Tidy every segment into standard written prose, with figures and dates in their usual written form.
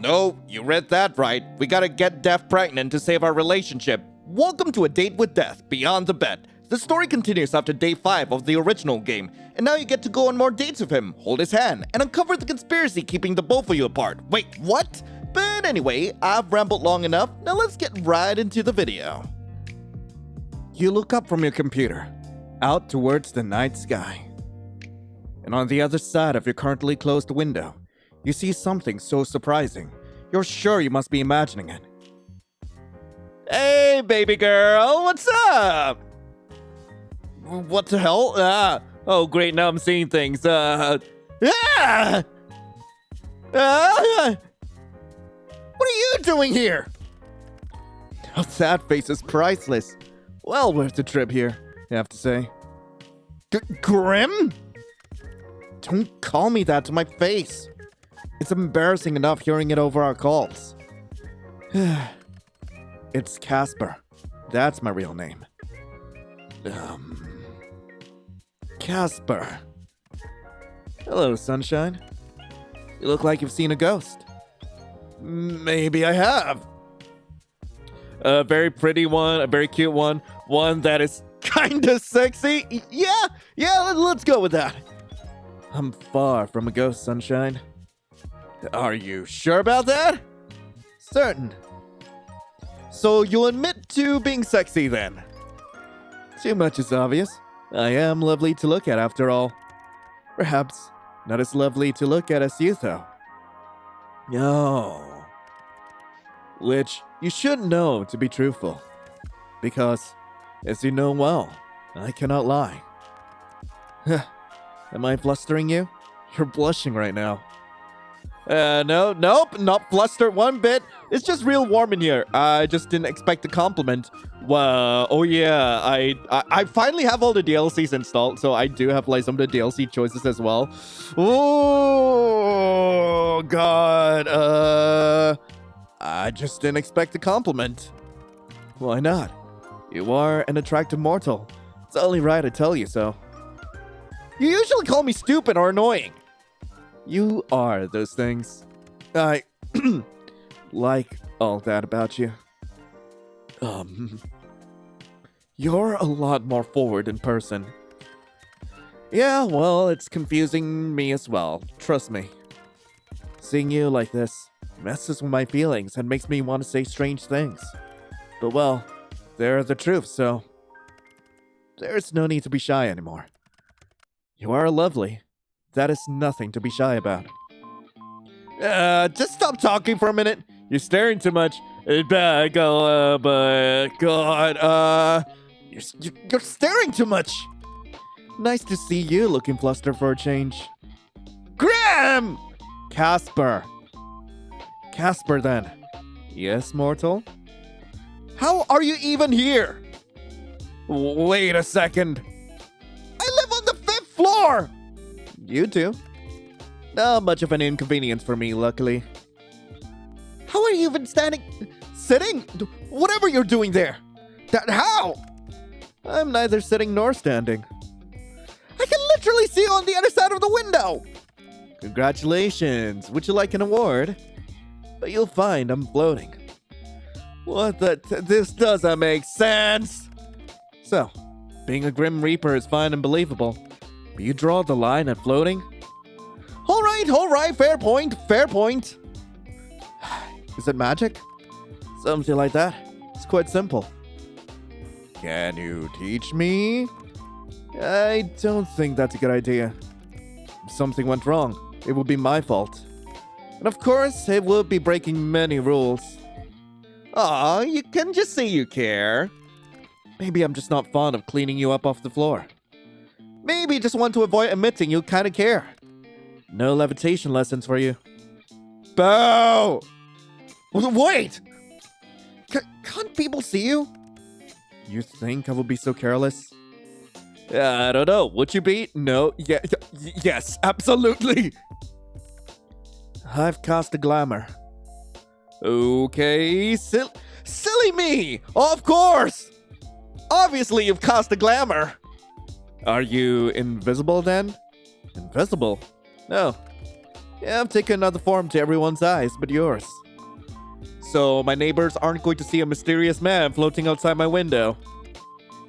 No, you read that right. We gotta get Death pregnant to save our relationship. Welcome to A Date with Death, Beyond the Bed. The story continues after day 5 of the original game, and now you get to go on more dates with him, hold his hand, and uncover the conspiracy keeping the both of you apart. Wait, what? But anyway, I've rambled long enough, now let's get right into the video. You look up from your computer, out towards the night sky. And on the other side of your currently closed window, you see something so surprising, you're sure you must be imagining it. Hey, baby girl, what's up? What the hell? Oh great, now I'm seeing things. What are you doing here? Oh, that face is priceless. Well worth the trip here, I have to say. Grim? Don't call me that to my face. It's embarrassing enough hearing it over our calls. It's Casper. That's my real name. Casper. Hello, sunshine. You look like you've seen a ghost. Maybe I have. A very pretty one, a very cute one, one that is kinda sexy. Yeah, let's go with that. I'm far from a ghost, sunshine. Are you sure about that? Certain. So you'll admit to being sexy then? Too much is obvious. I am lovely to look at after all. Perhaps not as lovely to look at as you though. No. Which you should know to be truthful. Because, as you know well, I cannot lie. Am I flustering you? You're blushing right now. Nope, not flustered one bit. It's just real warm in here. I just didn't expect a compliment. Wow, oh yeah, I finally have all the DLCs installed, so I do have like some of the DLC choices as well. Oh god, I just didn't expect a compliment. Why not? You are an attractive mortal. It's only right I tell you so. You usually call me stupid or annoying. You are those things. I like all that about you. You're a lot more forward in person. Yeah, well, it's confusing me as well. Trust me. Seeing you like this messes with my feelings and makes me want to say strange things. But well, they're the truth, so there's no need to be shy anymore. You are lovely. That is nothing to be shy about. Just stop talking for a minute. You're staring too much. God, you're staring too much. Nice to see you looking flustered for a change. Graham! Casper. Casper then. Yes, mortal? How are you even here? Wait a second. I live on the 5th floor! You too. Not much of an inconvenience for me, luckily. How are you even sitting? Whatever you're doing there. How? I'm neither sitting nor standing. I can literally see you on the other side of the window. Congratulations. Would you like an award? But you'll find I'm floating. What the? This doesn't make sense. So, being a Grim Reaper is fine and believable. But you draw the line at floating? All right, fair point. Is it magic? Something like that. It's quite simple. Can you teach me? I don't think that's a good idea. If something went wrong, it would be my fault. And of course, it would be breaking many rules. Aw, you can just say you care. Maybe I'm just not fond of cleaning you up off the floor. Maybe just want to avoid admitting you kinda care. No levitation lessons for you. Boo! Wait! Can't people see you? You think I would be so careless? I don't know. Would you be? No. Yes, absolutely. I've cast a glamour. Okay, silly me! Of course! Obviously you've cast a glamour. Are you invisible then? Invisible? No. Yeah, I've taken another form to everyone's eyes but yours. So my neighbors aren't going to see a mysterious man floating outside my window.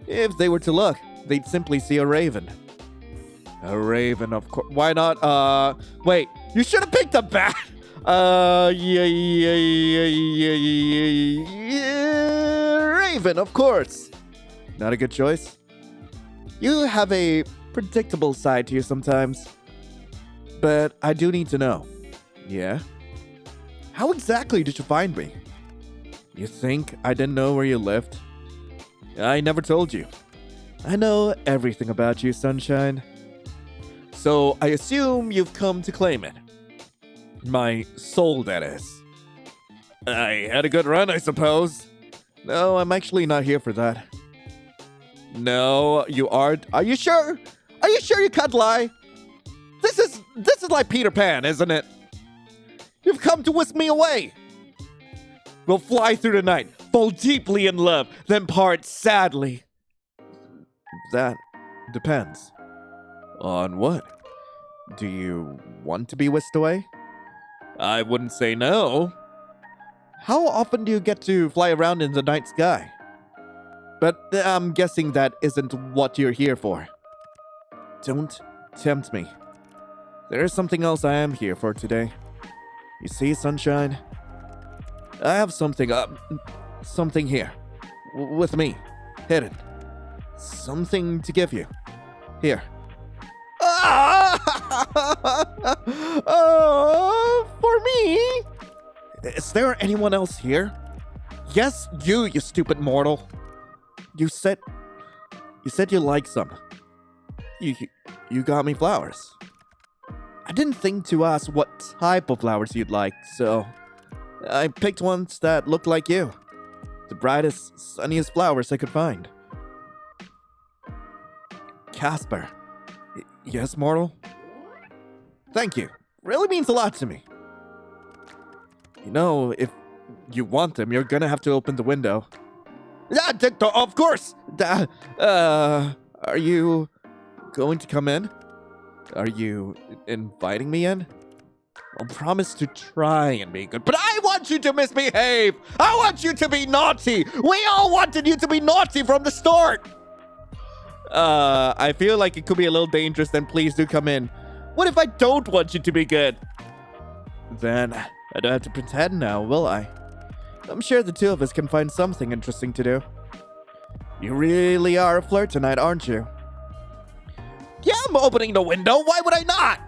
If they were to look, they'd simply see a raven. A raven, of course. Why not, wait, you should have picked a bat! Raven, of course. Not a good choice. You have a predictable side to you sometimes. But I do need to know. Yeah? How exactly did you find me? You think I didn't know where you lived? I never told you. I know everything about you, Sunshine. So I assume you've come to claim it. My soul, that is. I had a good run, I suppose. No, I'm actually not here for that. No, you aren't. Are you sure? Are you sure you can't lie? This is like Peter Pan, isn't it? You've come to whisk me away. We'll fly through the night, fall deeply in love, then part sadly. That depends. On what? Do you want to be whisked away? I wouldn't say no. How often do you get to fly around in the night sky? But I'm guessing that isn't what you're here for. Don't tempt me. There is something else I am here for today. You see, Sunshine? I have something here. With me. Hidden. Something to give you. Here. For me? Is there anyone else here? Yes, you stupid mortal. You said you like some. You got me flowers. I didn't think to ask what type of flowers you'd like, so I picked ones that looked like you. The brightest, sunniest flowers I could find. Casper. Yes, mortal? Thank you. Really means a lot to me. You know, if you want them, you're gonna have to open the window. Of course! Are you going to come in? Are you inviting me in? I'll promise to try and be good, but I want you to misbehave! I want you to be naughty! We all wanted you to be naughty from the start! I feel like it could be a little dangerous, then please do come in. What if I don't want you to be good? Then I don't have to pretend now, will I? I'm sure the two of us can find something interesting to do. You really are a flirt tonight, aren't you? Yeah, I'm opening the window. Why would I not?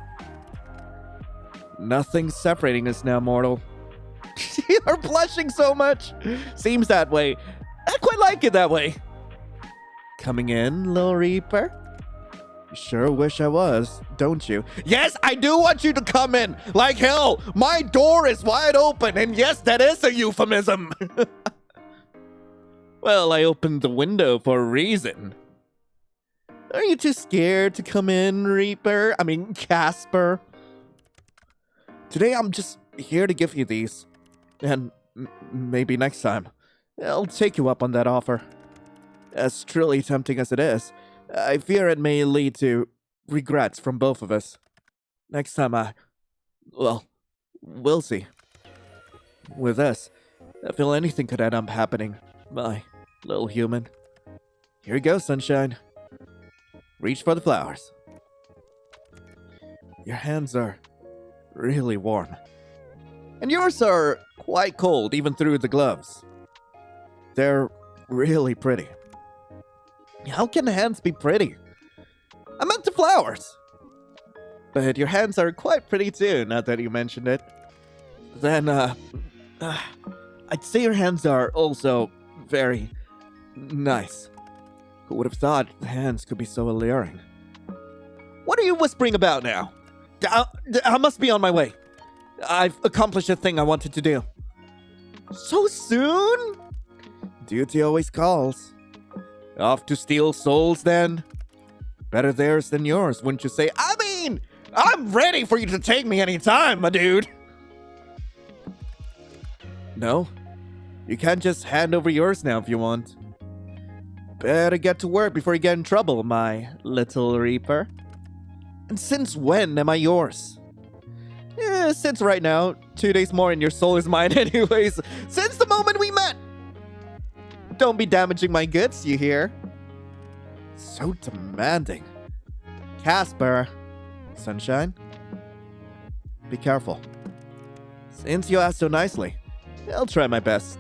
Nothing's separating us now, mortal. You're blushing so much. Seems that way. I quite like it that way. Coming in, little Reaper? You sure wish I was, don't you? Yes, I do want you to come in. Like hell, my door is wide open, and yes, that is a euphemism. Well, I opened the window for a reason. Are you too scared to come in, Reaper? I mean, Casper. Today, I'm just here to give you these. And maybe next time, I'll take you up on that offer. As truly tempting as it is, I fear it may lead to regrets from both of us. Next time well, we'll see. With us, I feel anything could end up happening. My little human. Here you go, Sunshine. Reach for the flowers. Your hands are really warm. And yours are quite cold, even through the gloves. They're really pretty. How can hands be pretty? I meant the flowers. But your hands are quite pretty too, now that you mentioned it. Then, I'd say your hands are also very nice. Who would have thought hands could be so alluring? What are you whispering about now? I must be on my way. I've accomplished the thing I wanted to do. So soon? Duty always calls. Off to steal souls, then? Better theirs than yours, wouldn't you say? I mean, I'm ready for you to take me anytime, my dude. No, you can't just hand over yours now if you want. Better get to work before you get in trouble, my little Reaper. And since when am I yours? Since right now, 2 days more and your soul is mine anyways. Since the moment we met! Don't be damaging my goods, you hear? So demanding. Casper. Sunshine? Be careful. Since you asked so nicely, I'll try my best.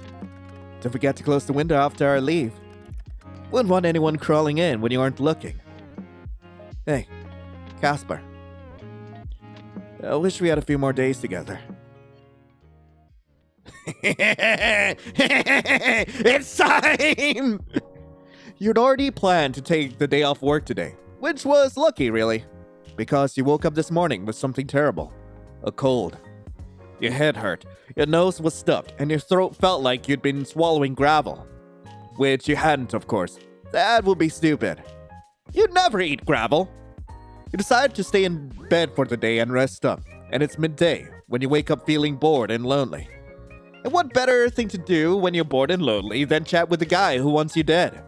Don't forget to close the window after I leave. Wouldn't want anyone crawling in when you aren't looking. Hey, Casper. I wish we had a few more days together. It's time! You'd already planned to take the day off work today, which was lucky, really, because you woke up this morning with something terrible. A cold. Your head hurt, your nose was stuffed, and your throat felt like you'd been swallowing gravel. Which you hadn't, of course. That would be stupid. You'd never eat gravel. You decide to stay in bed for the day and rest up, and it's midday when you wake up feeling bored and lonely. And what better thing to do when you're bored and lonely than chat with the guy who wants you dead?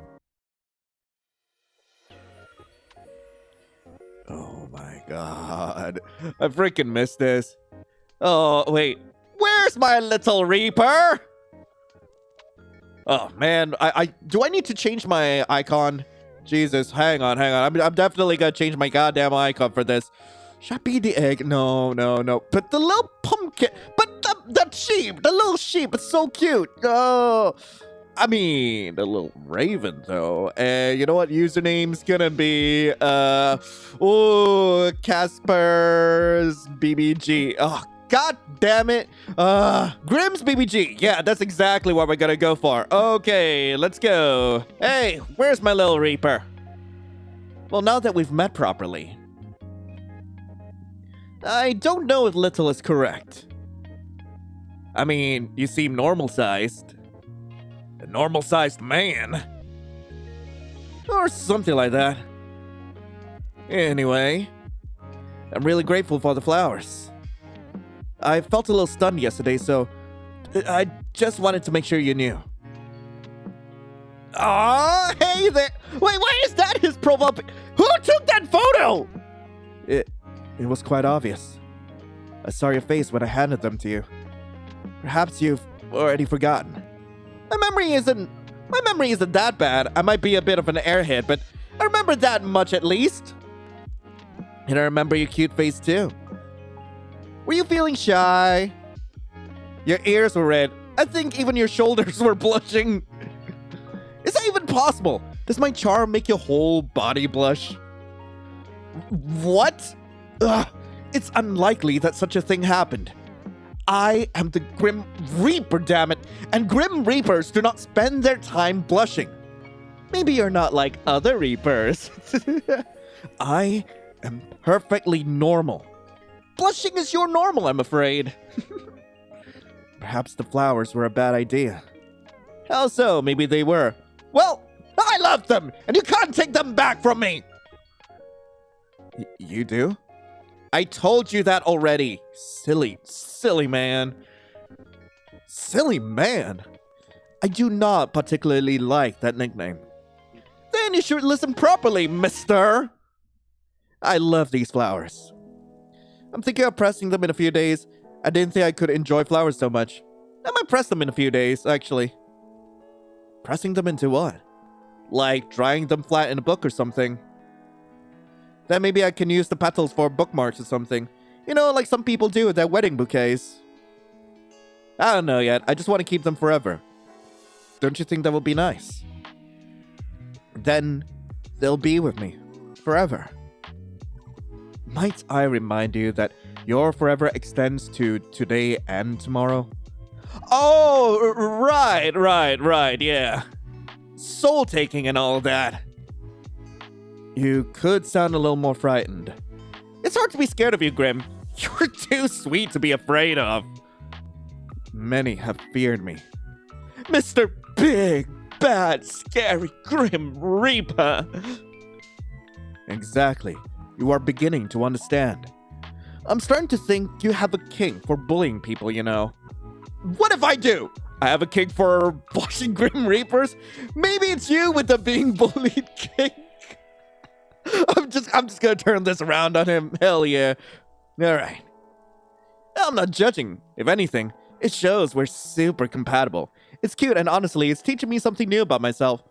Oh my god. I freaking missed this. Oh, wait. Where's my little Reaper? Oh, man. Do I need to change my icon? Jesus, hang on. I'm definitely gonna change my goddamn icon for this. Should I be the egg? No. But the little pumpkin. But that sheep. The little sheep. It's so cute. Oh. I mean, the little raven, though. You know what username's gonna be? Casper's BBG. Oh, god damn it. Grimm's BBG. Yeah, that's exactly what we're gonna go for. Okay, let's go. Hey, where's my little Reaper? Well, now that we've met properly, I don't know if little is correct. I mean, you seem normal-sized. A normal-sized man. Or something like that. Anyway, I'm really grateful for the flowers. I felt a little stunned yesterday, so I just wanted to make sure you knew. Aw, hey there! Wait, why is that his profile? Who took that photo? It was quite obvious. I saw your face when I handed them to you. Perhaps you've already forgotten. My memory isn't that bad. I might be a bit of an airhead, but I remember that much at least. And I remember your cute face too. Were you feeling shy? Your ears were red. I think even your shoulders were blushing. Is that even possible? Does my charm make your whole body blush? What? Ugh, it's unlikely that such a thing happened. I am the Grim Reaper, damn it, and Grim Reapers do not spend their time blushing. Maybe you're not like other Reapers. I am perfectly normal. Blushing is your normal, I'm afraid. Perhaps the flowers were a bad idea. How so? Maybe they were. Well, I love them, and you can't take them back from me. You do? I told you that already. Silly man. Silly man? I do not particularly like that nickname. Then you should listen properly, mister. I love these flowers. I'm thinking of pressing them in a few days. I didn't think I could enjoy flowers so much. I might press them in a few days, actually. Pressing them into what? Like drying them flat in a book or something. Then maybe I can use the petals for bookmarks or something. You know, like some people do with their wedding bouquets. I don't know yet. I just want to keep them forever. Don't you think that would be nice? Then they'll be with me forever. Might I remind you that your forever extends to today and tomorrow? Oh, right, yeah. Soul taking and all that. You could sound a little more frightened. It's hard to be scared of you, Grim. You're too sweet to be afraid of. Many have feared me. Mr. Big, Bad, Scary, Grim Reaper. Exactly. You are beginning to understand. I'm starting to think you have a kink for bullying people, you know. What if I do? I have a kink for blushing Grim Reapers? Maybe it's you with the being bullied kink. I'm just gonna turn this around on him. Hell yeah. Alright. I'm not judging. If anything, it shows we're super compatible. It's cute, and honestly, it's teaching me something new about myself.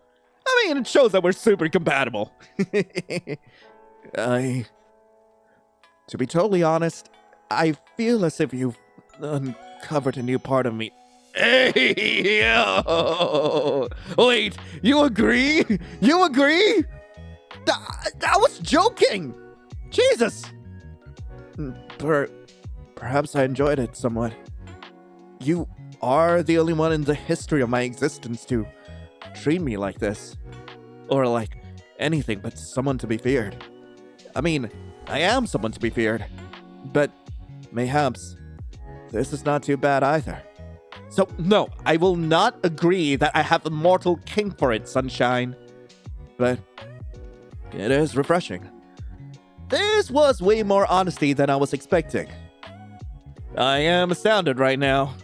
I mean, it shows that we're super compatible. To be totally honest, I feel as if you've uncovered a new part of me. Hey, yo! Wait, you agree? You agree? I was joking! Jesus! Perhaps I enjoyed it somewhat. You are the only one in the history of my existence to treat me like this. Or like anything but someone to be feared. I mean, I am someone to be feared. But mayhaps this is not too bad either. So, no, I will not agree that I have a mortal kink for it, sunshine. But it is refreshing. This was way more honesty than I was expecting. I am astounded right now.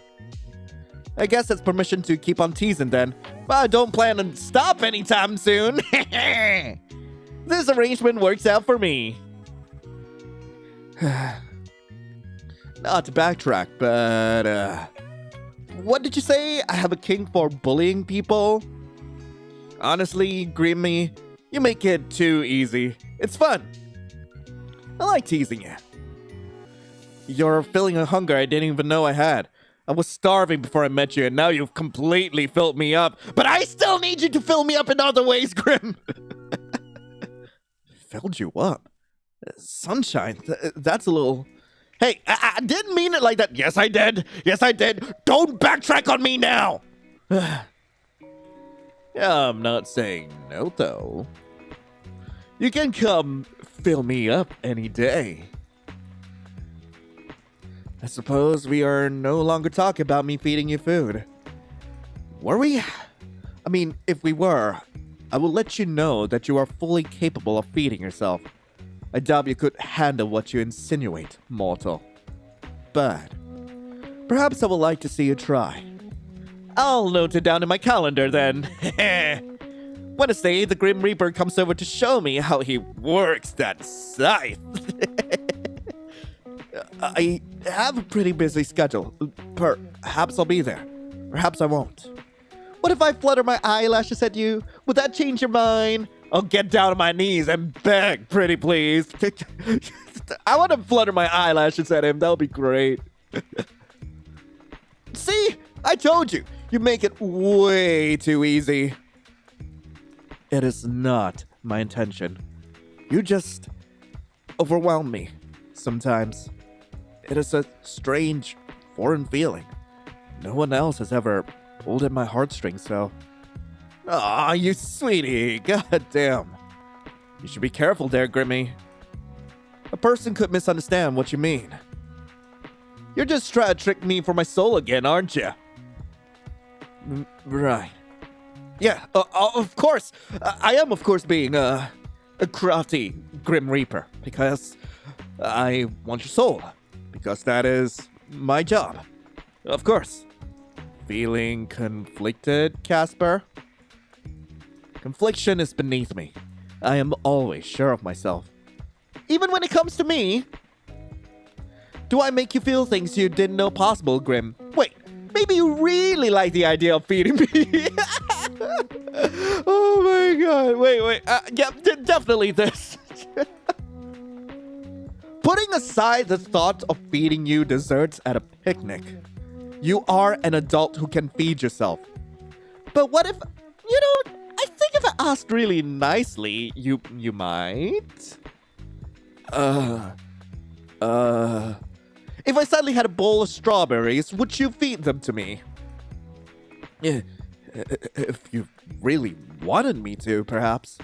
I guess that's permission to keep on teasing then, but I don't plan to stop anytime soon. This arrangement works out for me. Not to backtrack, but what did you say? I have a kink for bullying people? Honestly, Grimmy, you make it too easy. It's fun. I like teasing you. You're filling a hunger I didn't even know I had. I was starving before I met you, and now you've completely filled me up. But I still need you to fill me up in other ways, Grim. Filled you up? Sunshine, that's a little... Hey, I didn't mean it like that. Yes, I did. Yes, I did. Don't backtrack on me now. Yeah, I'm not saying no, though. You can come fill me up any day. I suppose we are no longer talking about me feeding you food. Were we? I mean, if we were, I will let you know that you are fully capable of feeding yourself. I doubt you could handle what you insinuate, mortal. But perhaps I would like to see you try. I'll note it down in my calendar then. Wednesday, the Grim Reaper comes over to show me how he works that scythe. I have a pretty busy schedule. Perhaps I'll be there. Perhaps I won't. What if I flutter my eyelashes at you? Would that change your mind? I'll get down on my knees and beg, pretty please. I want to flutter my eyelashes at him. That'll be great. See? I told you. You make it way too easy. It is not my intention. You just overwhelm me sometimes. It is a strange, foreign feeling. No one else has ever pulled at my heartstrings, so... Aw, you sweetie. God damn. You should be careful there, Grimmy. A person could misunderstand what you mean. You're just trying to trick me for my soul again, aren't you? Right. Yeah, of course. I am, of course, being a crafty Grim Reaper. Because I want your soul. Because that is my job. Of course. Feeling conflicted, Casper? Confliction is beneath me. I am always sure of myself. Even when it comes to me. Do I make you feel things you didn't know possible, Grim? Wait, maybe you really like the idea of feeding me. Oh my god. Wait. Yeah, definitely this. Putting aside the thought of feeding you desserts at a picnic, you are an adult who can feed yourself. But what if, I think if I asked really nicely, you might? If I suddenly had a bowl of strawberries, would you feed them to me? If you really wanted me to, perhaps.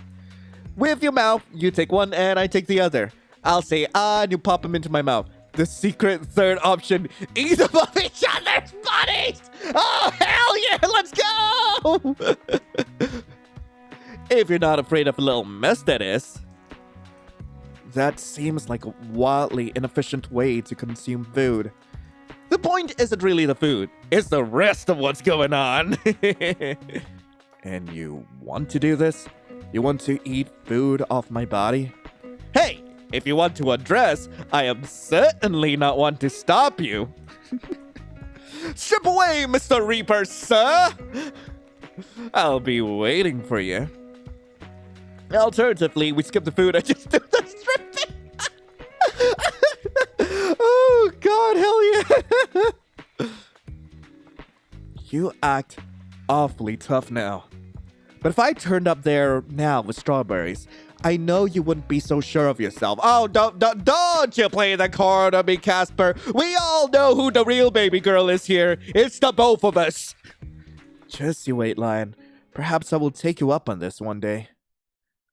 With your mouth, you take one and I take the other. I'll say and you pop them into my mouth. The secret third option, eat them off each other's bodies! Oh, hell yeah, let's go! If you're not afraid of a little mess, that is. That seems like a wildly inefficient way to consume food. The point isn't really the food, it's the rest of what's going on. And you want to do this? You want to eat food off my body? Hey, If you want to undress, I am certainly not one to stop you. Strip away, Mr. Reaper, sir! I'll be waiting for you. Alternatively, we skip the food and just do the stripping. Oh, God, hell yeah. You act awfully tough now. But if I turned up there now with strawberries, I know you wouldn't be so sure of yourself. Oh, don't you play the card on me, Casper. We all know who the real baby girl is here. It's the both of us. Just you wait, Lion. Perhaps I will take you up on this one day.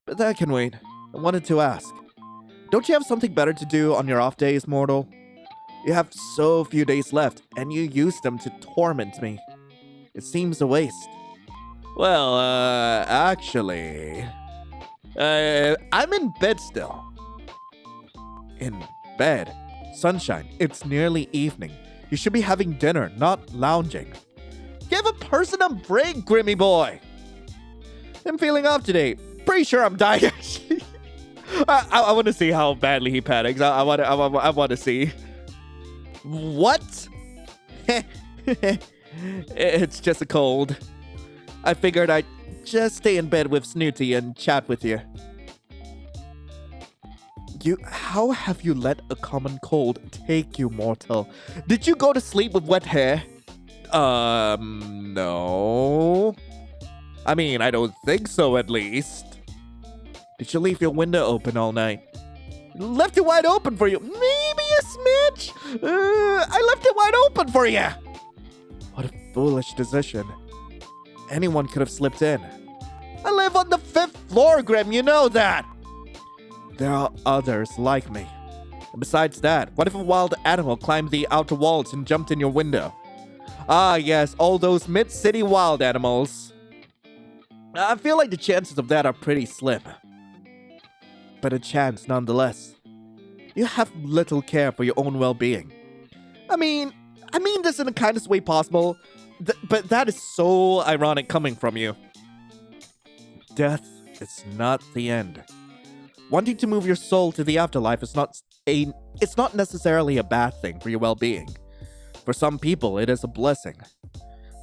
But that can wait. I wanted to ask. Don't you have something better to do on your off days, mortal? You have so few days left, and you use them to torment me. It seems a waste. Well, actually... I'm in bed still. In bed? Sunshine, it's nearly evening. You should be having dinner, not lounging. Give a person a break, Grimmy boy. I'm feeling off today. Pretty sure I'm dying, actually. I want to see how badly he panics. I want to see. What? It's just a cold. I figured I'd just stay in bed with Snooty and chat with you. How have you let a common cold take you, mortal? Did you go to sleep with wet hair? No. I mean, I don't think so, at least. Did you leave your window open all night? Left it wide open for you. Maybe a smidge. I left it wide open for you. What a foolish decision. Anyone could have slipped in. I live on the 5th floor, Grim, you know that. There are others like me. And besides that, what if a wild animal climbed the outer walls and jumped in your window? Ah, yes, all those mid-city wild animals. I feel like the chances of that are pretty slim. But a chance nonetheless. You have little care for your own well-being. I mean this in the kindest way possible, but that is so ironic coming from you. Death is not the end. Wanting to move your soul to the afterlife is not necessarily a bad thing for your well-being. For some people, it is a blessing.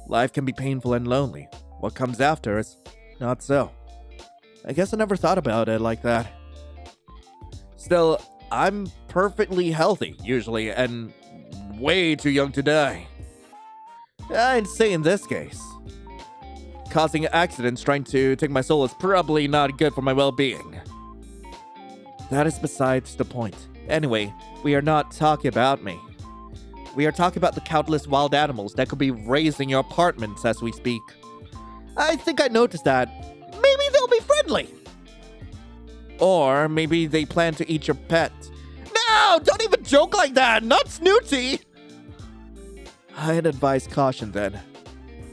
Life can be painful and lonely. What comes after is not so. I guess I never thought about it like that. Still, I'm perfectly healthy, usually, and way too young to die. I'd say in this case. Causing accidents trying to take my soul is probably not good for my well-being. That is besides the point. Anyway, we are not talking about me. We are talking about the countless wild animals that could be raising your apartments as we speak. I think I noticed that. Maybe they'll be friendly. Or maybe they plan to eat your pet. No, don't even joke like that. Not Snooty. I'd advise caution then.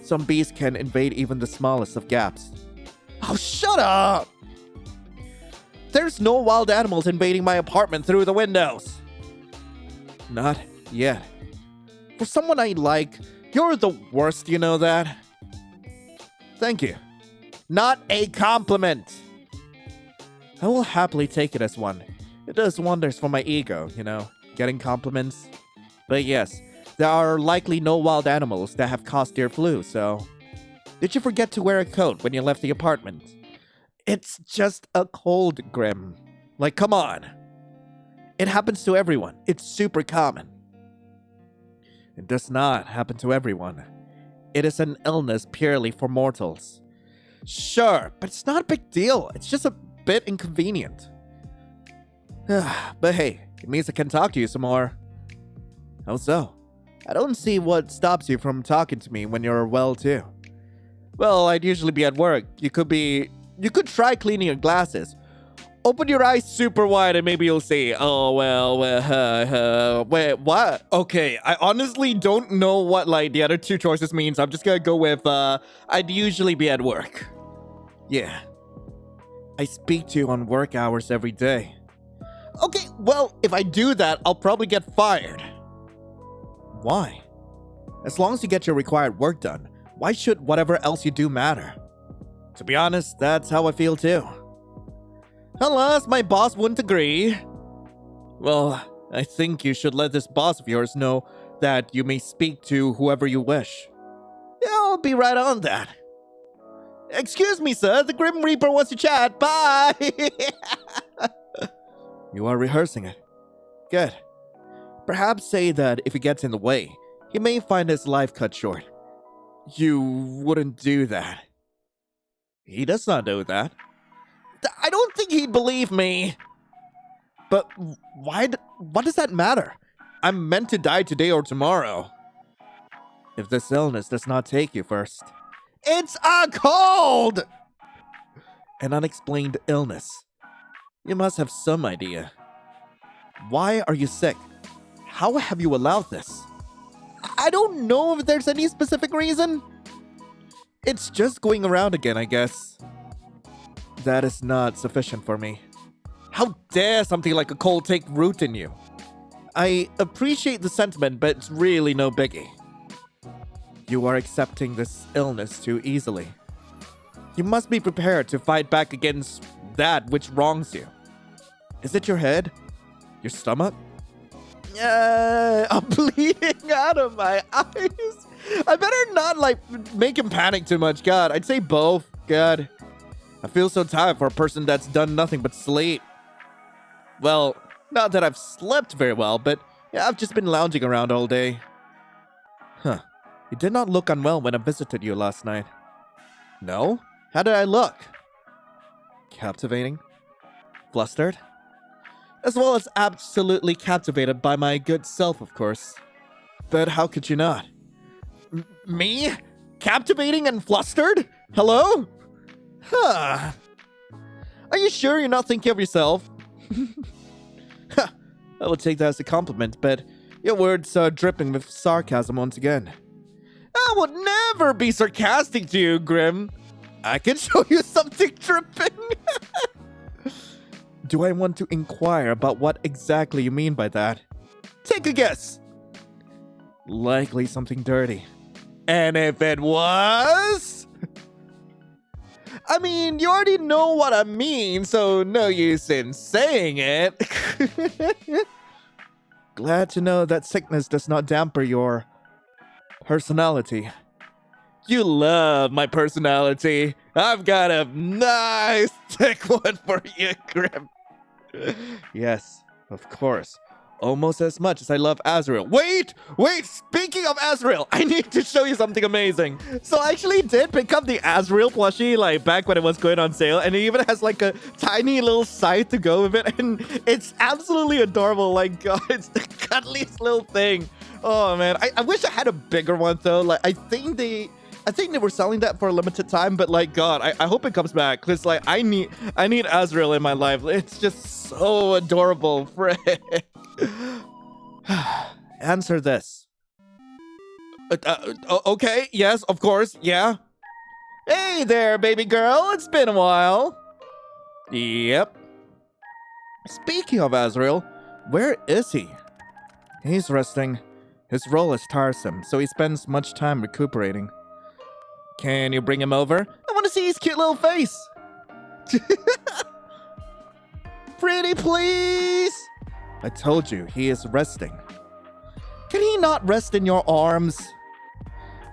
Some bees can invade even the smallest of gaps. Oh, shut up! There's no wild animals invading my apartment through the windows. Not yet. For someone I like, you're the worst, you know that? Thank you. Not a compliment. I will happily take it as one. It does wonders for my ego, you know, getting compliments. But yes, there are likely no wild animals that have caused your flu, so... Did you forget to wear a coat when you left the apartment? It's just a cold, Grim. Like, come on. It happens to everyone. It's super common. It does not happen to everyone. It is an illness purely for mortals. Sure, but it's not a big deal. It's just a bit inconvenient. But hey, it means I can talk to you some more. How so? I don't see what stops you from talking to me when you're well too. Well, I'd usually be at work. You could try cleaning your glasses. Open your eyes super wide and maybe you'll see. Oh, well, wait, what? Okay, I honestly don't know what, like, the other two choices means. I'm just gonna go with, I'd usually be at work. Yeah. I speak to you on work hours every day. Okay, well, if I do that, I'll probably get fired. Why? As long as you get your required work done, why should whatever else you do matter? To be honest, that's how I feel too. Alas, my boss wouldn't agree. Well, I think you should let this boss of yours know that you may speak to whoever you wish. Yeah, I'll be right on that. Excuse me, sir. The Grim Reaper wants to chat. Bye! You are rehearsing it. Good. Perhaps say that if he gets in the way, he may find his life cut short. You wouldn't do that. He does not know that. I don't think he'd believe me. But what does that matter? I'm meant to die today or tomorrow. If this illness does not take you first. It's a cold! An unexplained illness. You must have some idea. Why are you sick? How have you allowed this? I don't know if there's any specific reason. It's just going around again, I guess. That is not sufficient for me. How dare something like a cold take root in you? I appreciate the sentiment, but it's really no biggie. You are accepting this illness too easily. You must be prepared to fight back against that which wrongs you. Is it your head? Your stomach? I'm bleeding out of my eyes. I better not, make him panic too much. God, I'd say both. God, I feel so tired for a person that's done nothing but sleep. Well, not that I've slept very well, but yeah, I've just been lounging around all day. Huh. You did not look unwell when I visited you last night. No? How did I look? Captivating? Flustered? As well as absolutely captivated by my good self, of course. But how could you not? Me? Captivating and flustered? Hello? Huh. Are you sure you're not thinking of yourself? I will take that as a compliment, but your words are dripping with sarcasm once again. I would never be sarcastic to you, Grim. I can show you something dripping. Do I want to inquire about what exactly you mean by that? Take a guess. Likely something dirty. And if it was? I mean, you already know what I mean, so no use in saying it. Glad to know that sickness does not dampen your personality. You love my personality. I've got a nice thick one for you, Grim. Yes, of course. Almost as much as I love Azrael. Wait! Speaking of Azrael, I need to show you something amazing. So I actually did pick up the Azrael plushie, back when it was going on sale, and it even has, a tiny little scythe to go with it, and it's absolutely adorable. God, it's the cuddliest little thing. Oh, man. I wish I had a bigger one, though. I think they were selling that for a limited time, but God, I hope it comes back, because I need Azrael in my life. It's just so adorable. Frick. Answer this. Okay, yes, of course, yeah. Hey there, baby girl, it's been a while. Yep. Speaking of Azrael, where is he? He's resting. His role is tiresome, so he spends much time recuperating. Can you bring him over? I want to see his cute little face. Pretty please. I told you, he is resting. Can he not rest in your arms?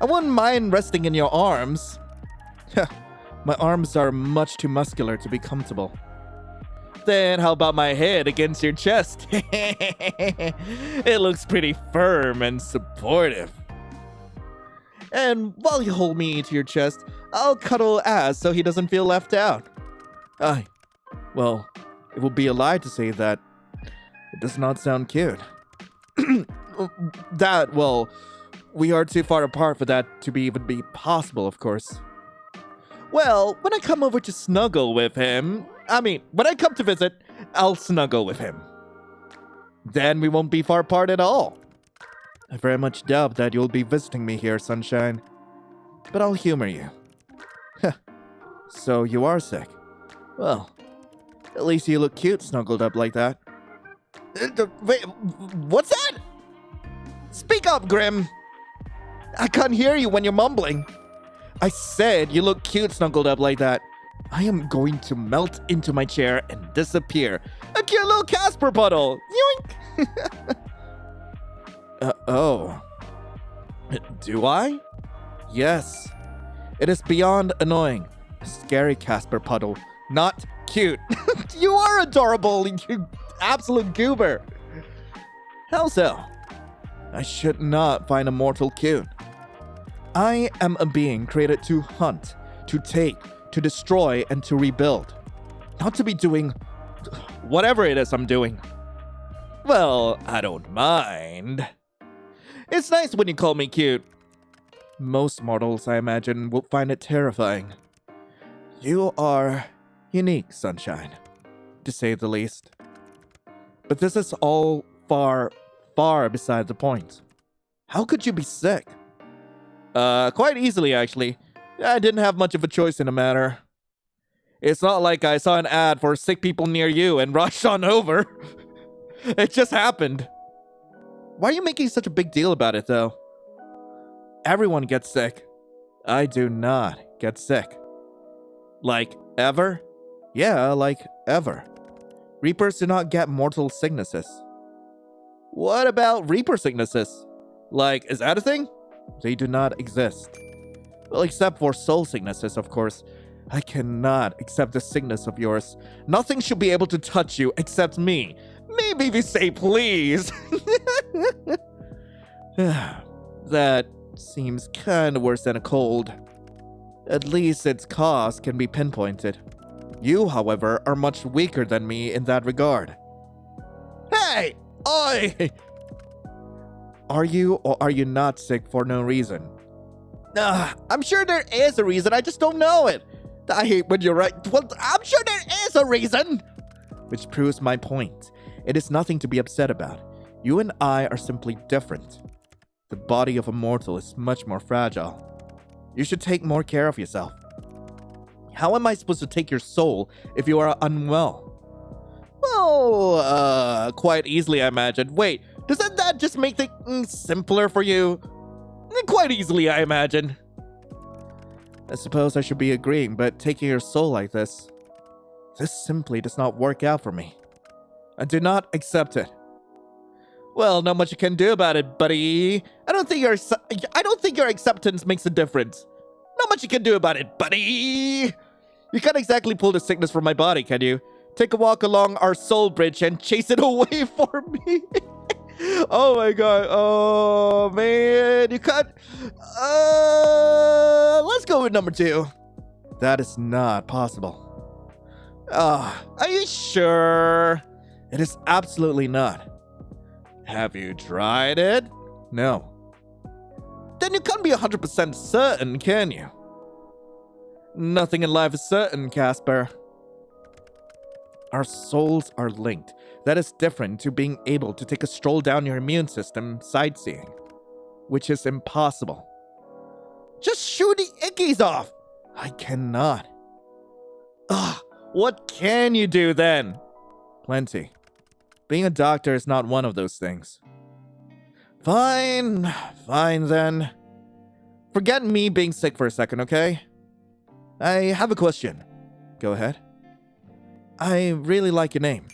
I wouldn't mind resting in your arms. My arms are much too muscular to be comfortable. Then how about my head against your chest? It looks pretty firm and supportive. And while you hold me to your chest, I'll cuddle Az so he doesn't feel left out. Well, it would be a lie to say that it does not sound cute. Well, we are too far apart for that to even be possible, of course. Well, when I come over to snuggle with him, when I come to visit, I'll snuggle with him. Then we won't be far apart at all. I very much doubt that you'll be visiting me here, Sunshine. But I'll humor you. So you are sick. Well, at least you look cute snuggled up like that. Wait, what's that? Speak up, Grim. I can't hear you when you're mumbling. I said you look cute snuggled up like that. I am going to melt into my chair and disappear. A cute little Casper puddle. Yoink! Oh. Do I? Yes. It is beyond annoying. A scary Casper puddle. Not cute. You are adorable, you absolute goober. How so? I should not find a mortal cute. I am a being created to hunt, to take, to destroy, and to rebuild. Not to be doing whatever it is I'm doing. Well, I don't mind. It's nice when you call me cute. Most mortals, I imagine, will find it terrifying. You are unique, Sunshine, to say the least. But this is all far, far beside the point. How could you be sick? Quite easily, actually. I didn't have much of a choice in the matter. It's not like I saw an ad for sick people near you and rushed on over. It just happened. Why are you making such a big deal about it, though? Everyone gets sick. I do not get sick. Like, ever? Yeah, like, ever. Reapers do not get mortal sicknesses. What about Reaper sicknesses? Like, is that a thing? They do not exist. Well, except for soul sicknesses, of course. I cannot accept the sickness of yours. Nothing should be able to touch you except me. Maybe if you say please. That seems kind of worse than a cold. At least its cause can be pinpointed. You, however, are much weaker than me in that regard. Hey! Oi! Are you or are you not sick for no reason? I'm sure there is a reason, I just don't know it. I hate when you're right. Well, I'm sure there is a reason! Which proves my point. It is nothing to be upset about. You and I are simply different. The body of a mortal is much more fragile. You should take more care of yourself. How am I supposed to take your soul if you are unwell? Well, quite easily, I imagine. Wait, doesn't that just make things simpler for you? Quite easily, I imagine. I suppose I should be agreeing, but taking your soul like this simply does not work out for me. I do not accept it. Well, not much you can do about it, buddy. I don't think your acceptance makes a difference. Not much you can do about it, buddy. You can't exactly pull the sickness from my body, can you? Take a walk along our soul bridge and chase it away for me. Oh my god. Oh man, you can't. Let's go with number 2. That is not possible. Are you sure? It is absolutely not. Have you tried it? No. Then you can't be 100% certain, can you? Nothing in life is certain, Casper. Our souls are linked. That is different to being able to take a stroll down your immune system sightseeing, which is impossible. Just shoo the ickies off! I cannot. What can you do then? Plenty. Being a doctor is not one of those things. Fine then. Forget me being sick for a second, okay? I have a question. Go ahead. I really like your name.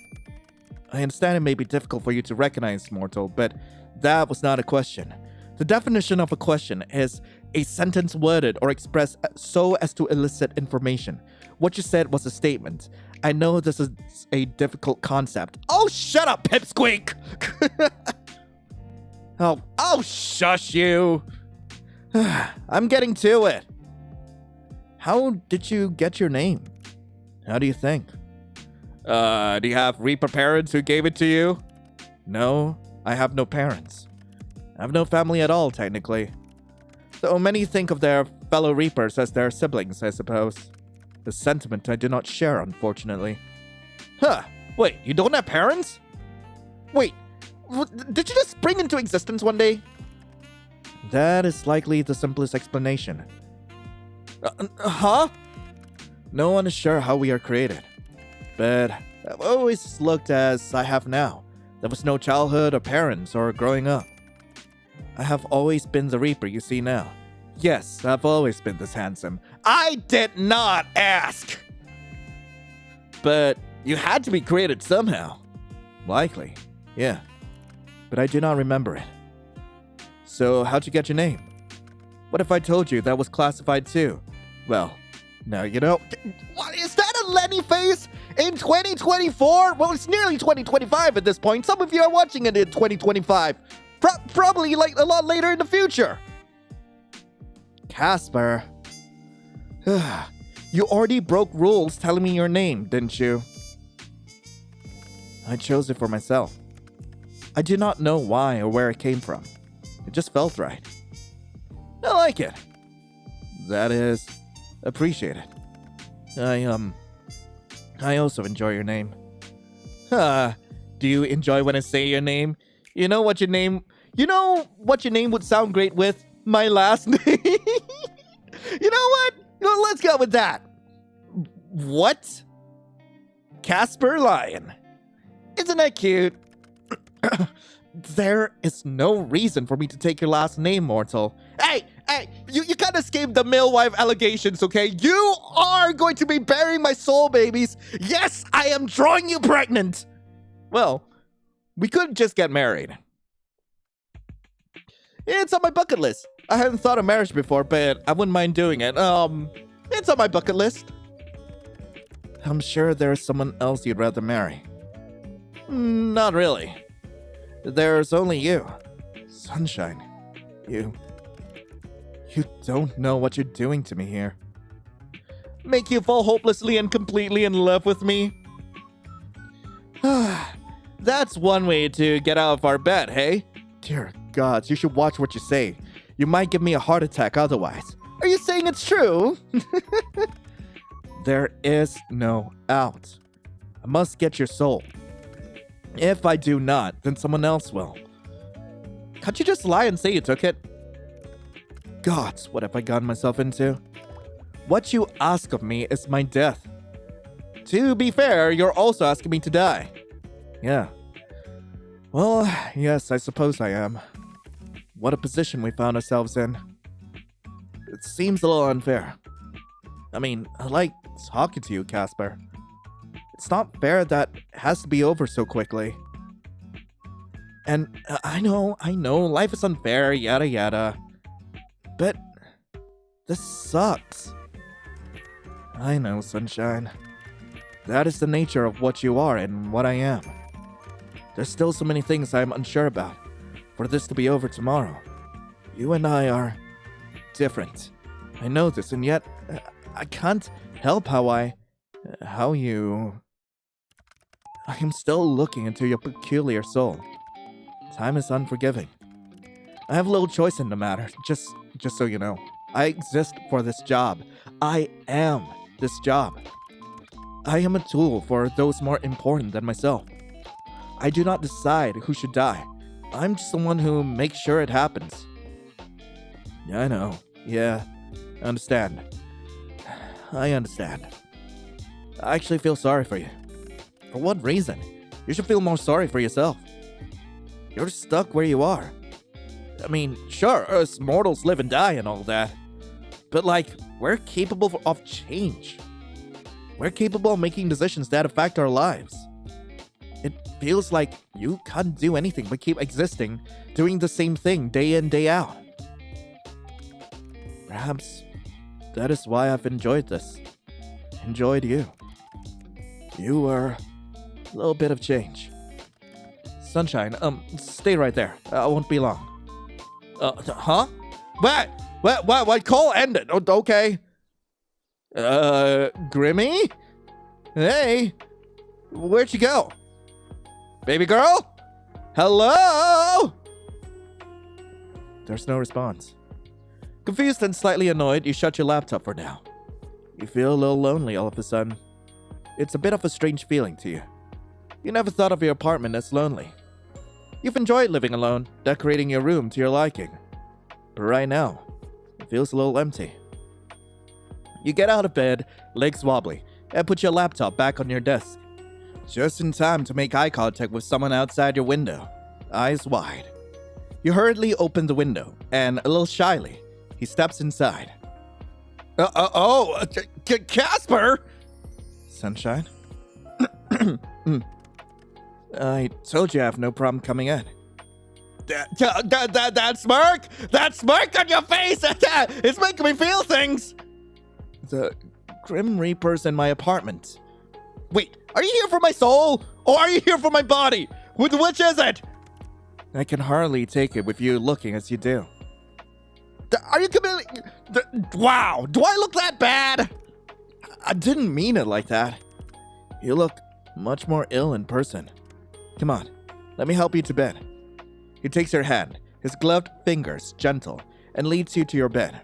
I understand it may be difficult for you to recognize, mortal, but that was not a question. The definition of a question is a sentence worded or expressed so as to elicit information. What you said was a statement. I know this is a difficult concept. Oh, shut up, Pipsqueak! Oh, shush you! I'm getting to it. How did you get your name? How do you think? Do you have Reaper parents who gave it to you? No, I have no parents. I have no family at all, technically. So many think of their fellow Reapers as their siblings, I suppose. A sentiment I do not share, unfortunately. Wait, you don't have parents? Wait, did you just spring into existence one day? That is likely the simplest explanation. No one is sure how we are created. But I've always looked as I have now. There was no childhood or parents or growing up. I have always been the Reaper you see now. Yes, I've always been this handsome. I did not ask! but you had to be created somehow. Likely, yeah. But I do not remember it. So how'd you get your name? What if I told you that was classified too? Well, now you know. What, is that a Lenny face? In 2024? Well, it's nearly 2025 at this point. Some of you are watching it in 2025. Probably like a lot later in the future. Casper. You already broke rules telling me your name, didn't you? I chose it for myself. I do not know why or where it came from. It just felt right. I like it. That is, appreciate it. I also enjoy your name. Do you enjoy when I say your name? You know what your name would sound great with? My last name. You know what? Let's go with that. What? CasperLion. Isn't that cute? There is no reason for me to take your last name, mortal. Hey, you kind of escaped the millwife allegations, okay? You are going to be burying my soul babies. Yes, I am drawing you pregnant. Well, we could just get married. It's on my bucket list. I hadn't thought of marriage before, but I wouldn't mind doing it. It's on my bucket list. I'm sure there's someone else you'd rather marry. Not really. There's only you. Sunshine. You don't know what you're doing to me here. Make you fall hopelessly and completely in love with me? That's one way to get out of our bed, hey? Dear gods, you should watch what you say. You might give me a heart attack otherwise. Are you saying it's true? There is no out. I must get your soul. If I do not, then someone else will. Can't you just lie and say you took it? Gods, what have I gotten myself into? What you ask of me is my death. To be fair, you're also asking me to die. Yeah. Well, yes, I suppose I am. What a position we found ourselves in. It seems a little unfair. I mean, I like talking to you, Casper. It's not fair that it has to be over so quickly. And I know, life is unfair, yada yada. But this sucks. I know, Sunshine. That is the nature of what you are and what I am. There's still so many things I'm unsure about. For this to be over tomorrow. You and I are different. I know this, and yet I can't help I am still looking into your peculiar soul. Time is unforgiving. I have little choice in the matter, just so you know. I exist for this job. I am this job. I am a tool for those more important than myself. I do not decide who should die. I'm just the one who makes sure it happens. Yeah, I know. Yeah, I understand. I understand. I actually feel sorry for you. For what reason? You should feel more sorry for yourself. You're stuck where you are. I mean, sure, us mortals live and die and all that. But like, we're capable of change. We're capable of making decisions that affect our lives. It feels like you can't do anything but keep existing, doing the same thing day in, day out. Perhaps that is why I've enjoyed this. Enjoyed you. You were a little bit of change. Sunshine, stay right there. I won't be long. Huh? What? Call ended. Okay. Grimmy? Hey, where'd you go? Baby girl? Hello? There's no response. Confused and slightly annoyed, you shut your laptop for now. You feel a little lonely all of a sudden. It's a bit of a strange feeling to you. You never thought of your apartment as lonely. You've enjoyed living alone, decorating your room to your liking. But right now, it feels a little empty. You get out of bed, legs wobbly, and put your laptop back on your desk. Just in time to make eye contact with someone outside your window, eyes wide. You hurriedly open the window, and a little shyly, he steps inside. Casper! Sunshine? I told you I have no problem coming in. That smirk! That smirk on your face! It's making me feel things! The Grim Reaper's in my apartment. Wait, are you here for my soul? Or are you here for my body? Which is it? I can hardly take it with you looking as you do. Are you committing? Wow, do I look that bad? I didn't mean it like that. You look much more ill in person. Come on, let me help you to bed. He takes your hand, his gloved fingers gentle, and leads you to your bed.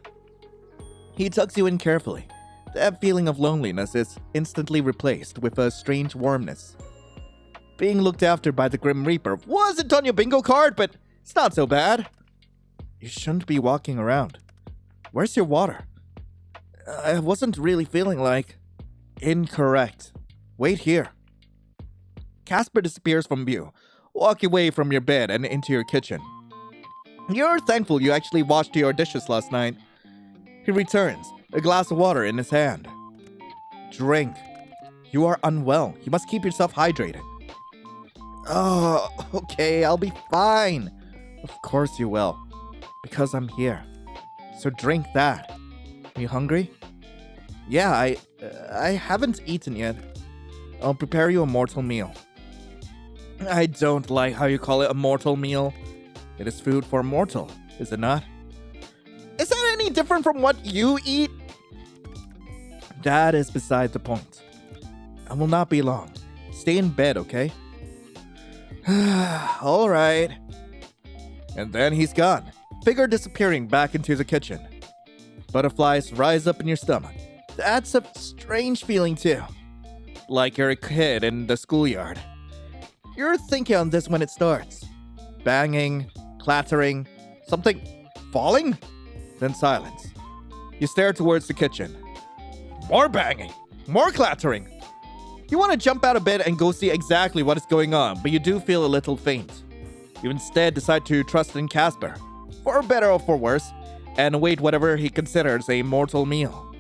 He tucks you in carefully. That feeling of loneliness is instantly replaced with a strange warmness. Being looked after by the Grim Reaper wasn't on your bingo card, but it's not so bad. You shouldn't be walking around. Where's your water? I wasn't really feeling like... Incorrect. Wait here. Casper disappears from view, walking away from your bed and into your kitchen. You're thankful you actually washed your dishes last night. He returns, a glass of water in his hand. Drink. You are unwell. You must keep yourself hydrated. Oh, okay, I'll be fine. Of course you will. Because I'm here. So drink that. Are you hungry? Yeah, I haven't eaten yet. I'll prepare you a mortal meal. I don't like how you call it a mortal meal. It is food for a mortal, is it not? Is that any different from what you eat? That is beside the point. I will not be long. Stay in bed, okay? All right. And then he's gone, figure disappearing back into the kitchen. Butterflies rise up in your stomach. That's a strange feeling too. Like you're a kid in the schoolyard. You're thinking on this when it starts. Banging, clattering, something falling? Then silence. You stare towards the kitchen. More banging, more clattering. You want to jump out of bed and go see exactly what is going on, but you do feel a little faint. You instead decide to trust in Casper, for better or for worse, and await whatever he considers a mortal meal.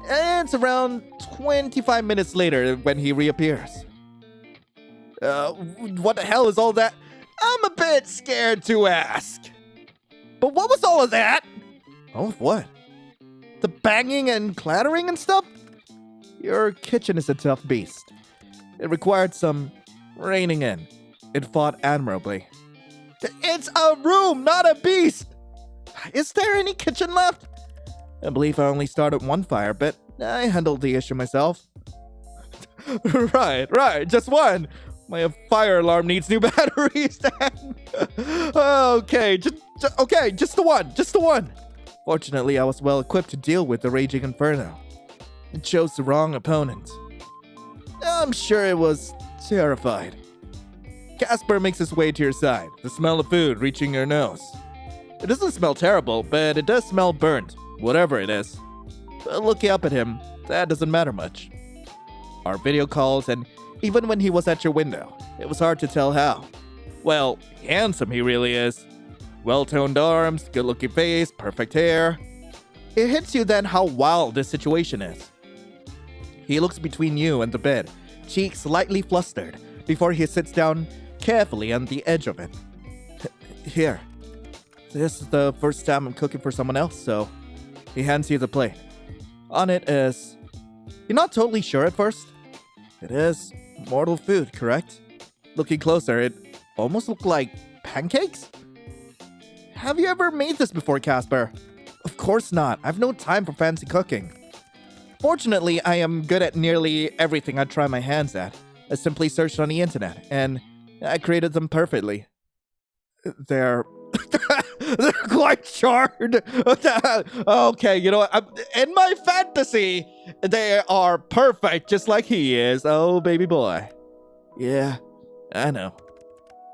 And it's around 25 minutes later when he reappears. What the hell is all that? I'm a bit scared to ask. But what was all of that? All of what? The banging and clattering and stuff? Your kitchen is a tough beast. It required some reining in. It fought admirably. It's a room, not a beast! Is there any kitchen left? I believe I only started one fire, but I handled the issue myself. Right, just one. My fire alarm needs new batteries. Okay, just the one. Fortunately, I was well equipped to deal with the raging inferno. It chose the wrong opponent. I'm sure it was terrified. Casper makes his way to your side, the smell of food reaching your nose. It doesn't smell terrible, but it does smell burnt, whatever it is. But looking up at him, that doesn't matter much. Our video calls, and even when he was at your window, it was hard to tell how. Well, handsome he really is. Well-toned arms, good-looking face, perfect hair. It hits you then how wild this situation is. He looks between you and the bed, cheeks slightly flustered, before he sits down carefully on the edge of it. Here. This is the first time I'm cooking for someone else, so he hands you the plate. On it is... You're not totally sure at first. It is mortal food, correct? Looking closer, it almost looked like pancakes? Have you ever made this before, Casper? Of course not. I have no time for fancy cooking. Fortunately, I am good at nearly everything I try my hands at. I simply searched on the internet, and I created them perfectly. They're quite charred. Okay, you know what? In my fantasy, they are perfect, just like he is. Oh, baby boy. Yeah, I know.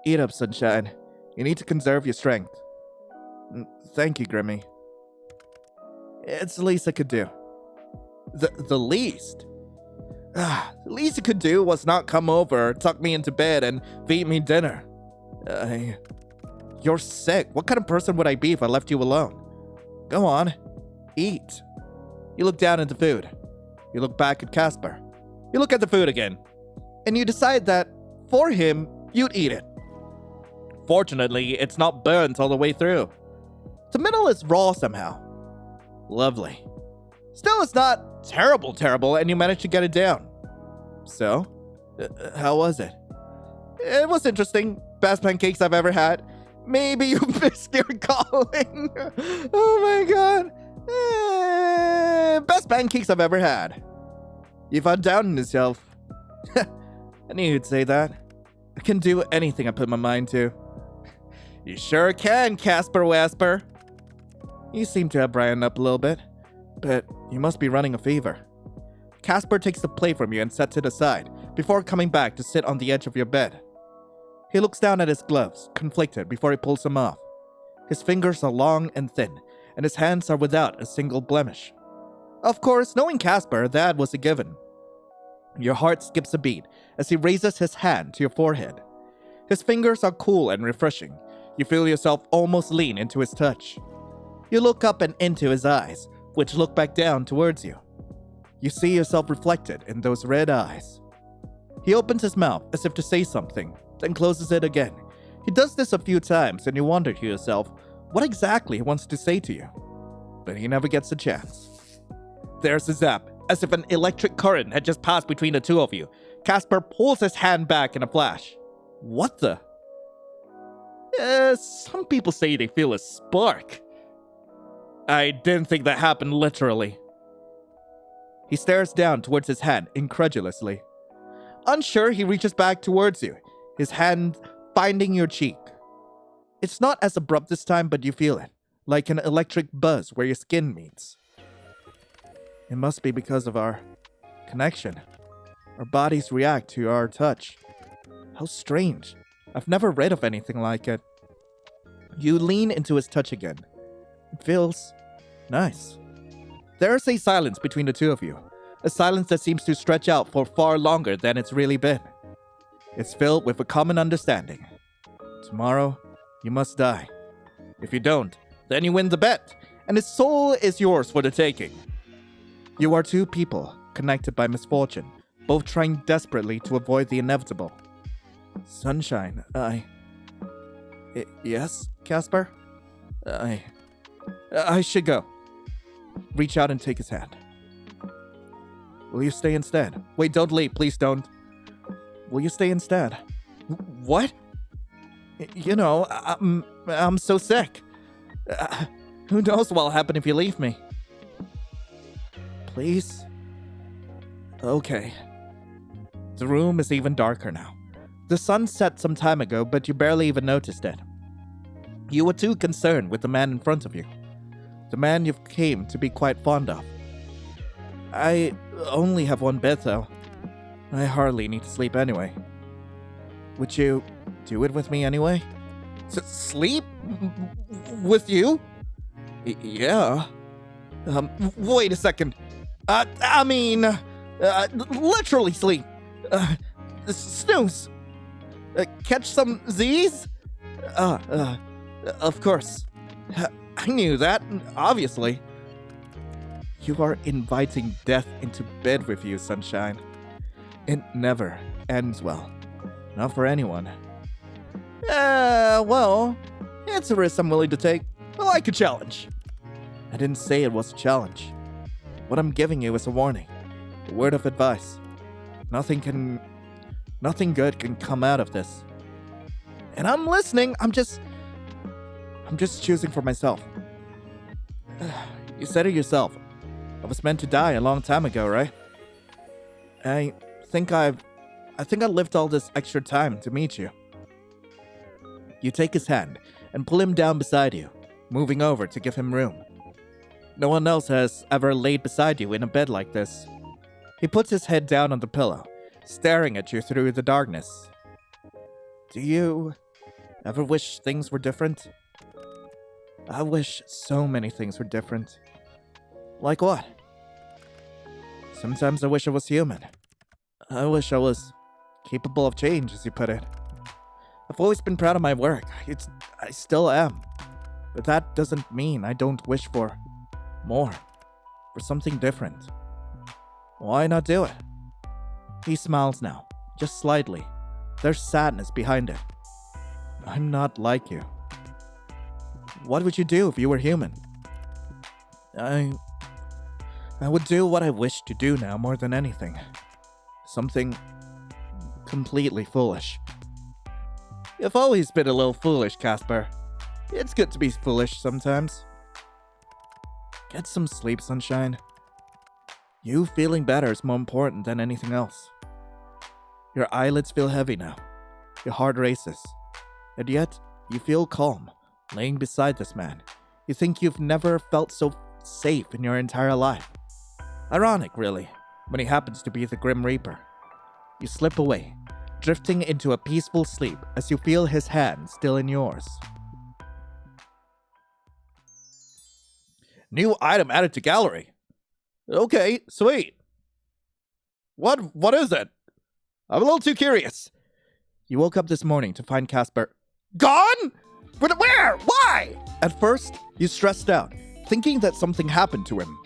Eat up, sunshine. You need to conserve your strength. Thank you, Grimmy. It's the least I could do. The least? The least you could do was not come over, tuck me into bed, and feed me dinner. You're sick. What kind of person would I be if I left you alone? Go on. Eat. You look down at the food. You look back at Casper. You look at the food again. and you decide that, for him, you'd eat it. Fortunately, it's not burnt all the way through. The middle is raw somehow. Lovely. Still, it's not terrible, and you managed to get it down. So, how was it? It was interesting. Best pancakes I've ever had. Maybe you missed your calling. Oh my god. Best pancakes I've ever had. You found down in yourself. I knew you'd say that. I can do anything I put my mind to. You sure can, Casper Wasper. You seem to have brightened up a little bit, but you must be running a fever. Casper takes the plate from you and sets it aside, before coming back to sit on the edge of your bed. He looks down at his gloves, conflicted, before he pulls them off. His fingers are long and thin, and his hands are without a single blemish. Of course, knowing Casper, that was a given. Your heart skips a beat as he raises his hand to your forehead. His fingers are cool and refreshing. You feel yourself almost lean into his touch. You look up and into his eyes, which look back down towards you. You see yourself reflected in those red eyes. He opens his mouth as if to say something, then closes it again. He does this a few times and you wonder to yourself what exactly he wants to say to you. But he never gets a chance. There's a zap, as if an electric current had just passed between the two of you. Casper pulls his hand back in a flash. What the? Some people say they feel a spark. I didn't think that happened literally. He stares down towards his hand incredulously. Unsure, he reaches back towards you, his hand finding your cheek. It's not as abrupt this time, but you feel it, like an electric buzz where your skin meets. It must be because of our connection. Our bodies react to our touch. How strange. I've never read of anything like it. You lean into his touch again. It feels nice. There's a silence between the two of you. A silence that seems to stretch out for far longer than it's really been. It's filled with a common understanding. Tomorrow, you must die. If you don't, then you win the bet, and his soul is yours for the taking. You are two people connected by misfortune, both trying desperately to avoid the inevitable. Sunshine, yes, Casper? I should go. Reach out and take his hand. Will you stay instead? Wait, don't leave, please don't. Will you stay instead? What? You know, I'm so sick. Who knows what'll happen if you leave me? Please? Okay. The room is even darker now. The sun set some time ago, but you barely even noticed it. You were too concerned with the man in front of you. The man you've came to be quite fond of. I only have one bed, though. I hardly need to sleep anyway. Would you do it with me anyway? Sleep? With you? Yeah. Wait a second. Literally sleep. Snooze. Catch some Z's? Of course. I knew that, obviously. You are inviting death into bed with you, Sunshine. It never ends well. Not for anyone. Well, it's a risk I'm willing to take. I like a challenge. I didn't say it was a challenge. What I'm giving you is a warning. A word of advice. Nothing good can come out of this. And I'm listening. I'm just choosing for myself. You said it yourself. I was meant to die a long time ago, right? I think I lived all this extra time to meet you. You take his hand and pull him down beside you, moving over to give him room. No one else has ever laid beside you in a bed like this. He puts his head down on the pillow, staring at you through the darkness. Do you ever wish things were different? I wish so many things were different. Like what? Sometimes I wish I was human. I wish I was capable of change, as you put it. I've always been proud of my work. I still am. But that doesn't mean I don't wish for more. For something different. Why not do it? He smiles now, just slightly. There's sadness behind it. I'm not like you. What would you do if you were human? I would do what I wish to do now more than anything. Something completely foolish. You've always been a little foolish, Casper. It's good to be foolish sometimes. Get some sleep, sunshine. You feeling better is more important than anything else. Your eyelids feel heavy now. Your heart races. And yet, you feel calm, laying beside this man. You think you've never felt so safe in your entire life. Ironic, really, when he happens to be the Grim Reaper. You slip away, drifting into a peaceful sleep as you feel his hand still in yours. New item added to gallery. Okay, sweet. What is it? I'm a little too curious. You woke up this morning to find Casper gone? But where? Why? At first, you stressed out, thinking that something happened to him.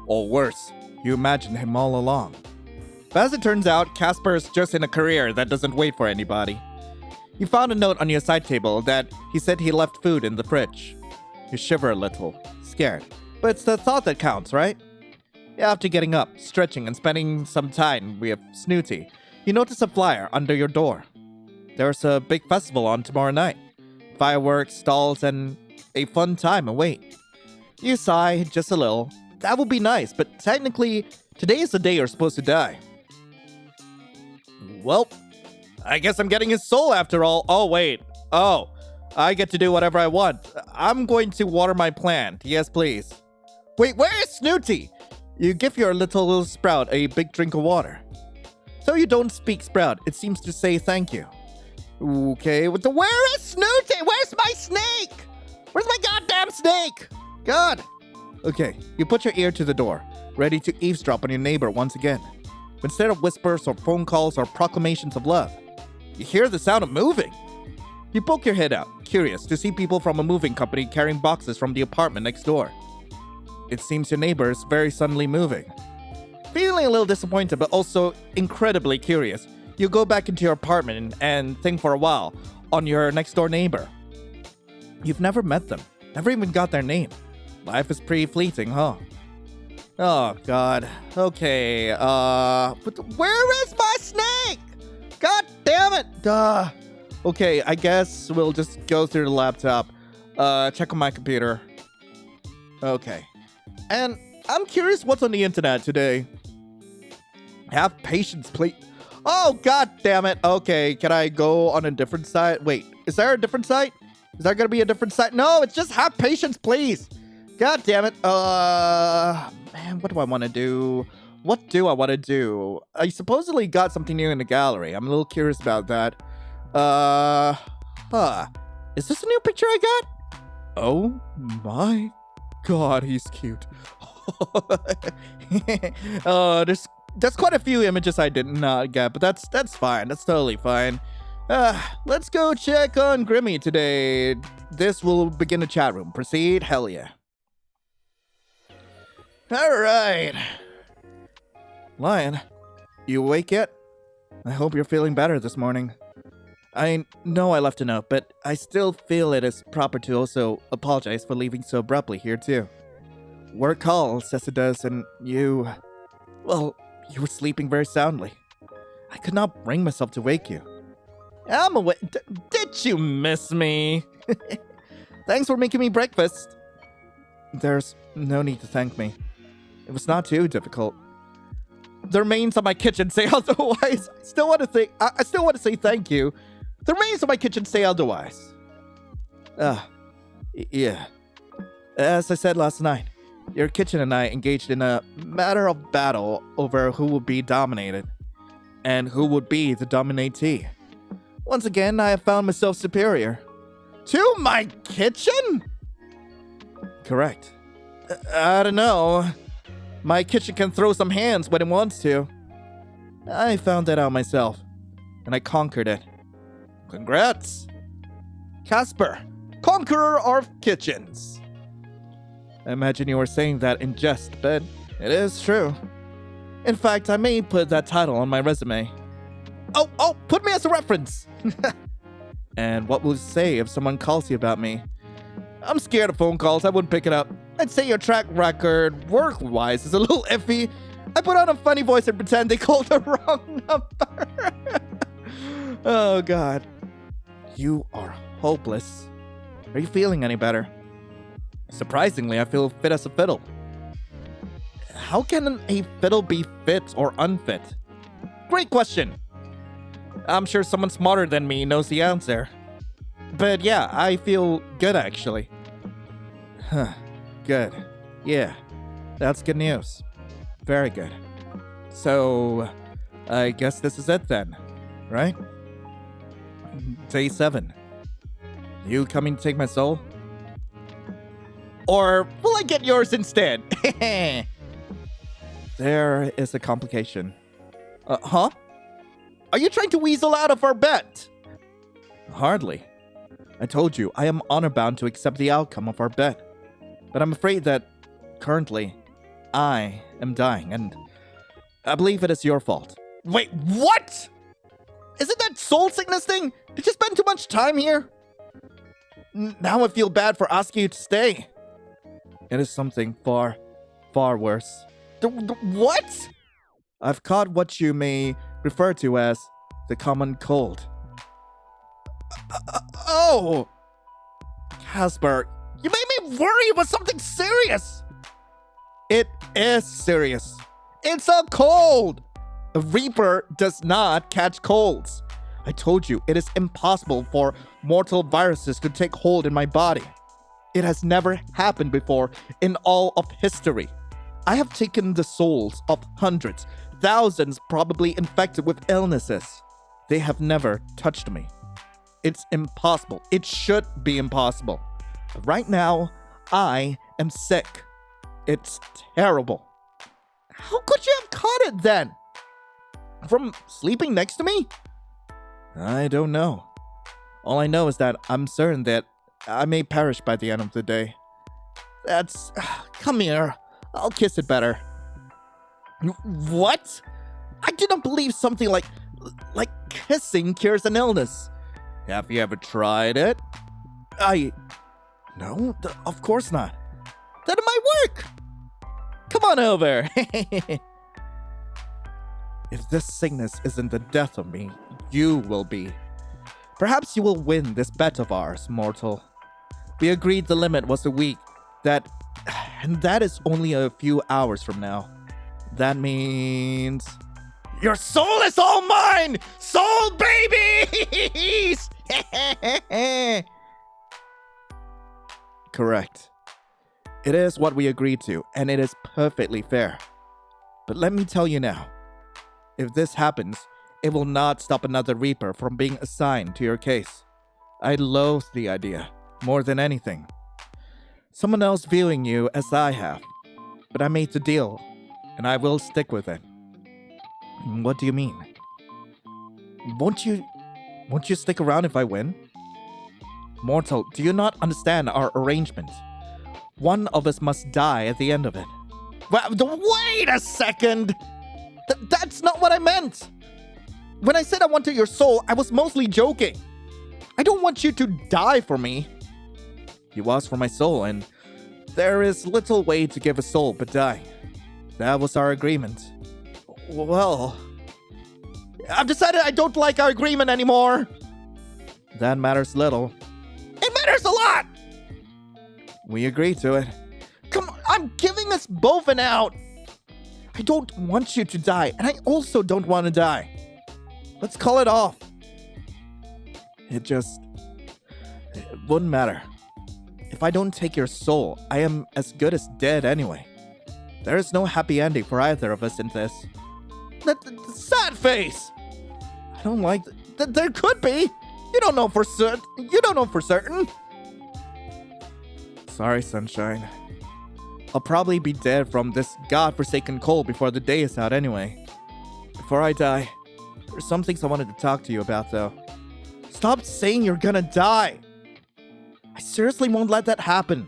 Or worse, you imagined him all along. But as it turns out, Casper is just in a career that doesn't wait for anybody. You found a note on your side table that he said he left food in the fridge. You shiver a little, scared. But it's the thought that counts, right? After getting up, stretching, and spending some time with Snooty, you notice a flyer under your door. There's a big festival on tomorrow night. Fireworks, stalls, and a fun time await. You sigh just a little. That would be nice, but technically, today is the day you're supposed to die. Well, I guess I'm getting his soul after all. Oh, wait. Oh, I get to do whatever I want. I'm going to water my plant. Yes, please. Wait, where is Snooty? You give your little sprout a big drink of water. So you don't speak sprout. It seems to say thank you. Okay, where is Snooty? Where's my snake? Where's my goddamn snake? God. Okay, you put your ear to the door, ready to eavesdrop on your neighbor once again. But instead of whispers or phone calls or proclamations of love, you hear the sound of moving. You poke your head out, curious to see people from a moving company carrying boxes from the apartment next door. It seems your neighbor is very suddenly moving. Feeling a little disappointed but also incredibly curious, you go back into your apartment and think for a while on your next door neighbor. You've never met them, never even got their name. Life is pretty fleeting, huh? Oh, God. Okay, but where is my snake? God damn it! Okay, I guess we'll just go through the laptop. Check on my computer. Okay. And I'm curious what's on the internet today. Have patience, please. Oh, God damn it. Okay, can I go on a different site? Wait, is there a different site? Is there gonna be a different site? No, it's just have patience, please. God damn it. Man, what do I want to do? What do I want to do? I supposedly got something new in the gallery. I'm a little curious about that. Is this a new picture I got? Oh my God, he's cute. There's quite a few images I did not get, but that's fine. That's totally fine. Let's go check on Grimmy today. This will begin the chat room. Proceed? Hell yeah. Alright. Lion, you awake yet? I hope you're feeling better this morning. I know I left a note, but I still feel it is proper to also apologize for leaving so abruptly here too. Work calls as it does, and you... Well, you were sleeping very soundly. I could not bring myself to wake you. I'm awake. Did you miss me? Thanks for making me breakfast. There's no need to thank me. It was not too difficult. The remains of my kitchen say otherwise. I still want to say thank you. The remains of my kitchen say otherwise. Yeah. As I said last night, your kitchen and I engaged in a matter of battle over who would be dominated and who would be the dominatee. Once again, I have found myself superior. To my kitchen? Correct. I don't know. My kitchen can throw some hands when it wants to. I found that out myself, and I conquered it. Congrats! Casper, conqueror of kitchens. I imagine you were saying that in jest, but it is true. In fact, I may put that title on my resume. Oh, put me as a reference. And what will you say if someone calls you about me? I'm scared of phone calls. I wouldn't pick it up. I'd say your track record, work-wise, is a little iffy. I put on a funny voice and pretend they called the wrong number. Oh, God. You are hopeless. Are you feeling any better? Surprisingly, I feel fit as a fiddle. How can a fiddle be fit or unfit? Great question. I'm sure someone smarter than me knows the answer. But yeah, I feel good actually. Huh. Good. Yeah, that's good news. Very good. So, I guess this is it then, right? Day 7. You coming to take my soul? Or will I get yours instead? There is a complication. Huh? Are you trying to weasel out of our bet? Hardly. I told you, I am honor-bound to accept the outcome of our bet. But I'm afraid that, currently, I am dying, and I believe it is your fault. Wait, what? Is it that soul sickness thing? Did you spend too much time here? Now I feel bad for asking you to stay. It is something far, far worse. What? I've caught what you may refer to as the common cold. Oh! Casper, you made me worry about something serious! It is serious. It's a cold! A Reaper does not catch colds. I told you, it is impossible for mortal viruses to take hold in my body. It has never happened before in all of history. I have taken the souls of hundreds, thousands probably infected with illnesses. They have never touched me. It's impossible. It should be impossible. But right now, I am sick. It's terrible. How could you have caught it then? From sleeping next to me? I don't know. All I know is that I'm certain that I may perish by the end of the day. That's... Come here. I'll kiss it better. What? I do not believe something like kissing cures an illness. Have you ever tried it? No, of course not. Then it might work. Come on over. If this sickness isn't the death of me, you will be. Perhaps you will win this bet of ours, mortal. We agreed the limit was a week. And that is only a few hours from now. That means... Your soul is all mine! Soul babies! Correct. It is what we agreed to, and it is perfectly fair. But let me tell you now. If this happens, it will not stop another Reaper from being assigned to your case. I loathe the idea, more than anything. Someone else viewing you as I have. But I made the deal, and I will stick with it. What do you mean? Won't you stick around if I win? Mortal, do you not understand our arrangement? One of us must die at the end of it. Wait a second! That's not what I meant! When I said I wanted your soul, I was mostly joking. I don't want you to die for me. You asked for my soul, and there is little way to give a soul but die. That was our agreement. Well, I've decided I don't like our agreement anymore. That matters little. It matters a lot! We agreed to it. Come on, I'm giving us both an out. I don't want you to die, and I also don't want to die. Let's call it off. It wouldn't matter. If I don't take your soul, I am as good as dead anyway. There is no happy ending for either of us in this. That sad face! I don't like that. There could be. You don't know for certain. Sorry, sunshine. I'll probably be dead from this godforsaken cold before the day is out anyway. Before I die, there's some things I wanted to talk to you about, though. Stop saying you're gonna die. I seriously won't let that happen.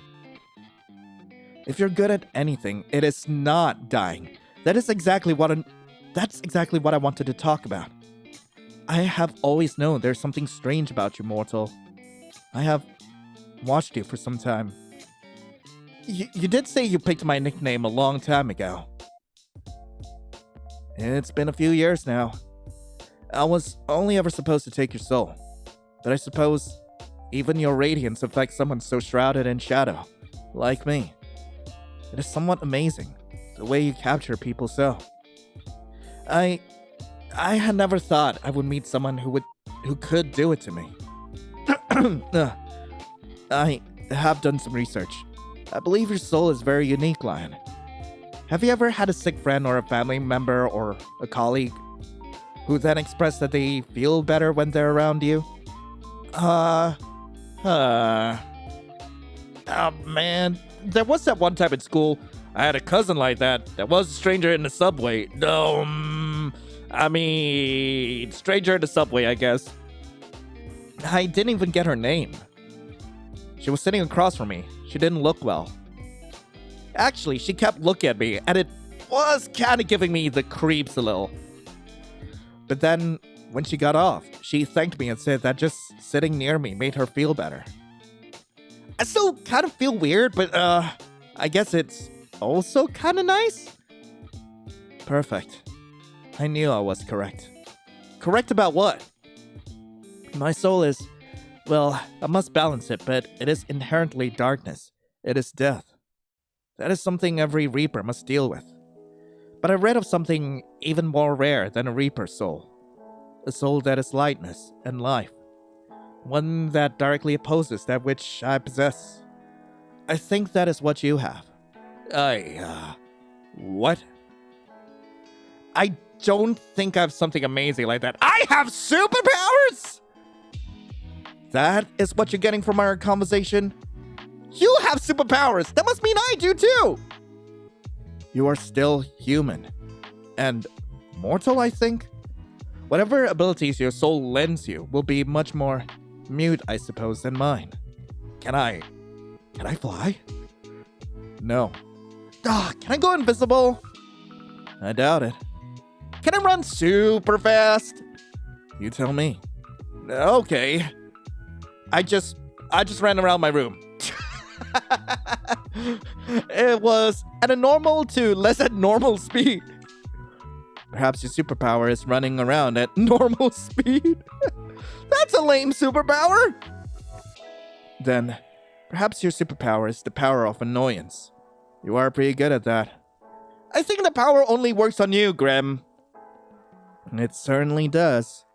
If you're good at anything, it is not dying. That's exactly what I wanted to talk about. I have always known there's something strange about you, mortal. I have watched you for some time. You did say you picked my nickname a long time ago. It's been a few years now. I was only ever supposed to take your soul. But I suppose even your radiance affects someone so shrouded in shadow, like me. It is somewhat amazing, the way you capture people so. I had never thought I would meet someone who could do it to me. I have done some research. I believe your soul is very unique, Lion. Have you ever had a sick friend or a family member or a colleague who then expressed that they feel better when they're around you? Oh man, there was that one time in school. I had a cousin like that was a stranger in the subway. Stranger in the subway, I guess. I didn't even get her name. She was sitting across from me. She didn't look well. Actually, she kept looking at me, and it was kind of giving me the creeps a little. But then, when she got off, she thanked me and said that just sitting near me made her feel better. I still kind of feel weird, but I guess it's also kind of nice. Perfect. I knew I was correct. Correct about what? My soul is, well, I must balance it, but it is inherently darkness. It is death. That is something every Reaper must deal with. But I read of something even more rare than a Reaper's soul. A soul that is lightness and life. One that directly opposes that which I possess. I think that is what you have. What? I don't think I have something amazing like that. I have superpowers?! That is what you're getting from our conversation? You have superpowers! That must mean I do too! You are still human. And mortal, I think? Whatever abilities your soul lends you will be much more mute, I suppose, than mine. Can I fly? No. Can I go invisible? I doubt it. Can I run super fast? You tell me. Okay. I just ran around my room. It was at a normal to less than normal speed. Perhaps your superpower is running around at normal speed. That's a lame superpower. Then, perhaps your superpower is the power of annoyance. You are pretty good at that. I think the power only works on you, Grim. It certainly does.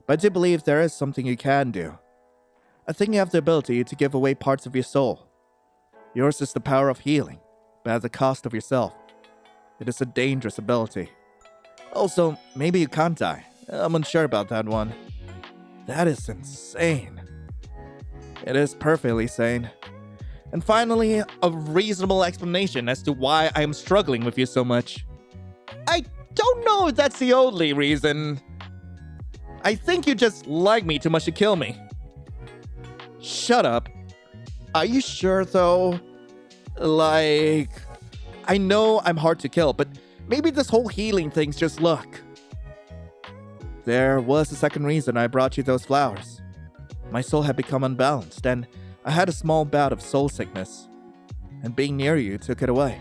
But I do believe there is something you can do. I think you have the ability to give away parts of your soul. Yours is the power of healing, but at the cost of yourself. It is a dangerous ability. Also, maybe you can't die. I'm unsure about that one. That is insane. It is perfectly sane. And finally, a reasonable explanation as to why I am struggling with you so much. I don't know if that's the only reason. I think you just like me too much to kill me. Shut up. Are you sure though? I know I'm hard to kill, but maybe this whole healing thing's just luck. There was a second reason I brought you those flowers. My soul had become unbalanced, and I had a small bout of soul sickness. And being near you took it away.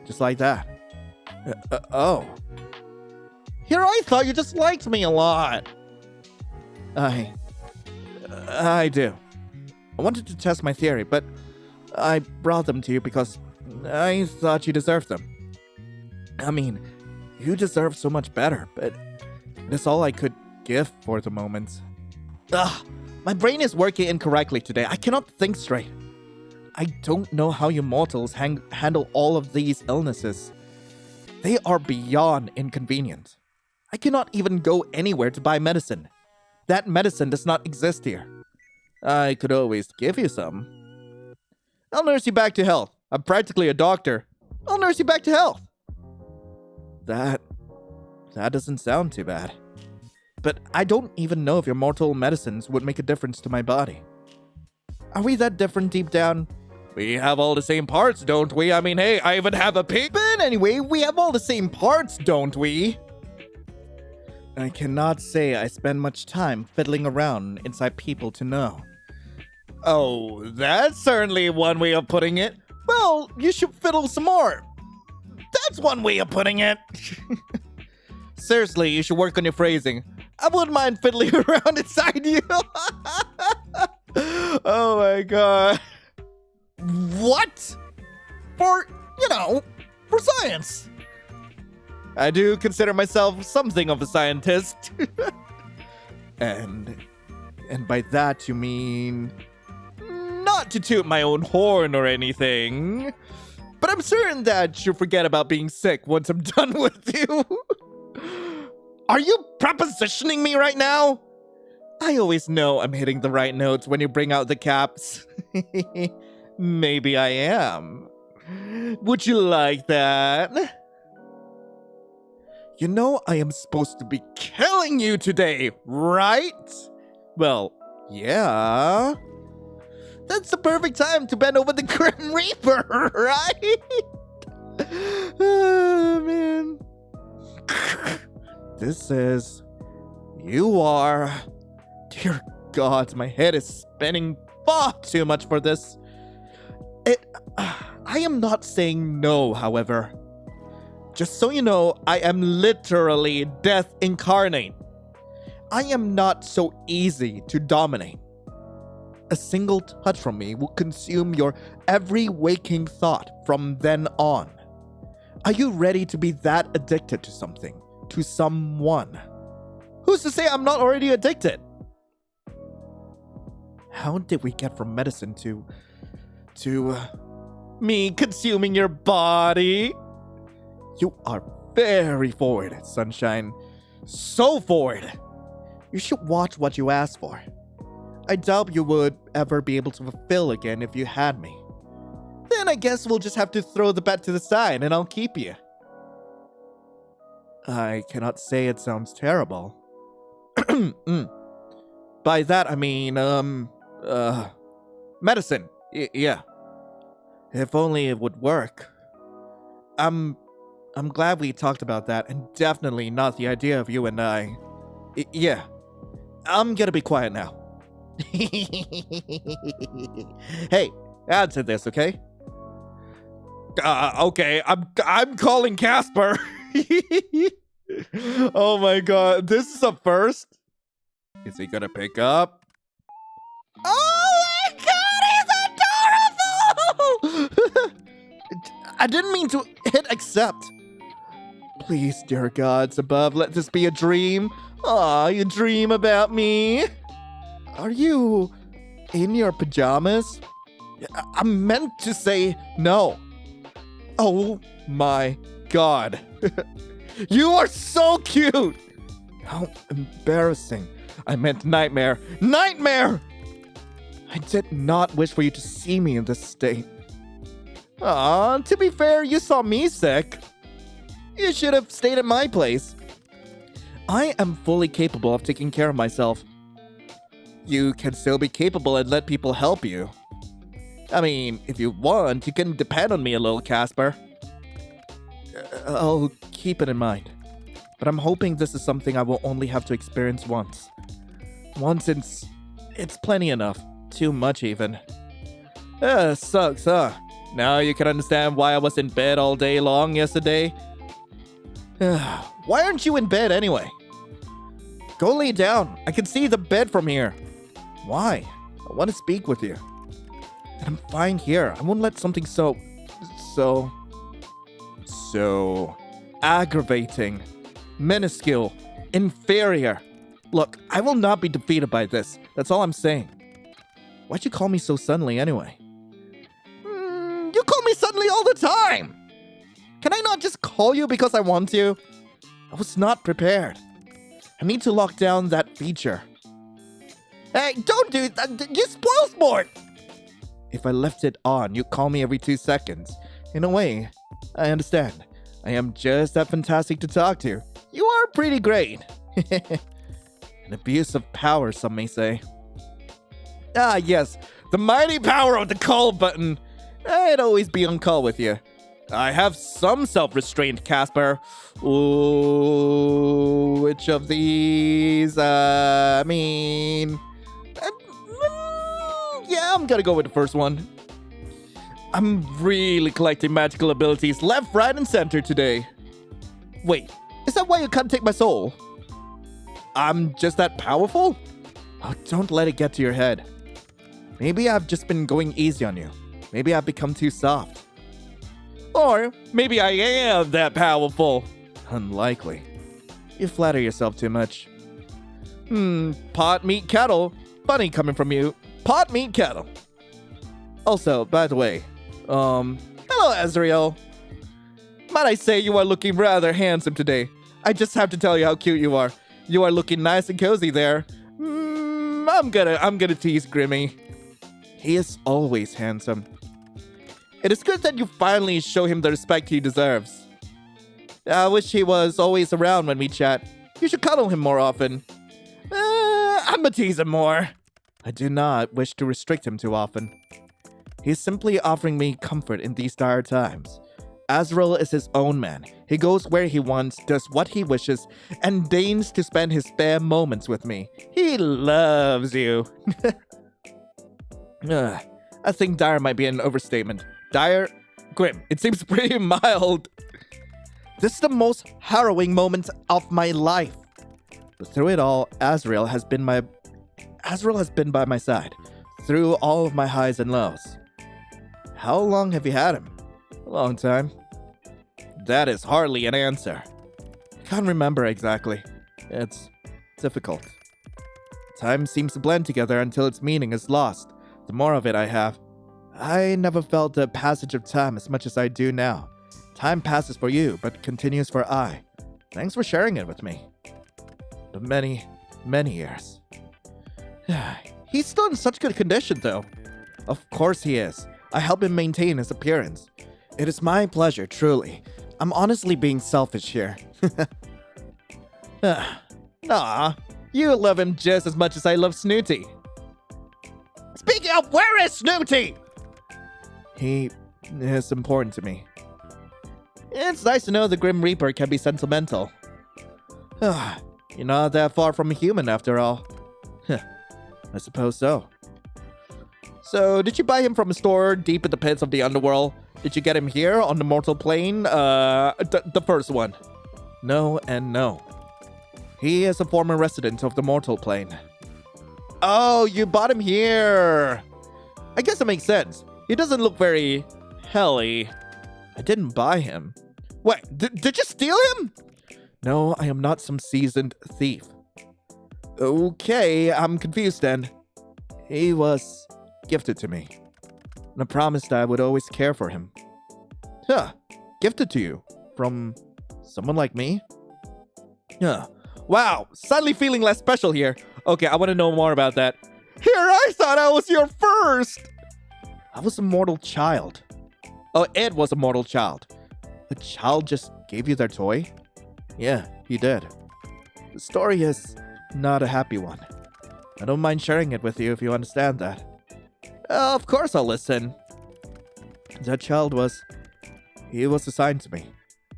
Just like that. Oh. Here I thought you just liked me a lot. I do. I wanted to test my theory, but I brought them to you because I thought you deserved them. I mean, you deserve so much better, but it is all I could give for the moment. My brain is working incorrectly today. I cannot think straight. I don't know how you mortals handle all of these illnesses. They are beyond inconvenient. I cannot even go anywhere to buy medicine. That medicine does not exist here. I could always give you some. I'll nurse you back to health. I'm practically a doctor. I'll nurse you back to health. That doesn't sound too bad. But I don't even know if your mortal medicines would make a difference to my body. Are we that different deep down? We have all the same parts, don't we? I mean, hey, I even have a pig. But anyway, we have all the same parts, don't we? I cannot say I spend much time fiddling around inside people to know. Oh, that's certainly one way of putting it. Well, you should fiddle some more. That's one way of putting it. Seriously, you should work on your phrasing. I wouldn't mind fiddling around inside you. Oh my god. What? For science. I do consider myself something of a scientist. And by that you mean... Not to toot my own horn or anything, but I'm certain that you'll forget about being sick once I'm done with you. Are you prepositioning me right now? I always know I'm hitting the right notes when you bring out the caps. Maybe I am. Would you like that? You know I am supposed to be killing you today, right? Well, yeah. That's the perfect time to bend over the Grim Reaper, right? Oh, man. This is... You are... Dear God, my head is spinning far too much for this. I am not saying no, however. Just so you know, I am literally death incarnate. I am not so easy to dominate. A single touch from me will consume your every waking thought from then on. Are you ready to be that addicted to something? To someone? Who's to say I'm not already addicted? How did we get from medicine to me consuming your body? You are very forward, Sunshine. So forward. You should watch what you ask for. I doubt you would ever be able to fulfill again if you had me. Then I guess we'll just have to throw the bet to the side and I'll keep you. I cannot say it sounds terrible. By that I mean, medicine. Yeah. If only it would work. I'm glad we talked about that, and definitely not the idea of you and I. Yeah. I'm gonna be quiet now. Hey, answer this, okay? Okay, I'm calling Casper. Oh my god, this is a first. Is he gonna pick up? Oh my god, he's adorable! I didn't mean to hit accept. Please, dear gods above, let this be a dream. Aw, you dream about me. Are you in your pajamas? I meant to say no. Oh my god. You are so cute. How embarrassing. I meant nightmare. Nightmare! I did not wish for you to see me in this state. Aw, to be fair, you saw me sick. You should have stayed at my place. I am fully capable of taking care of myself. You can still be capable and let people help you. I mean, if you want, you can depend on me a little, Casper. I'll keep it in mind. But I'm hoping this is something I will only have to experience once. Once it's plenty enough. Too much even. Sucks, huh? Now you can understand why I was in bed all day long yesterday. Why aren't you in bed anyway? Go lay down. I can see the bed from here. Why? I want to speak with you. And I'm fine here. I won't let something so aggravating, minuscule, inferior. Look, I will not be defeated by this. That's all I'm saying. Why'd you call me so suddenly anyway? You call me suddenly all the time! Can I not just call you because I want to? I was not prepared. I need to lock down that feature. Hey, don't do that! You spoil sport! If I left it on, you'd call me every 2 seconds. In a way, I understand. I am just that fantastic to talk to. You are pretty great. An abuse of power, some may say. Ah, yes. The mighty power of the call button. I'd always be on call with you. I have some self-restraint, Casper. Ooh, which of these? Yeah, I'm gonna go with the first one. I'm really collecting magical abilities left, right, and center today. Wait, is that why you can't take my soul? I'm just that powerful? Oh, don't let it get to your head. Maybe I've just been going easy on you. Maybe I've become too soft. Or maybe I am that powerful. Unlikely. You flatter yourself too much. Pot, meat, kettle. Funny coming from you. Pot, meat, kettle. Also, by the way, hello, Azrael. Might I say you are looking rather handsome today. I just have to tell you how cute you are. You are looking nice and cozy there. I'm gonna tease Grimmy. He is always handsome. It is good that you finally show him the respect he deserves. I wish he was always around when we chat. You should cuddle him more often. I'ma tease him more. I do not wish to restrict him too often. He is simply offering me comfort in these dire times. Azrael is his own man. He goes where he wants, does what he wishes, and deigns to spend his spare moments with me. He loves you. I think dire might be an overstatement. Dire? Grim. It seems pretty mild. This is the most harrowing moment of my life. But through it all, Azrael has been by my side. Through all of my highs and lows. How long have you had him? A long time. That is hardly an answer. I can't remember exactly. It's difficult. Time seems to blend together until its meaning is lost. The more of it I have. I never felt the passage of time as much as I do now. Time passes for you, but continues for I. Thanks for sharing it with me. But many, many years. He's still in such good condition, though. Of course he is. I help him maintain his appearance. It is my pleasure, truly. I'm honestly being selfish here. Nah, you love him just as much as I love Snooty. Speaking of, where is Snooty? He is important to me. It's nice to know the Grim Reaper can be sentimental. You're not that far from a human after all. I suppose so. So, did you buy him from a store deep in the pits of the underworld? Did you get him here on the mortal plane? The first one. No and no. He is a former resident of the mortal plane. Oh, you bought him here. I guess it makes sense. He doesn't look very helly. I didn't buy him. Wait, did you steal him? No, I am not some seasoned thief. Okay, I'm confused then. He was gifted to me. And I promised I would always care for him. Gifted to you? From someone like me? Wow, suddenly feeling less special here. Okay, I want to know more about that. Here, I thought I was your first! I was a mortal child. Oh, Ed was a mortal child. A child just gave you their toy? Yeah, he did. The story is not a happy one. I don't mind sharing it with you if you understand that. Of course I'll listen. That child he was assigned to me.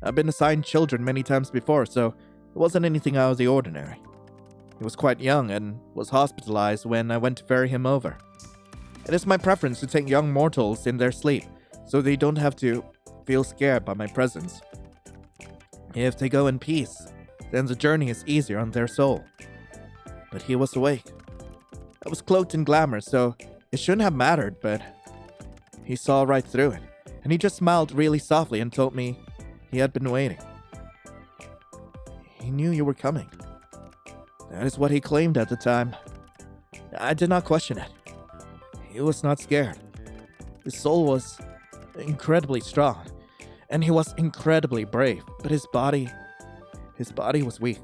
I've been assigned children many times before, so it wasn't anything out of the ordinary. He was quite young and was hospitalized when I went to ferry him over. It is my preference to take young mortals in their sleep, so they don't have to feel scared by my presence. If they go in peace, then the journey is easier on their soul. But he was awake. I was cloaked in glamour, so it shouldn't have mattered, but he saw right through it, and he just smiled really softly and told me he had been waiting. He knew you were coming. That is what he claimed at the time. I did not question it. He was not scared. His soul was incredibly strong, and he was incredibly brave, but his body was weak.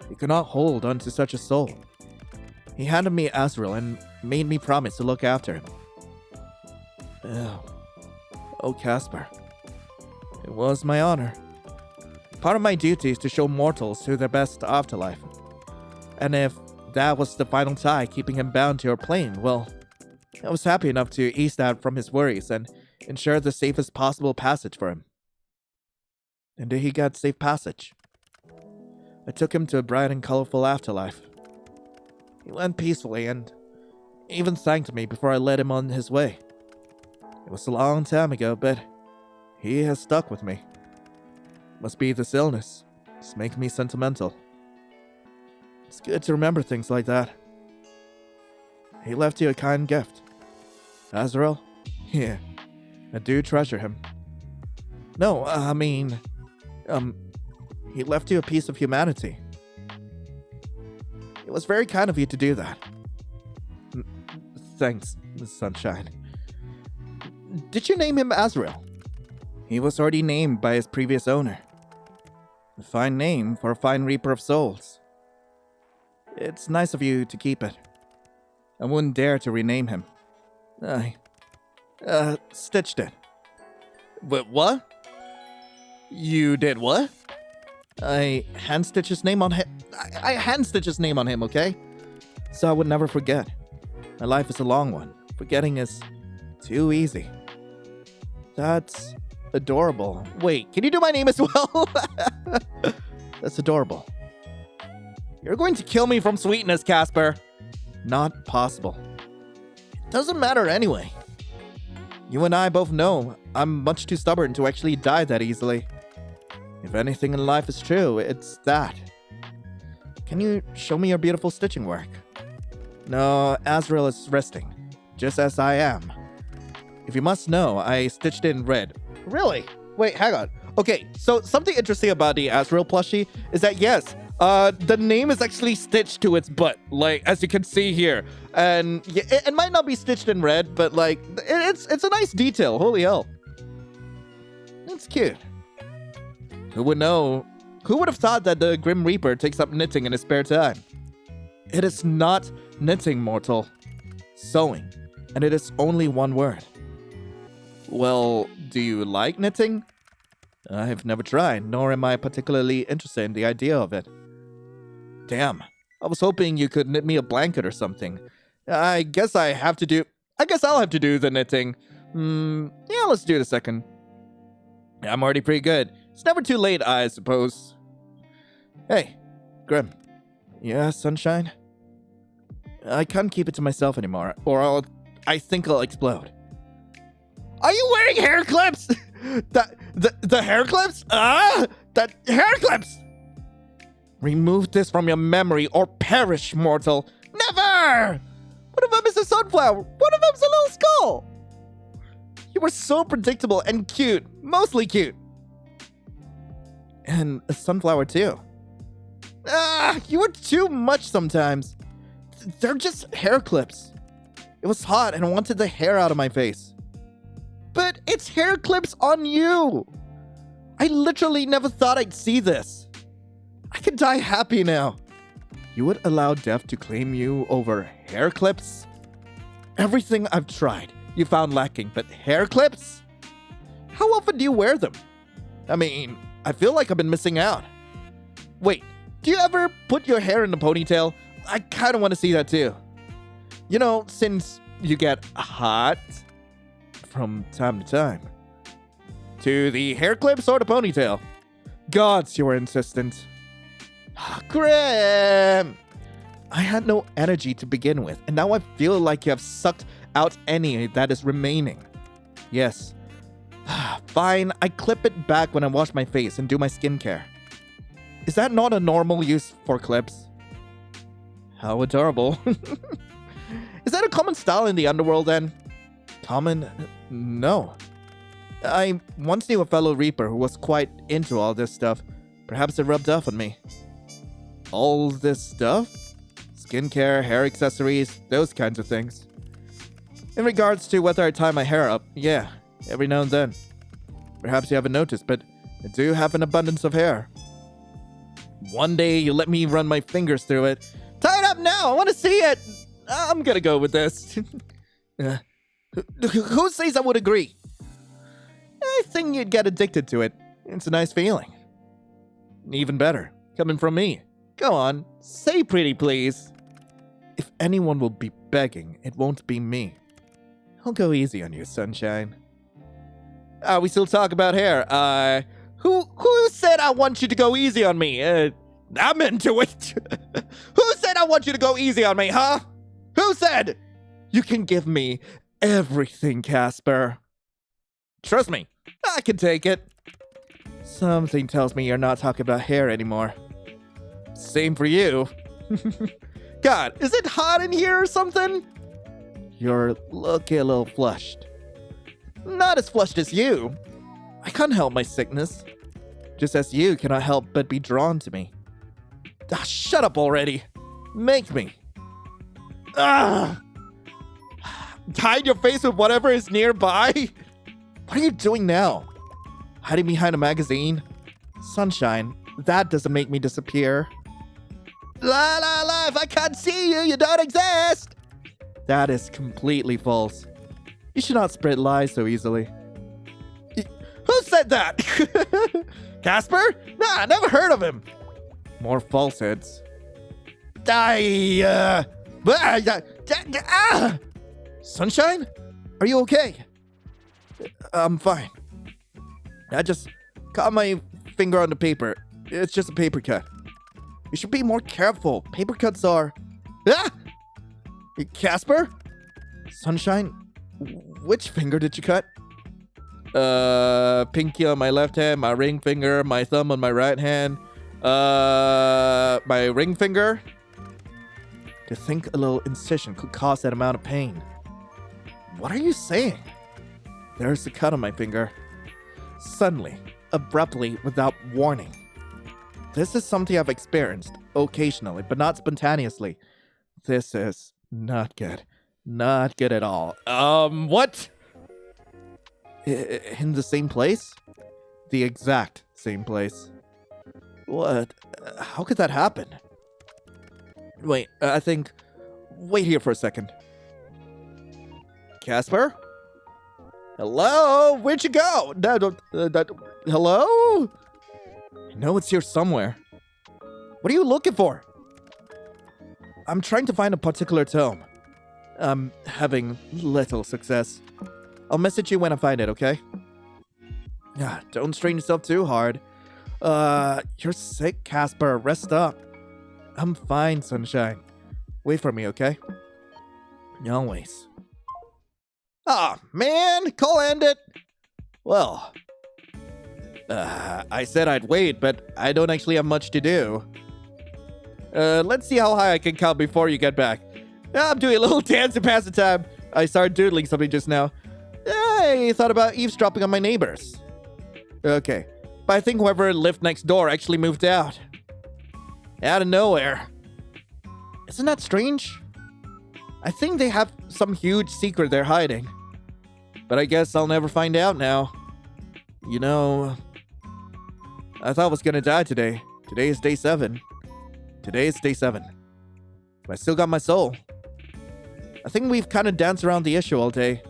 He could not hold onto such a soul. He handed me Azrael and made me promise to look after him. Oh, Casper. It was my honor. Part of my duty is to show mortals to their best afterlife. And if that was the final tie keeping him bound to your plane, well, I was happy enough to ease that from his worries and ensure the safest possible passage for him. and he got safe passage. I took him to a bright and colorful afterlife. He went peacefully and even thanked me before I led him on his way. It was a long time ago, but he has stuck with me. Must be this illness. It's making me sentimental. It's good to remember things like that. He left you a kind gift. Azrael? Yeah, I do treasure him. No, he left you a piece of humanity. It was very kind of you to do that. Thanks, Sunshine. Did you name him Azrael? He was already named by his previous owner. A fine name for a fine reaper of souls. It's nice of you to keep it. I wouldn't dare to rename him. I stitched it. But what? You did what? I hand-stitched his name on him. I hand-stitched his name on him, okay? So I would never forget. My life is a long one. Forgetting is too easy. That's adorable. Wait, can you do my name as well? That's adorable. You're going to kill me from sweetness, Casper. Not possible. It doesn't matter anyway. You and I both know I'm much too stubborn to actually die that easily. If anything in life is true, it's that. Can you show me your beautiful stitching work? No, Azrael is resting, just as I am. If you must know, I stitched it in red. Really? Wait, hang on. Okay, so something interesting about the Azrael plushie is that yes, the name is actually stitched to its butt, like as you can see here. And yeah, it might not be stitched in red, but like it's a nice detail. Holy hell, it's cute. Who would know? Who would have thought that the Grim Reaper takes up knitting in his spare time? It is not knitting, mortal. Sewing, and it is only one word. Well, do you like knitting? I've never tried, nor am I particularly interested in the idea of it. Damn, I was hoping you could knit me a blanket or something. I guess I'll have to do the knitting. Yeah, let's do it a second. I'm already pretty good. It's never too late, I suppose. Hey, Grim. Yeah, Sunshine? I can't keep it to myself anymore, or I think I'll explode. Are you wearing hair clips? The hair clips? The hair clips! Remove this from your memory or perish, mortal. Never! One of them is a sunflower. One of them's a little skull. You were so predictable and cute. Mostly cute. And a sunflower too. You were too much sometimes. They're just hair clips. It was hot and I wanted the hair out of my face. But it's hair clips on you. I literally never thought I'd see this. I could die happy now. You would allow death to claim you over hair clips? Everything I've tried, you found lacking, but hair clips? How often do you wear them? I mean, I feel like I've been missing out. Wait, do you ever put your hair in a ponytail? I kind of want to see that too. You know, since you get hot from time to time. To the hair clips or the ponytail? Gods, you were insistent. Grim! I had no energy to begin with, and now I feel like you have sucked out any that is remaining. Yes. Fine, I clip it back when I wash my face and do my skincare. Is that not a normal use for clips? How adorable. Is that a common style in the underworld then? Common? No. I once knew a fellow Reaper who was quite into all this stuff. Perhaps it rubbed off on me. All this stuff? Skincare, hair accessories, those kinds of things. In regards to whether I tie my hair up, yeah, every now and then. Perhaps you haven't noticed, but I do have an abundance of hair. One day you let me run my fingers through it. Tie it up now! I want to see it! I'm gonna go with this. Who says I would agree? I think you'd get addicted to it. It's a nice feeling. Even better, coming from me. Go on, say pretty please. If anyone will be begging, it won't be me. I'll go easy on you, Sunshine. We still talk about hair. Who said I want you to go easy on me? I'm into it. Who said I want you to go easy on me, huh? Who said? You can give me everything, Casper. Trust me, I can take it. Something tells me you're not talking about hair anymore. Same for you. God, is it hot in here or something? You're looking a little flushed. Not as flushed as you. I can't help my sickness. Just as you cannot help but be drawn to me. Ah, shut up already. Make me. Ah! Hide your face with whatever is nearby? What are you doing now? Hiding behind a magazine? Sunshine, that doesn't make me disappear. La la la, if I can't see you, you don't exist! That is completely false. You should not spread lies so easily. Who said that? Casper? Nah, I never heard of him. More falsehoods. Sunshine? Are you okay? I'm fine. I just caught my finger on the paper. It's just a paper cut. You should be more careful. Paper cuts are... Ah! Casper? Sunshine? Which finger did you cut? Pinky on my left hand, my ring finger, my thumb on my right hand. My ring finger? To think a little incision could cause that amount of pain. What are you saying? There's a cut on my finger. Suddenly, abruptly, without warning. This is something I've experienced occasionally, but not spontaneously. This is not good. Not good at all. What? In the same place? The exact same place. What? How could that happen? Wait, I think... Wait here for a second. Casper? Hello? Where'd you go? Hello? I know it's here somewhere. What are you looking for? I'm trying to find a particular tome. I'm having little success. I'll message you when I find it, okay? Don't strain yourself too hard. You're sick, Casper. Rest up. I'm fine, Sunshine. Wait for me, okay? Always. Aw, man, call ended. Well, I said I'd wait, but I don't actually have much to do. Let's see how high I can count before you get back. I'm doing a little dance to pass the time. I started doodling something just now. I thought about eavesdropping on my neighbors. Okay, but I think whoever lived next door actually moved out. Out of nowhere. Isn't that strange? I think they have some huge secret they're hiding. But I guess I'll never find out now. You know, I thought I was gonna die today. Today is day 7. Today is day 7. But I still got my soul. I think we've kind of danced around the issue all day.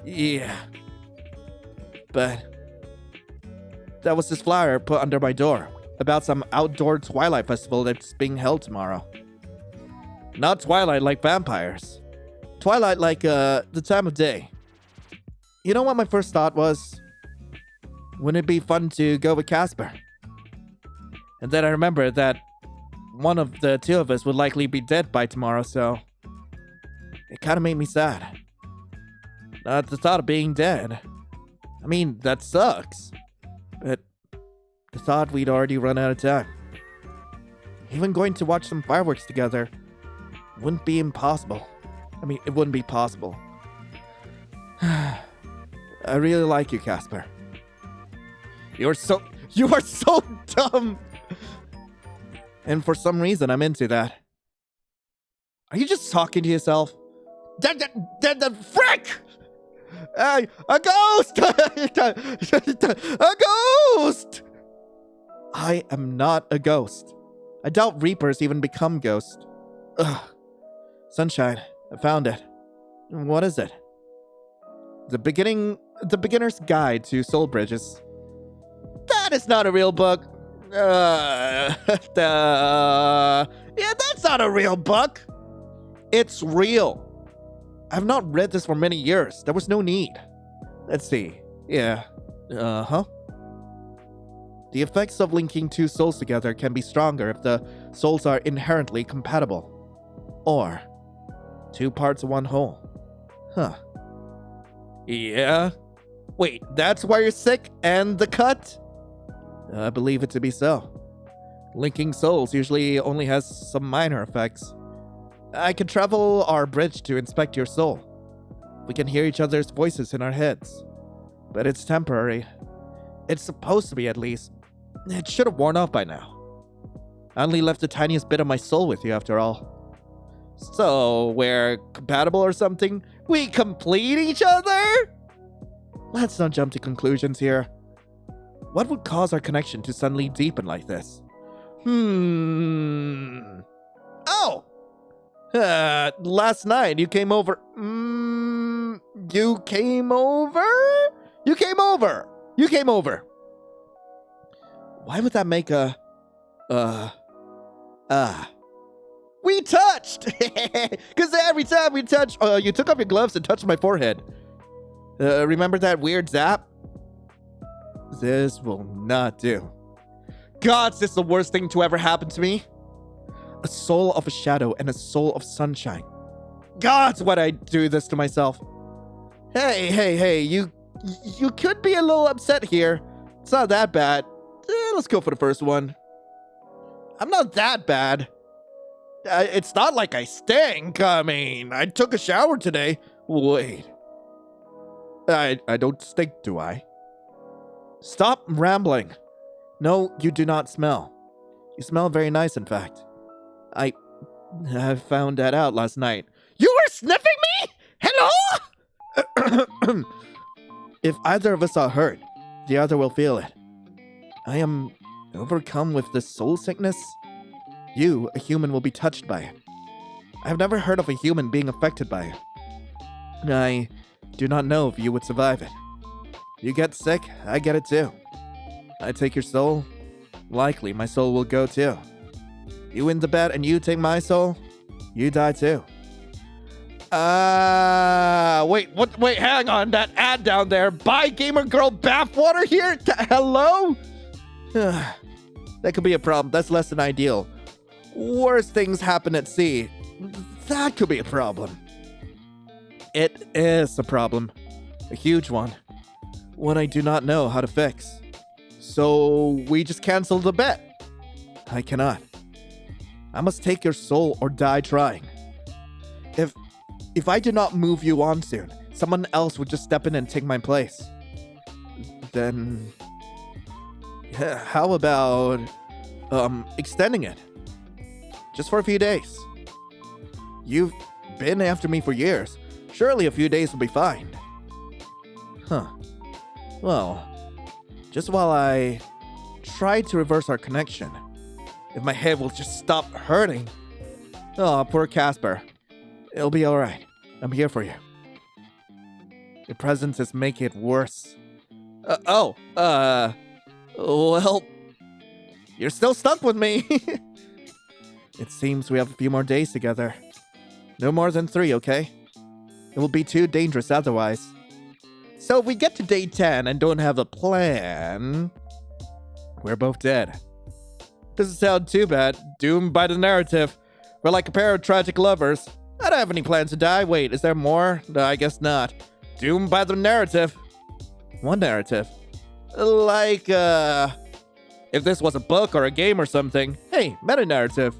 Yeah. But that was this flyer put under my door about some outdoor Twilight festival that's being held tomorrow. Not Twilight like vampires. Twilight like the time of day. You know what my first thought was? Wouldn't it be fun to go with Casper? And then I remembered that one of the two of us would likely be dead by tomorrow, so it kind of made me sad. Not the thought of being dead. I mean, that sucks. But the thought we'd already run out of time. Even going to watch some fireworks together wouldn't be impossible. I mean, it wouldn't be possible. I really like you, Casper. You are so dumb. And for some reason, I'm into that. Are you just talking to yourself? The frick! A ghost! A ghost! I am not a ghost. I doubt Reapers even become ghosts. Ugh. Sunshine, I found it. What is it? The Beginner's Guide to Soul Bridges. That is not a real book. Yeah, that's not a real book. It's real. I've not read this for many years. There was no need. Let's see. Yeah. Uh-huh. The effects of linking two souls together can be stronger if the souls are inherently compatible. Or two parts of one whole. Huh. Yeah? Wait, that's why you're sick and the cut? I believe it to be so. Linking souls usually only has some minor effects. I can travel our bridge to inspect your soul. We can hear each other's voices in our heads. But it's temporary. It's supposed to be, at least. It should have worn off by now. I only left the tiniest bit of my soul with you, after all. So, we're compatible or something? We complete each other? Let's not jump to conclusions here. What would cause our connection to suddenly deepen like this? Oh! Last night you came over. You came over? You came over! You came over! Why would that make a... We touched! Because every time we touched, you took off your gloves and touched my forehead. Remember that weird zap? This will not do. Gods, this is the worst thing to ever happen to me. A soul of a shadow and a soul of sunshine. Gods, why'd I do this to myself? Hey, you could be a little upset here. It's not that bad. Let's go for the first one. I'm not that bad. It's not like I stink. I mean, I took a shower today. Wait. I don't stink, do I? Stop rambling. No, you do not smell. You smell very nice, in fact. I found that out last night. You were sniffing me? Hello? If either of us are hurt, the other will feel it. I am overcome with this soul sickness. You, a human, will be touched by it. I have never heard of a human being affected by it. I do not know if you would survive it. You get sick, I get it too. I take your soul, likely my soul will go too. You in the bed and you take my soul, you die too. Wait, hang on, that ad down there, buy gamer girl bathwater here? Hello? That could be a problem, that's less than ideal. Worse things happen at sea. That could be a problem. It is a problem. A huge one. One I do not know how to fix. So we just cancel the bet. I cannot. I must take your soul or die trying. If I do not move you on soon, someone else would just step in and take my place. Then how about extending it? Just for a few days. You've been after me for years. Surely a few days will be fine. Huh. Well, just while I try to reverse our connection, if my head will just stop hurting. Oh, poor Casper. It'll be alright. I'm here for you. Your presence is making it worse. Well, you're still stuck with me. It seems we have a few more days together. No more than 3, okay? It will be too dangerous otherwise. So if we get to day 10 and don't have a plan, we're both dead. Doesn't sound too bad. Doomed by the narrative. We're like a pair of tragic lovers. I don't have any plans to die. Wait, is there more? No, I guess not. Doomed by the narrative. What narrative? Like, if this was a book or a game or something. Hey, meta-narrative.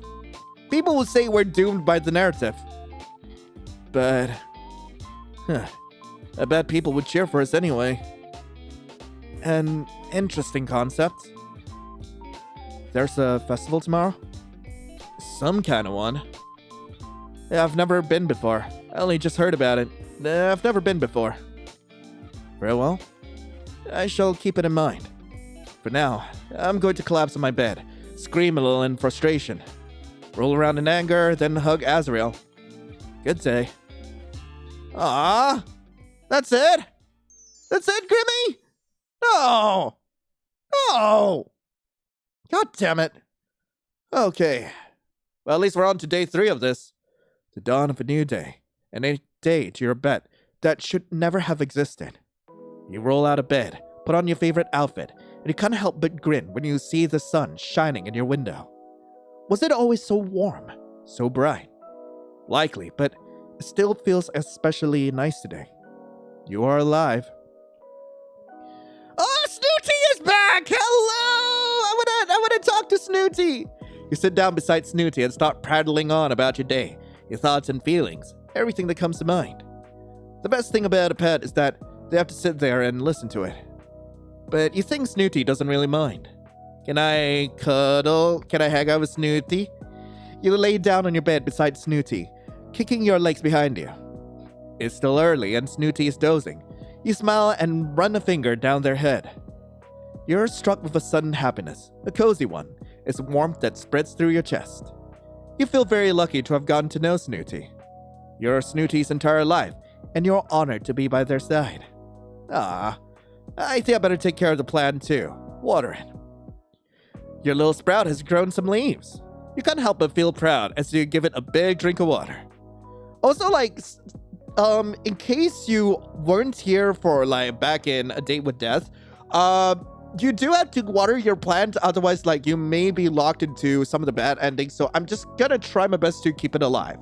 People would say we're doomed by the narrative. But, I bet people would cheer for us anyway. An interesting concept. There's a festival tomorrow? Some kind of one. Yeah, I've never been before. I only just heard about it. I've never been before. Very well. I shall keep it in mind. For now, I'm going to collapse on my bed, scream a little in frustration, roll around in anger, then hug Azrael. Good day. Ah, that's it? That's it, Grimmy? No! No! God damn it. Okay. Well, at least we're on to day 3 of this. The dawn of a new day. And a day to your bet that should never have existed. You roll out of bed, put on your favorite outfit, and you can't help but grin when you see the sun shining in your window. Was it always so warm, so bright? Likely, but it still feels especially nice today. You are alive. Oh, Snooty is back! Hello! I wanna talk to Snooty! You sit down beside Snooty and start prattling on about your day, your thoughts and feelings, everything that comes to mind. The best thing about a pet is that they have to sit there and listen to it. But you think Snooty doesn't really mind. Can I cuddle? Can I hang out with Snooty? You lay down on your bed beside Snooty, kicking your legs behind you. It's still early and Snooty is dozing. You smile and run a finger down their head. You're struck with a sudden happiness, a cozy one. It's warmth that spreads through your chest. You feel very lucky to have gotten to know Snooty. You're Snooty's entire life, and you're honored to be by their side. Ah, I think I better take care of the plant too. Water it. Your little sprout has grown some leaves. You can't help but feel proud as you give it a big drink of water. Also, in case you weren't here for, back in A Date with Death, you do have to water your plant, otherwise, you may be locked into some of the bad endings, so I'm just gonna try my best to keep it alive.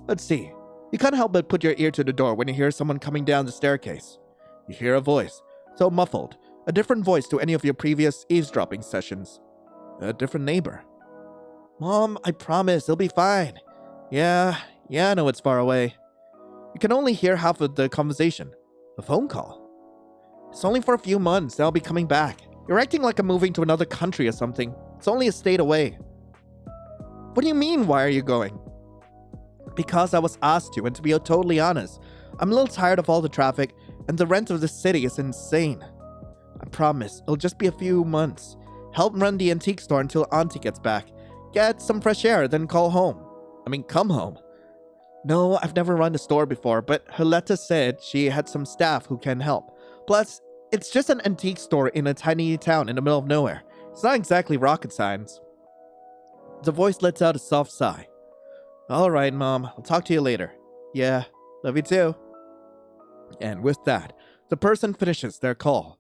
Let's see. You can't help but put your ear to the door when you hear someone coming down the staircase. You hear a voice, so muffled, a different voice to any of your previous eavesdropping sessions. A different neighbor. Mom, I promise, it'll be fine. Yeah, I know it's far away. You can only hear half of the conversation. A phone call. It's only for a few months, I'll be coming back. You're acting like I'm moving to another country or something. It's only a state away. What do you mean, why are you going? Because I was asked to, and to be totally honest, I'm a little tired of all the traffic, and the rent of the city is insane. I promise, it'll just be a few months. Help run the antique store until Auntie gets back. Get some fresh air, then come home. No, I've never run a store before, but Heletta said she had some staff who can help. Plus, it's just an antique store in a tiny town in the middle of nowhere. It's not exactly rocket science. The voice lets out a soft sigh. All right, Mom, I'll talk to you later. Yeah, love you too. And with that, the person finishes their call.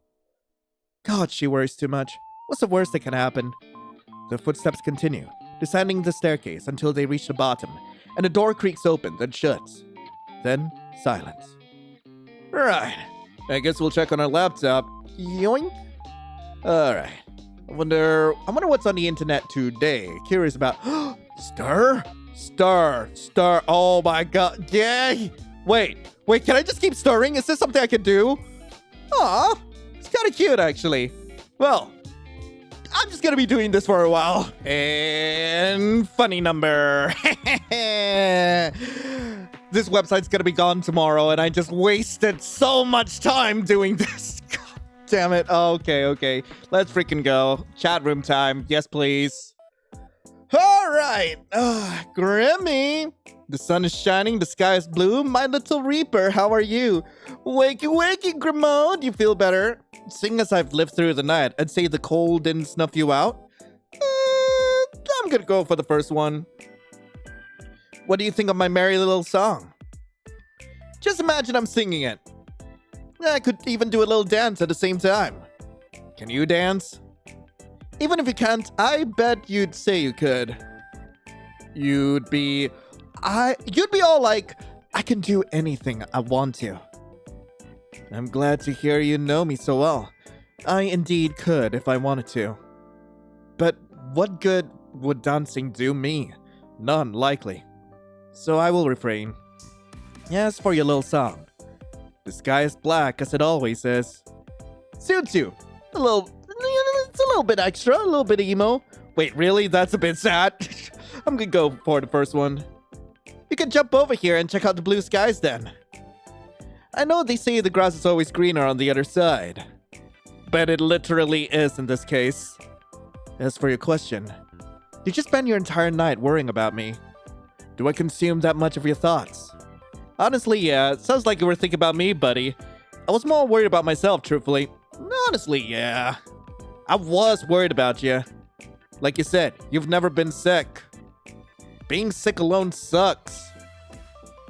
God, she worries too much. What's the worst that can happen? The footsteps continue, descending the staircase until they reach the bottom, and the door creaks open, then shuts. Then, silence. Right. I guess we'll check on our laptop. Yoink. Alright. I wonder what's on the internet today. Curious about... Star? Oh my god. Yay! Wait, can I just keep stirring? Is this something I can do? Aw, it's kind of cute, actually. Well, I'm just gonna be doing this for a while. And funny number. This website's gonna be gone tomorrow, and I just wasted so much time doing this. God damn it. Okay. Let's freaking go. Chat room time. Yes, please. All right. Grimmy. The sun is shining, the sky is blue. My little reaper, how are you? Wakey, Grimaud. Do you feel better? Seeing as I've lived through the night, I'd say the cold didn't snuff you out. I'm gonna go for the first one. What do you think of my merry little song? Just imagine I'm singing it. I could even do a little dance at the same time. Can you dance? Even if you can't, I bet you'd say you could. You'd be all like, I can do anything I want to. I'm glad to hear you know me so well. I indeed could if I wanted to. But what good would dancing do me? None, likely. So I will refrain. As for your little song, the sky is black as it always is. Suits you. It's a little bit extra, a little bit emo. Wait, really? That's a bit sad. I'm gonna go for the first one. You can jump over here and check out the blue skies then. I know they say the grass is always greener on the other side, but it literally is in this case. As for your question, did you spend your entire night worrying about me? Do I consume that much of your thoughts? Honestly, yeah, it sounds like you were thinking about me, buddy. I was more worried about myself, truthfully. Honestly, yeah. I was worried about you. Like you said, you've never been sick. Being sick alone sucks.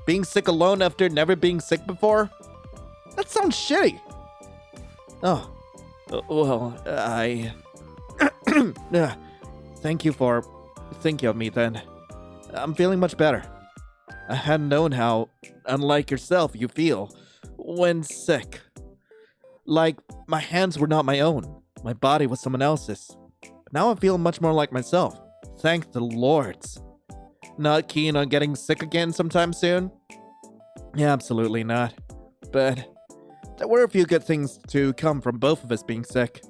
Being sick alone after never being sick before? That sounds shitty. Oh, Well, I... Thank you for thinking of me then. I'm feeling much better. I hadn't known how unlike yourself you feel when sick. Like, my hands were not my own. My body was someone else's. Now I feel much more like myself. Thank the Lords. Not keen on getting sick again sometime soon? Yeah, absolutely not. But there were a few good things to come from both of us being sick.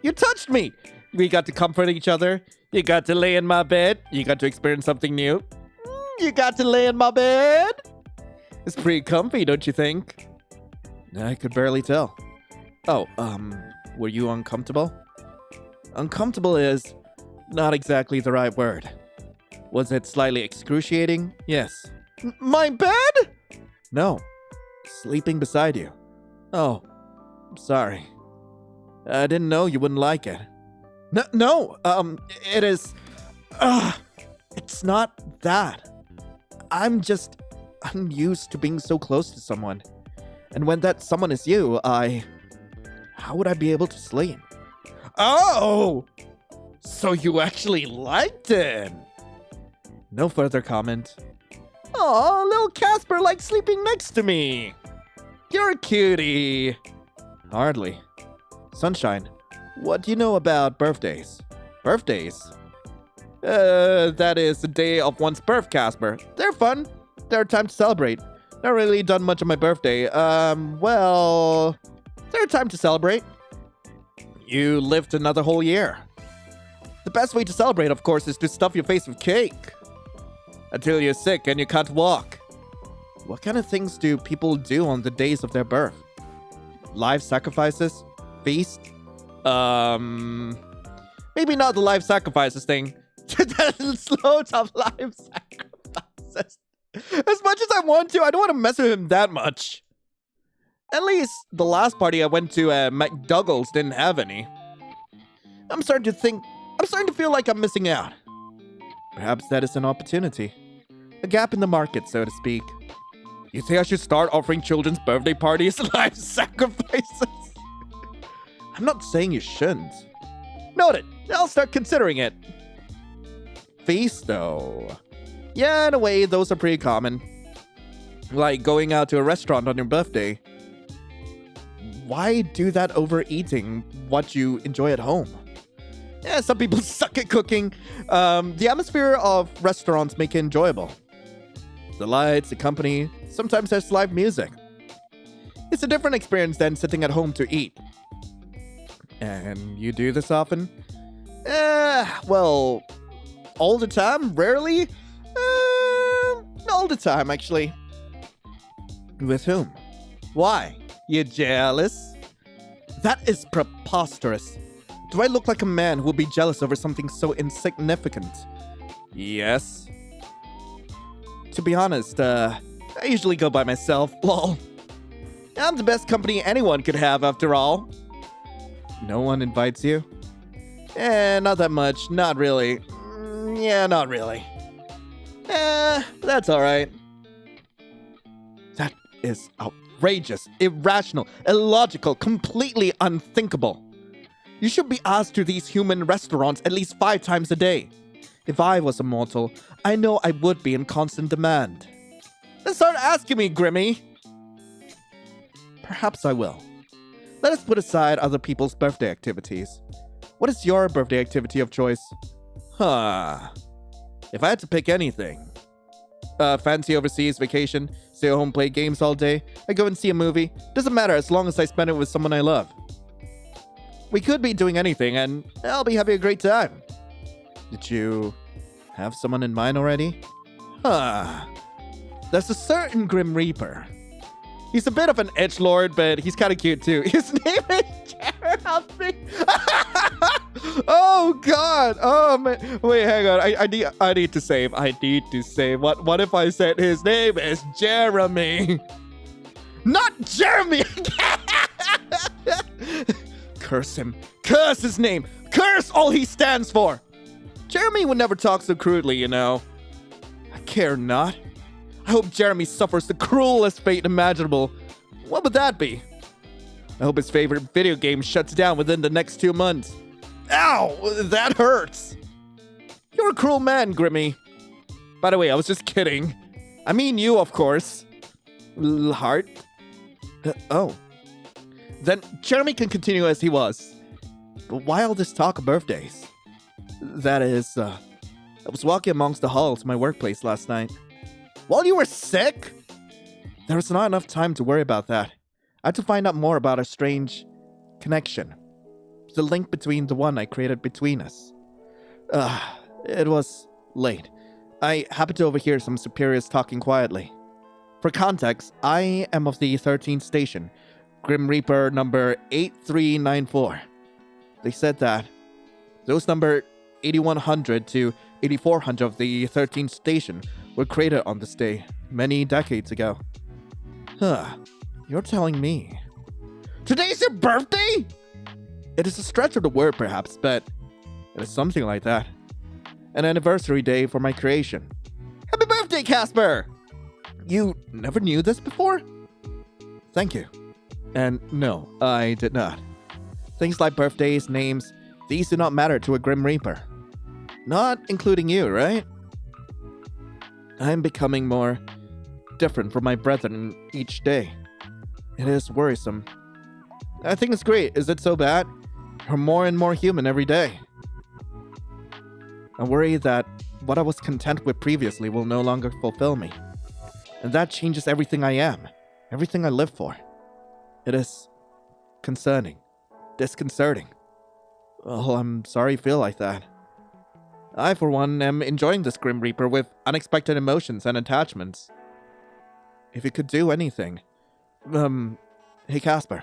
You touched me! We got to comfort each other. You got to lay in my bed. You got to experience something new. You got to lay in my bed. It's pretty comfy, don't you think? I could barely tell. Oh, were you uncomfortable? Uncomfortable is not exactly the right word. Was it slightly excruciating? Yes. My bed? No. Sleeping beside you. Oh, sorry. I didn't know you wouldn't like it. No, it is... it's not that. I'm just unused to being so close to someone. And when that someone is you, how would I be able to sleep? Oh! So you actually liked it? No further comment. Aw, little Casper likes sleeping next to me. You're a cutie. Hardly. Sunshine, what do you know about birthdays? Birthdays? That is the day of one's birth, Casper. They're fun. They're a time to celebrate. Not really done much on my birthday. Well, they're a time to celebrate. You lived another whole year. The best way to celebrate, of course, is to stuff your face with cake. Until you're sick and you can't walk. What kind of things do people do on the days of their birth? Live sacrifices? Feast? Maybe not the live sacrifices thing. There's loads of live sacrifices. As much as I want to, I don't want to mess with him that much. At least the last party I went to at McDougall's didn't have any. I'm starting to feel like I'm missing out. Perhaps that is an opportunity. A gap in the market, so to speak. You think I should start offering children's birthday parties live sacrifices? I'm not saying you shouldn't. Noted. I'll start considering it. Feast, though. Yeah, in a way, those are pretty common. Like going out to a restaurant on your birthday. Why do that over eating what you enjoy at home? Yeah, some people suck at cooking. The atmosphere of restaurants make it enjoyable. The lights, the company, sometimes there's live music. It's a different experience than sitting at home to eat. And you do this often? Well, all the time? Rarely? All the time, actually. With whom? Why? You jealous? That is preposterous. Do I look like a man who will be jealous over something so insignificant? Yes. To be honest, I usually go by myself, lol. I'm the best company anyone could have, after all. No one invites you? Not that much, not really. Yeah, not really. That's alright. That is outrageous, irrational, illogical, completely unthinkable. You should be asked to these human restaurants at least 5 times a day. If I was a mortal, I know I would be in constant demand. Then start asking me, Grimmy. Perhaps I will. Let us put aside other people's birthday activities. What is your birthday activity of choice? If I had to pick anything. Fancy overseas vacation, stay at home, play games all day, I go and see a movie. Doesn't matter as long as I spend it with someone I love. We could be doing anything and I'll be having a great time. Did you have someone in mind already? There's a certain Grim Reaper. He's a bit of an edgelord, but he's kind of cute too. His name is Jeremy. Oh God! Oh man! Wait, hang on. I need to save. What if I said his name is Jeremy? Not Jeremy. Curse him. Curse his name. Curse all he stands for. Jeremy would never talk so crudely, you know. I care not. I hope Jeremy suffers the cruelest fate imaginable. What would that be? I hope his favorite video game shuts down within the next 2 months. Ow! That hurts! You're a cruel man, Grimmy. By the way, I was just kidding. I mean you, of course. Heart? Oh. Then Jeremy can continue as he was. But why all this talk of birthdays? That is, I was walking amongst the halls of my workplace last night. While you were sick? There was not enough time to worry about that. I had to find out more about our strange connection. The link between the one I created between us. It was late. I happened to overhear some superiors talking quietly. For context, I am of the 13th station, Grim Reaper number 8394. They said that those number 8100 to 8400 of the 13th station were created on this day many decades ago. You're telling me. Today's your birthday? It is a stretch of the word, perhaps, but it is something like that. An anniversary day for my creation. Happy birthday, Casper! You never knew this before? Thank you. And no, I did not. Things like birthdays, names, these do not matter to a Grim Reaper. Not including you, right? I'm becoming more different from my brethren each day. It is worrisome. I think it's great. Is it so bad? You're more and more human every day. I worry that what I was content with previously will no longer fulfill me. And that changes everything I am, everything I live for. It is concerning, disconcerting. Oh, I'm sorry you feel like that. I, for one, am enjoying this Grim Reaper with unexpected emotions and attachments. If you could do anything... Hey, Casper.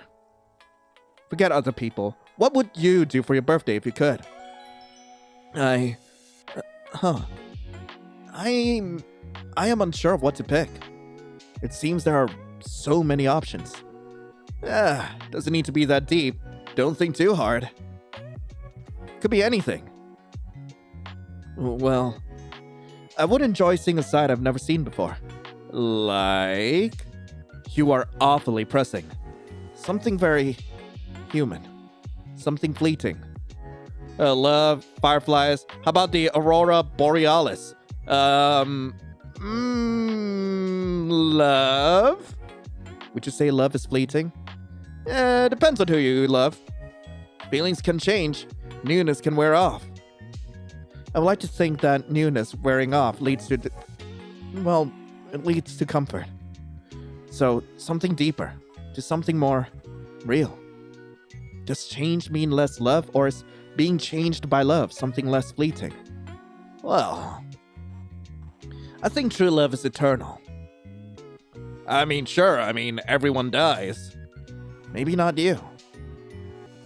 Forget other people. What would you do for your birthday if you could? I am unsure of what to pick. It seems there are so many options. Doesn't need to be that deep. Don't think too hard. Could be anything. Well, I would enjoy seeing a side I've never seen before. Like... You are awfully pressing. Something very human. Something fleeting. Love, fireflies. How about the aurora borealis? Love? Would you say love is fleeting? Depends on who you love. Feelings can change. Newness can wear off. I would like to think that newness wearing off leads to... it leads to comfort. So, something deeper. To something more real. Does change mean less love, or is being changed by love something less fleeting? Well... I think true love is eternal. Sure, everyone dies. Maybe not you.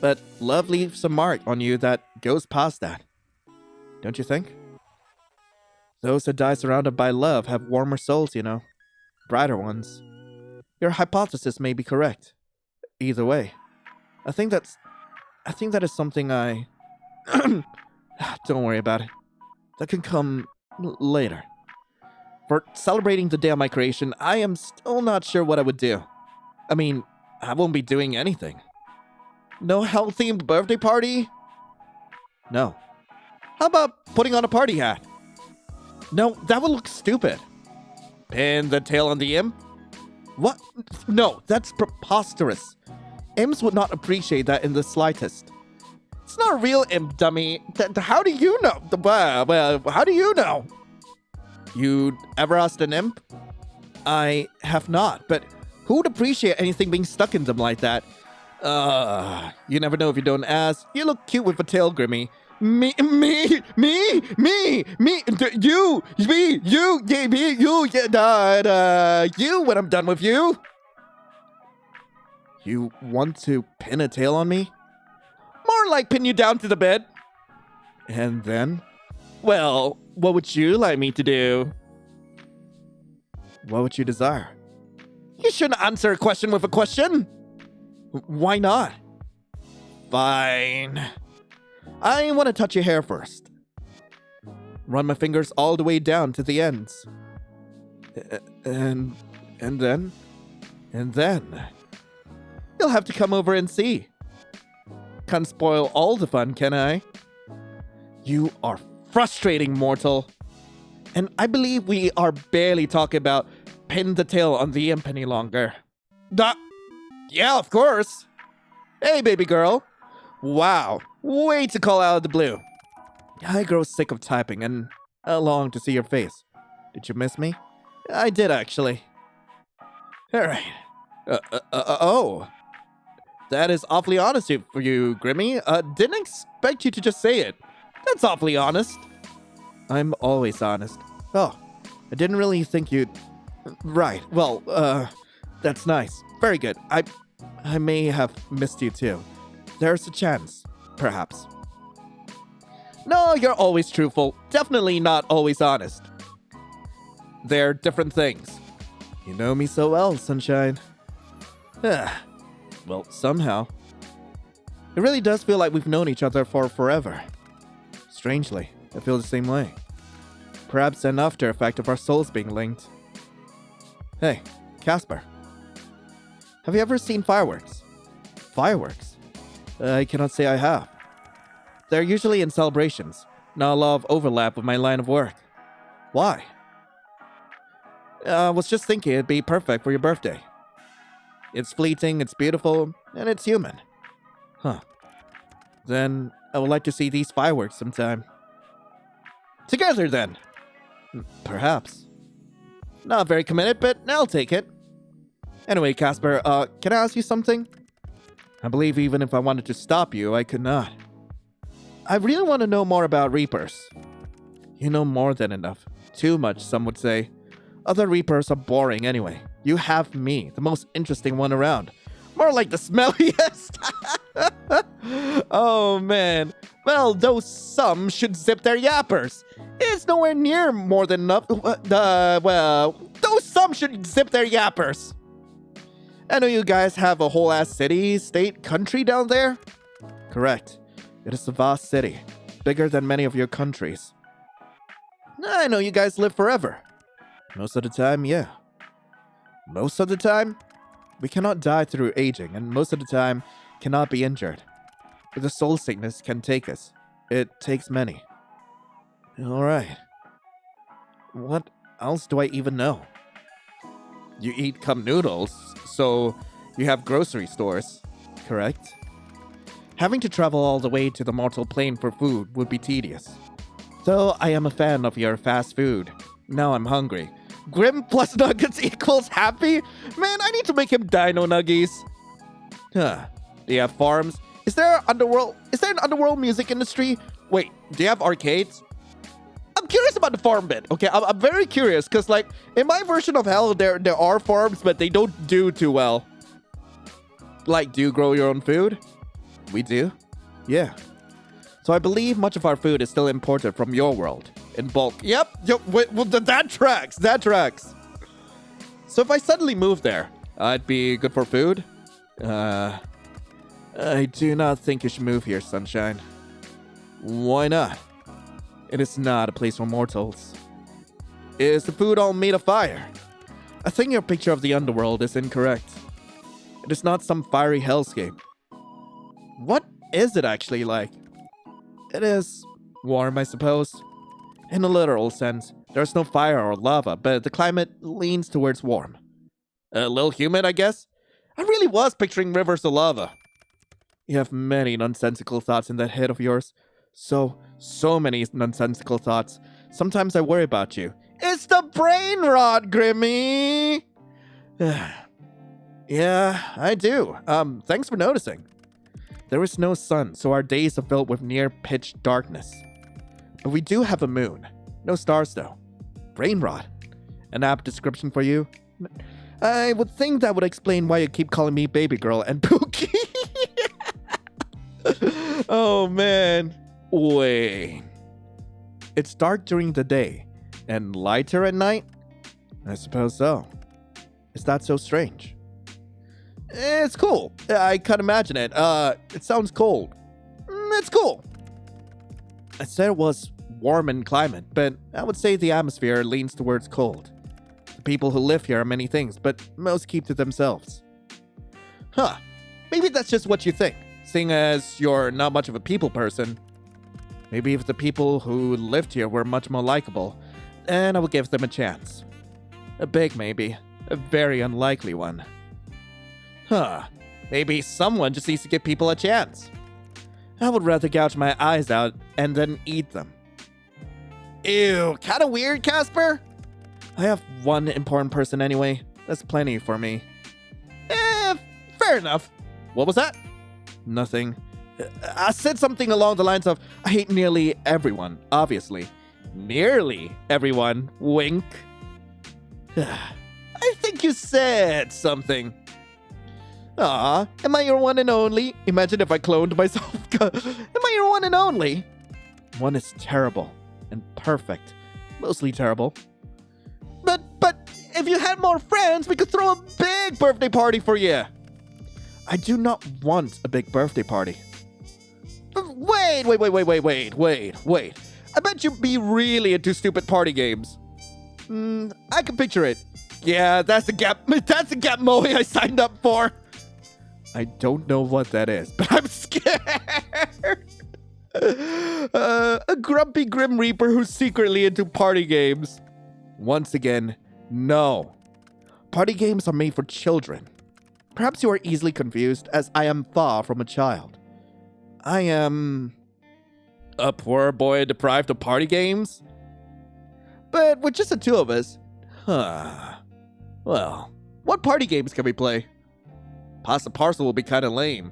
But love leaves a mark on you that goes past that. Don't you think? Those that die surrounded by love have warmer souls, you know. Brighter ones. Your hypothesis may be correct. Either way. I think that is something I... Don't worry about it. That can come later. For celebrating the day of my creation, I am still not sure what I would do. I won't be doing anything. No hell-themed birthday party? No. How about putting on a party hat? No, that would look stupid. Pin the tail on the imp? What? No, that's preposterous. Imps would not appreciate that in the slightest. It's not a real imp, dummy. How do you know? Well, how do you know? You ever asked an imp? I have not, but who would appreciate anything being stuck in them like that? You never know if you don't ask. You look cute with a tail, Grimmy. You, when I'm done with you. You want to pin a tail on me? More like pin you down to the bed. And then? Well, what would you like me to do? What would you desire? You shouldn't answer a question with a question. Why not? Fine. I want to touch your hair first. Run my fingers all the way down to the ends. And then... You'll have to come over and see. Can't spoil all the fun, can I? You are frustrating, mortal. And I believe we are barely talking about pin the tail on the imp any longer. Yeah, of course. Hey, baby girl. Wow, way to call out of the blue. I grow sick of typing and I long to see your face. Did you miss me? I did, actually. Alright. Oh. That is awfully honest for you, Grimmy. Didn't expect you to just say it. That's awfully honest. I'm always honest. Oh, I didn't really think you'd... Right, well, that's nice. Very good. I may have missed you too. There's a chance, perhaps. No, you're always truthful. Definitely not always honest. They're different things. You know me so well, sunshine. Well, somehow. It really does feel like we've known each other for forever. Strangely, I feel the same way. Perhaps an after effect of our souls being linked. Hey, Casper. Have you ever seen fireworks? Fireworks? I cannot say I have. They're usually in celebrations. Not a lot of overlap with my line of work. Why? I was just thinking it'd be perfect for your birthday. It's fleeting, it's beautiful, and it's human. Huh. Then I would like to see these fireworks sometime. Together, then. Perhaps. Not very committed, but I'll take it. Anyway, Casper, can I ask you something? I believe even if I wanted to stop you, I could not. I really want to know more about Reapers. You know more than enough. Too much, some would say. Other Reapers are boring anyway. You have me, the most interesting one around. More like the smelliest. Oh, man. Well, those some should zip their yappers. It's nowhere near more than enough. Well, those some should zip their yappers. I know you guys have a whole ass city, state, country down there. Correct. It is a vast city, bigger than many of your countries. I know you guys live forever. Most of the time, yeah. Most of the time, we cannot die through aging, and most of the time, cannot be injured. But the soul sickness can take us. It takes many. Alright. What else do I even know? You eat cup noodles, so you have grocery stores, correct? Having to travel all the way to the mortal plane for food would be tedious. Though I am a fan of your fast food. Now I'm hungry. Grim plus nuggets equals happy? Man, I need to make him dino nuggies. Huh. Do you have farms? Is there an underworld music industry? Wait, do you have arcades? I'm curious about the farm bit, okay? I'm very curious, because, like, in my version of hell, there are farms, but they don't do too well. Like, do you grow your own food? We do? Yeah. So I believe much of our food is still imported from your world. In bulk. Yep. Well, that tracks. That tracks. So if I suddenly move there, I'd be good for food? I do not think you should move here, sunshine. Why not? It is not a place for mortals. Is the food all made of fire? I think your picture of the underworld is incorrect. It is not some fiery hellscape. What is it actually like? It is warm, I suppose. In a literal sense, there's no fire or lava, but the climate leans towards warm. A little humid, I guess? I really was picturing rivers of lava. You have many nonsensical thoughts in that head of yours. So many nonsensical thoughts. Sometimes I worry about you. It's the brain rot, Grimmy! Yeah, I do. Thanks for noticing. There is no sun, so our days are filled with near-pitch darkness. But we do have a moon. No stars, though. Brain rot. An apt description for you? I would think that would explain why you keep calling me baby girl and Pookie. Oh, man. Wait. It's dark during the day and lighter at night? I suppose so. Is that so strange? It's cool. I can't imagine it. It sounds cold. It's cool. I said it was warm in climate, but I would say the atmosphere leans towards cold. The people who live here are many things, but most keep to themselves. Huh. maybe that's just what you think, seeing as you're not much of a people person. Maybe if the people who lived here were much more likable, then I would give them a chance. A big maybe. A very unlikely one. Maybe someone just needs to give people a chance. I would rather gouge my eyes out and then eat them. Ew, kinda weird, Casper? I have one important person anyway. That's plenty for me. Fair enough. What was that? Nothing. I said something along the lines of, I hate nearly everyone, obviously. Nearly everyone, wink. I think you said something. Aw, am I your one and only? Imagine if I cloned myself. Am I your one and only? One is terrible and perfect. Mostly terrible. But if you had more friends, we could throw a big birthday party for you. I do not want a big birthday party. Wait. I bet you'd be really into stupid party games. I can picture it. Yeah, that's the gap moe I signed up for. I don't know what that is, but I'm scared. A grumpy Grim Reaper who's secretly into party games. Once again, no. Party games are made for children. Perhaps you are easily confused, as I am far from a child. I am a poor boy deprived of party games? But with just the two of us, well, what party games can we play? Pasta Parcel will be kinda lame.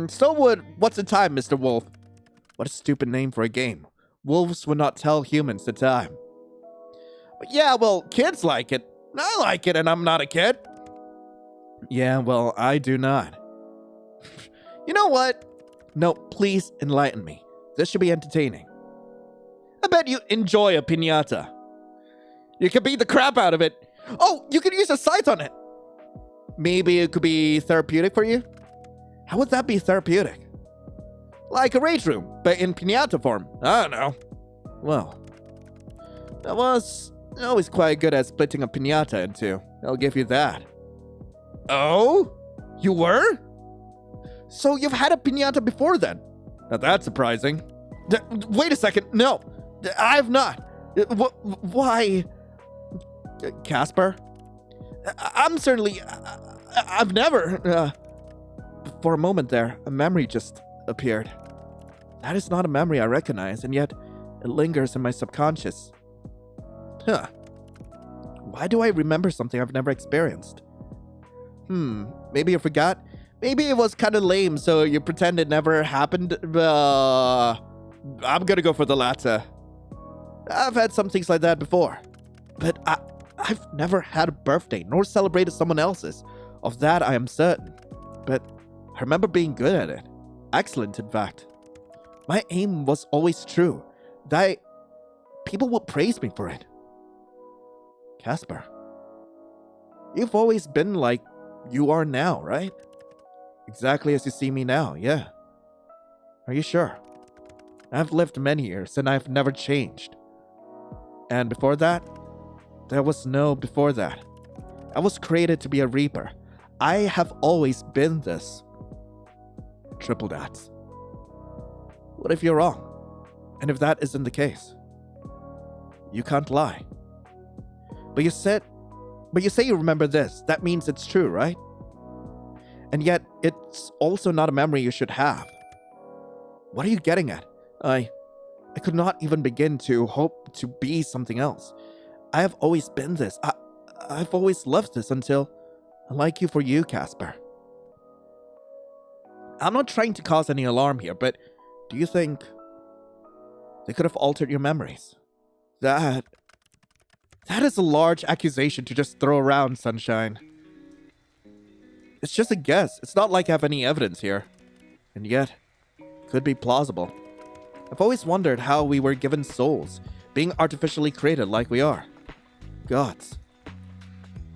So would What's the Time, Mr. Wolf? What a stupid name for a game. Wolves would not tell humans the time. But yeah, well, kids like it. I like it, and I'm not a kid. Yeah, well, I do not. You know what? No, please enlighten me. This should be entertaining. I bet you enjoy a piñata. You can beat the crap out of it. Oh, you could use a sight on it. Maybe it could be therapeutic for you? How would that be therapeutic? Like a rage room, but in piñata form. I don't know. Well, I was always quite good at splitting a piñata in two. I'll give you that. Oh? You were? So you've had a piñata before then? Now that's surprising. Wait a second. No, I have not. Why? Casper? I'm certainly... I've never... For a moment there, a memory just appeared. That is not a memory I recognize, and yet it lingers in my subconscious. Why do I remember something I've never experienced? Maybe you forgot? Maybe it was kind of lame, so you pretend it never happened? I'm gonna go for the latter. I've had some things like that before. But I've never had a birthday, nor celebrated someone else's. Of that I am certain. But I remember being good at it. Excellent, in fact. My aim was always true. That people would praise me for it. Casper, you've always been like you are now, right? Exactly as you see me now, yeah. Are you sure? I've lived many years and I've never changed. And before that, there was no before that. I was created to be a Reaper. I have always been this. Triple dots. What if you're wrong? And if that isn't the case? You can't lie. But you say you remember this. That means it's true, right? And yet, it's also not a memory you should have. What are you getting at? I could not even begin to hope to be something else. I have always been this. I've always loved this until I like you for you, Casper. I'm not trying to cause any alarm here, but do you think they could have altered your memories? That is a large accusation to just throw around, Sunshine. It's just a guess. It's not like I have any evidence here. And yet, it could be plausible. I've always wondered how we were given souls, being artificially created like we are. Gods.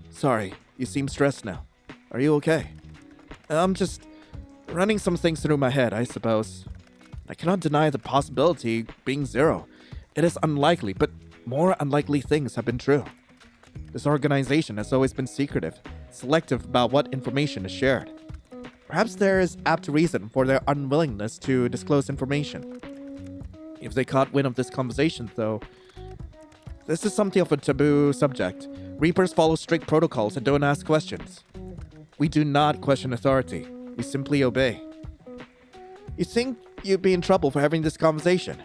Sorry, you seem stressed now. Are you okay? I'm just running some things through my head, I suppose. I cannot deny the possibility being zero. It is unlikely, but more unlikely things have been true. This organization has always been secretive, selective about what information is shared. Perhaps there is apt reason for their unwillingness to disclose information. If they caught wind of this conversation, though, this is something of a taboo subject. Reapers follow strict protocols and don't ask questions. We do not question authority. We simply obey. You think you'd be in trouble for having this conversation?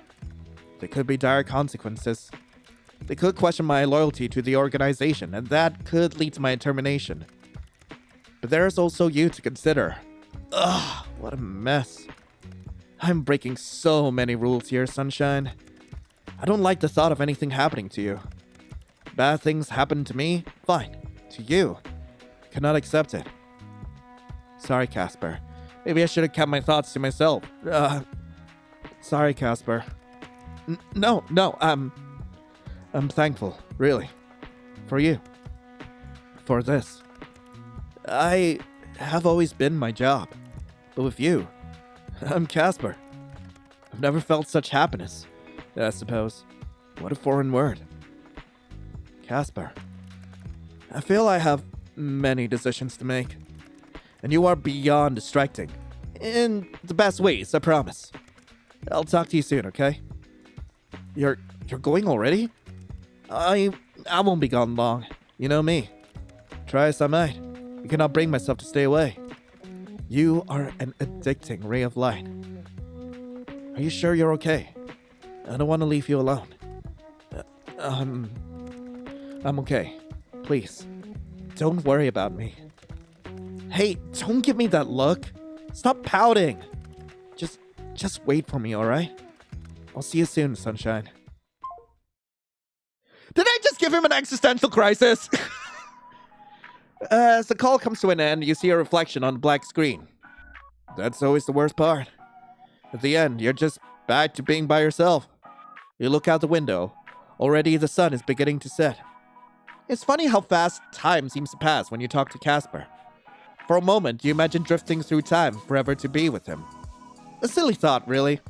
There could be dire consequences. They could question my loyalty to the organization, and that could lead to my termination. But there's also you to consider. Ugh, what a mess. I'm breaking so many rules here, Sunshine. I don't like the thought of anything happening to you. Bad things happen to me? Fine. To you? I cannot accept it. Sorry, Casper. Maybe I should have kept my thoughts to myself. Sorry, Casper. No, I'm thankful, really. For you. For this. I have always been my job. But with you, I'm Casper. I've never felt such happiness, I suppose. What a foreign word. Casper. I feel I have many decisions to make. And you are beyond distracting. In the best ways, I promise. I'll talk to you soon, okay? You're going already? I won't be gone long. You know me. Try as I might, I cannot bring myself to stay away. You are an addicting ray of light. Are you sure you're okay? I don't want to leave you alone. I'm okay. Please, don't worry about me. Hey, don't give me that look. Stop pouting. Just wait for me, alright? I'll see you soon, Sunshine. Did I just give him an existential crisis? As the call comes to an end, you see a reflection on the black screen. That's always the worst part. At the end, you're just back to being by yourself. You look out the window. Already the sun is beginning to set. It's funny how fast time seems to pass when you talk to Casper. For a moment, you imagine drifting through time forever to be with him. A silly thought, really.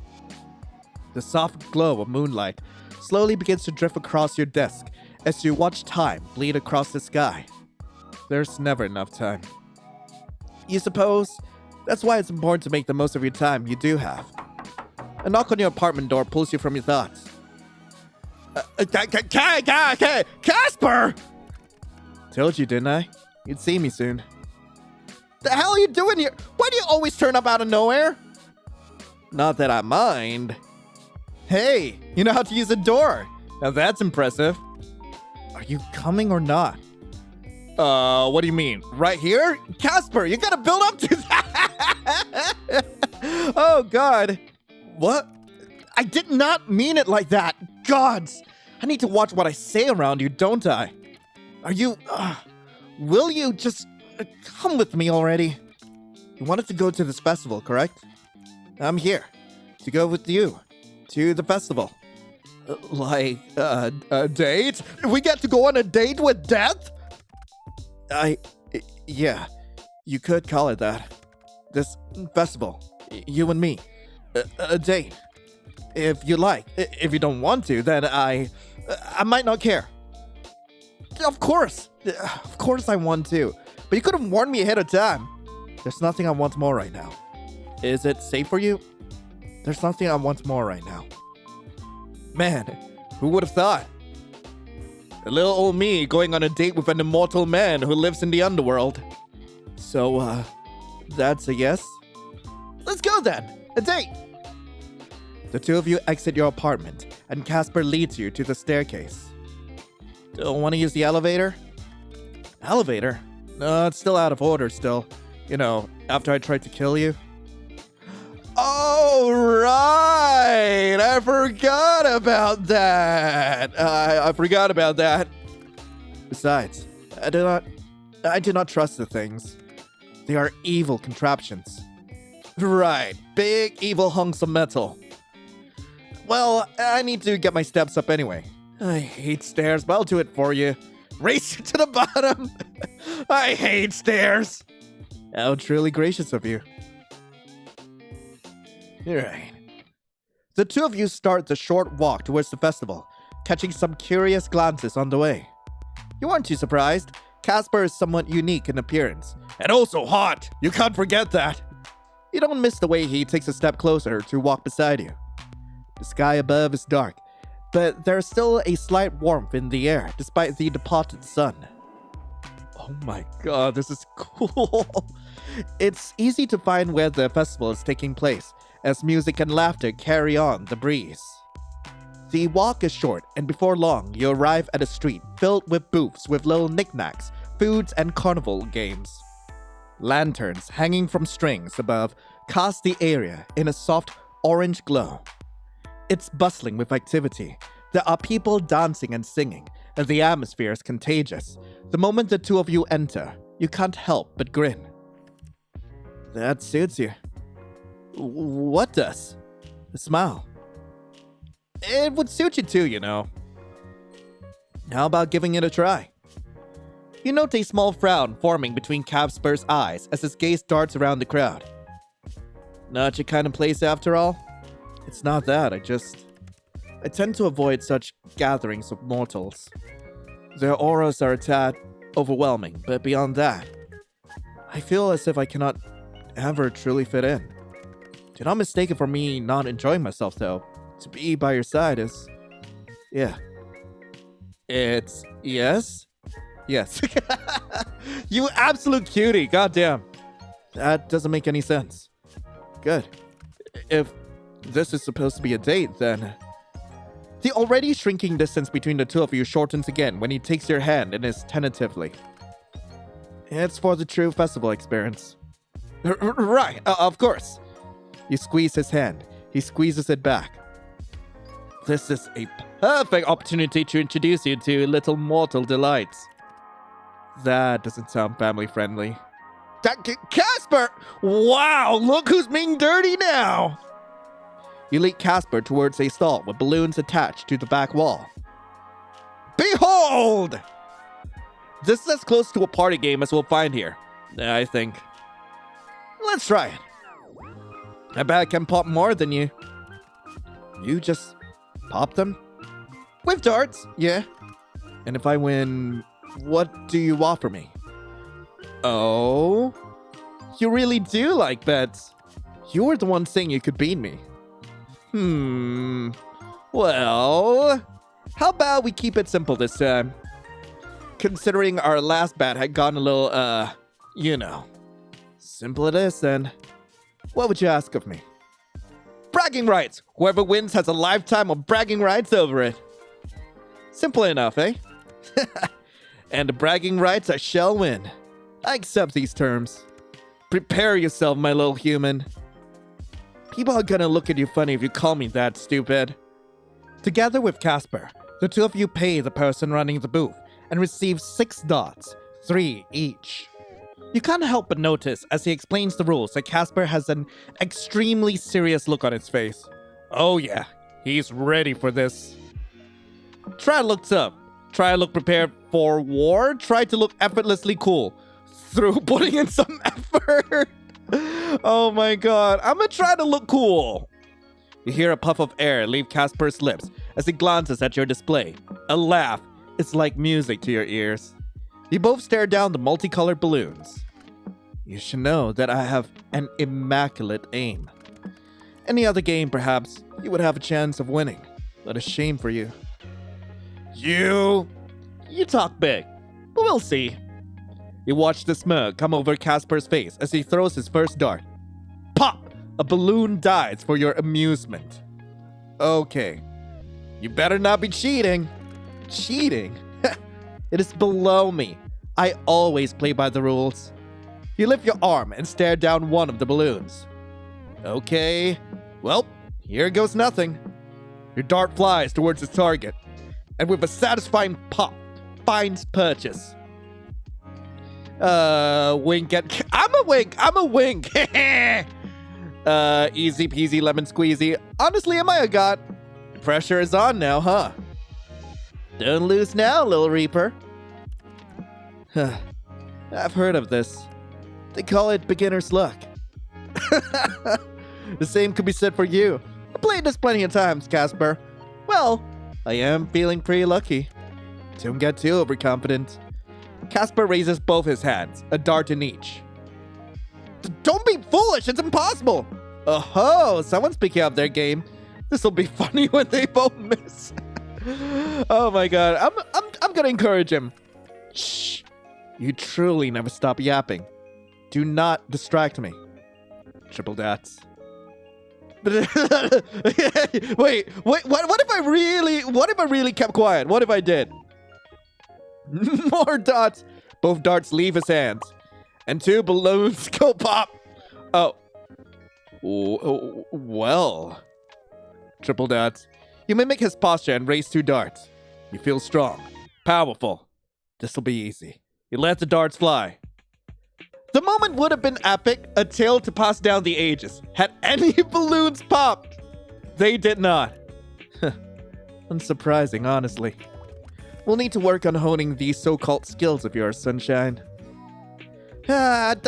The soft glow of moonlight slowly begins to drift across your desk as you watch time bleed across the sky. There's never enough time. You suppose that's why it's important to make the most of your time you do have. A knock on your apartment door pulls you from your thoughts. Casper! Told you, didn't I? You'd see me soon. The hell are you doing here? Why do you always turn up out of nowhere? Not that I mind. Hey, you know how to use a door. Now that's impressive. Are you coming or not? What do you mean? Right here? Casper, you gotta build up to that! Oh, God. What? I did not mean it like that. Gods! I need to watch what I say around you, don't I? Are you... will you just... come with me already? You wanted to go to this festival, correct? I'm here. To go with you. To the festival. Like, a date? We get to go on a date with death? Yeah. You could call it that. This festival. You and me. A date. If you like. If you don't want to, then I might not care. Of course. Of course I want to. But you could have warned me ahead of time. There's nothing I want more right now. Is it safe for you? There's nothing I want more right now. Man, who would have thought? A little old me going on a date with an immortal man who lives in the underworld. So, that's a yes? Let's go then! A date! The two of you exit your apartment, and Casper leads you to the staircase. Don't want to use the elevator? Elevator? No, it's still out of order still. You know, after I tried to kill you. Oh, right! I forgot about that! I forgot about that. Besides, I do not trust the things. They are evil contraptions. Right, big evil hunks of metal. Well, I need to get my steps up anyway. I hate stairs, but I'll do it for you. Race you to the bottom! I hate stairs! How truly gracious of you. Alright. The two of you start the short walk towards the festival, catching some curious glances on the way. You aren't too surprised. Casper is somewhat unique in appearance. And also hot! You can't forget that! You don't miss the way he takes a step closer to walk beside you. The sky above is dark, but there's still a slight warmth in the air despite the departed sun. Oh my god, this is cool. It's easy to find where the festival is taking place, as music and laughter carry on the breeze. The walk is short, and before long, you arrive at a street filled with booths with little knickknacks, foods, and carnival games. Lanterns hanging from strings above cast the area in a soft orange glow. It's bustling with activity. There are people dancing and singing, and the atmosphere is contagious. The moment the two of you enter, you can't help but grin. That suits you. What does? A smile. It would suit you too, you know. How about giving it a try? You note a small frown forming between Casper's eyes as his gaze darts around the crowd. Not your kind of place after all? It's not that, I tend to avoid such gatherings of mortals. Their auras are a tad overwhelming, but beyond that, I feel as if I cannot ever truly fit in. Do not mistake it for me not enjoying myself, though. To be by your side is... yeah. It's... yes? Yes. You absolute cutie, goddamn. That doesn't make any sense. Good. If this is supposed to be a date, then... The already shrinking distance between the two of you shortens again when he takes your hand and is tentatively. It's for the true festival experience. Right, of course. You squeeze his hand. He squeezes it back. This is a perfect opportunity to introduce you to little mortal delights. That doesn't sound family friendly. Casper! Wow, look who's being dirty now! You lead Casper towards a stall with balloons attached to the back wall. Behold! This is as close to a party game as we'll find here, I think. Let's try it. I bet I can pop more than you. You just pop them? With darts, yeah. And if I win, what do you offer me? Oh? You really do like bets. You were the one saying you could beat me. Well, how about we keep it simple this time? Considering our last bet had gone a little, you know. Simple it is, then. What would you ask of me? Bragging rights! Whoever wins has a lifetime of bragging rights over it. Simple enough, eh? And the bragging rights I shall win. I accept these terms. Prepare yourself, my little human. People are gonna look at you funny if you call me that, stupid. Together with Casper, the two of you pay the person running the booth and receive 6 dots, 3 each. You can't help but notice as he explains the rules that Casper has an extremely serious look on his face. Oh yeah, he's ready for this. Try to look tough. Try to look prepared for war. Try to look effortlessly cool through putting in some effort. Oh my god, I'm gonna try to look cool. You hear a puff of air leave Casper's lips as he glances at your display. A laugh is like music to your ears. You both stare down the multicolored balloons. You should know that I have an immaculate aim. Any other game, perhaps, you would have a chance of winning. But a shame for you. You talk big, but we'll see. You watch the smirk come over Casper's face as he throws his first dart. Pop! A balloon dies for your amusement. Okay. You better not be cheating. Cheating? It is below me. I always play by the rules. You lift your arm and stare down one of the balloons. Okay. Well, here goes nothing. Your dart flies towards its target, and with a satisfying pop, finds purchase. Wink at... I'm a wink! Easy peasy lemon squeezy. Honestly, am I a god? Pressure is on now, huh? Don't lose now, Lil Reaper. I've heard of this. They call it beginner's luck. The same could be said for you. I played this plenty of times, Casper. Well, I am feeling pretty lucky. Don't get too overconfident. Casper raises both his hands, a dart in each. Don't be foolish! foolish. It's impossible. Oh, someone's picking up their game. This will be funny when they both miss. Oh my god. I'm gonna encourage him. Shh. You truly never stop yapping. Do not distract me. Triple dots. Wait, what if I really kept quiet? What if I did? More dots. Both darts leave his hands. And 2 balloons go pop. Oh. Well. Triple dots. You mimic his posture and raise 2 darts. You feel strong. Powerful. This'll be easy. You let the darts fly. The moment would have been epic, a tale to pass down the ages, had any balloons popped. They did not. Unsurprising, honestly. We'll need to work on honing these so-called skills of yours, Sunshine. That's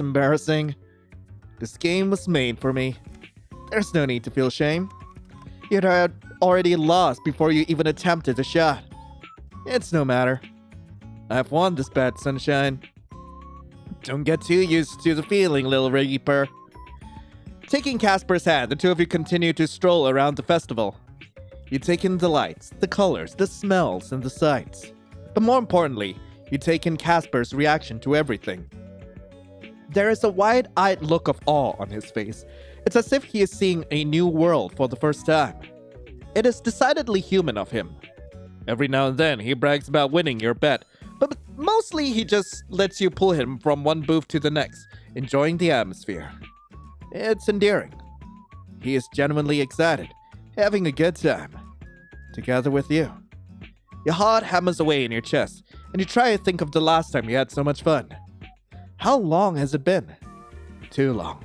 embarrassing. This game was made for me. There's no need to feel shame. You'd already lost before you even attempted a shot. It's no matter. I've won this bet, Sunshine. Don't get too used to the feeling, little Reaper. Taking Casper's hand, the 2 of you continue to stroll around the festival. You take in the lights, the colors, the smells, and the sights. But more importantly, you take in Casper's reaction to everything. There is a wide-eyed look of awe on his face. It's as if he is seeing a new world for the first time. It is decidedly human of him. Every now and then, he brags about winning your bet, but mostly he just lets you pull him from one booth to the next, enjoying the atmosphere. It's endearing. He is genuinely excited, having a good time, together with you. Your heart hammers away in your chest, and you try to think of the last time you had so much fun. How long has it been? Too long.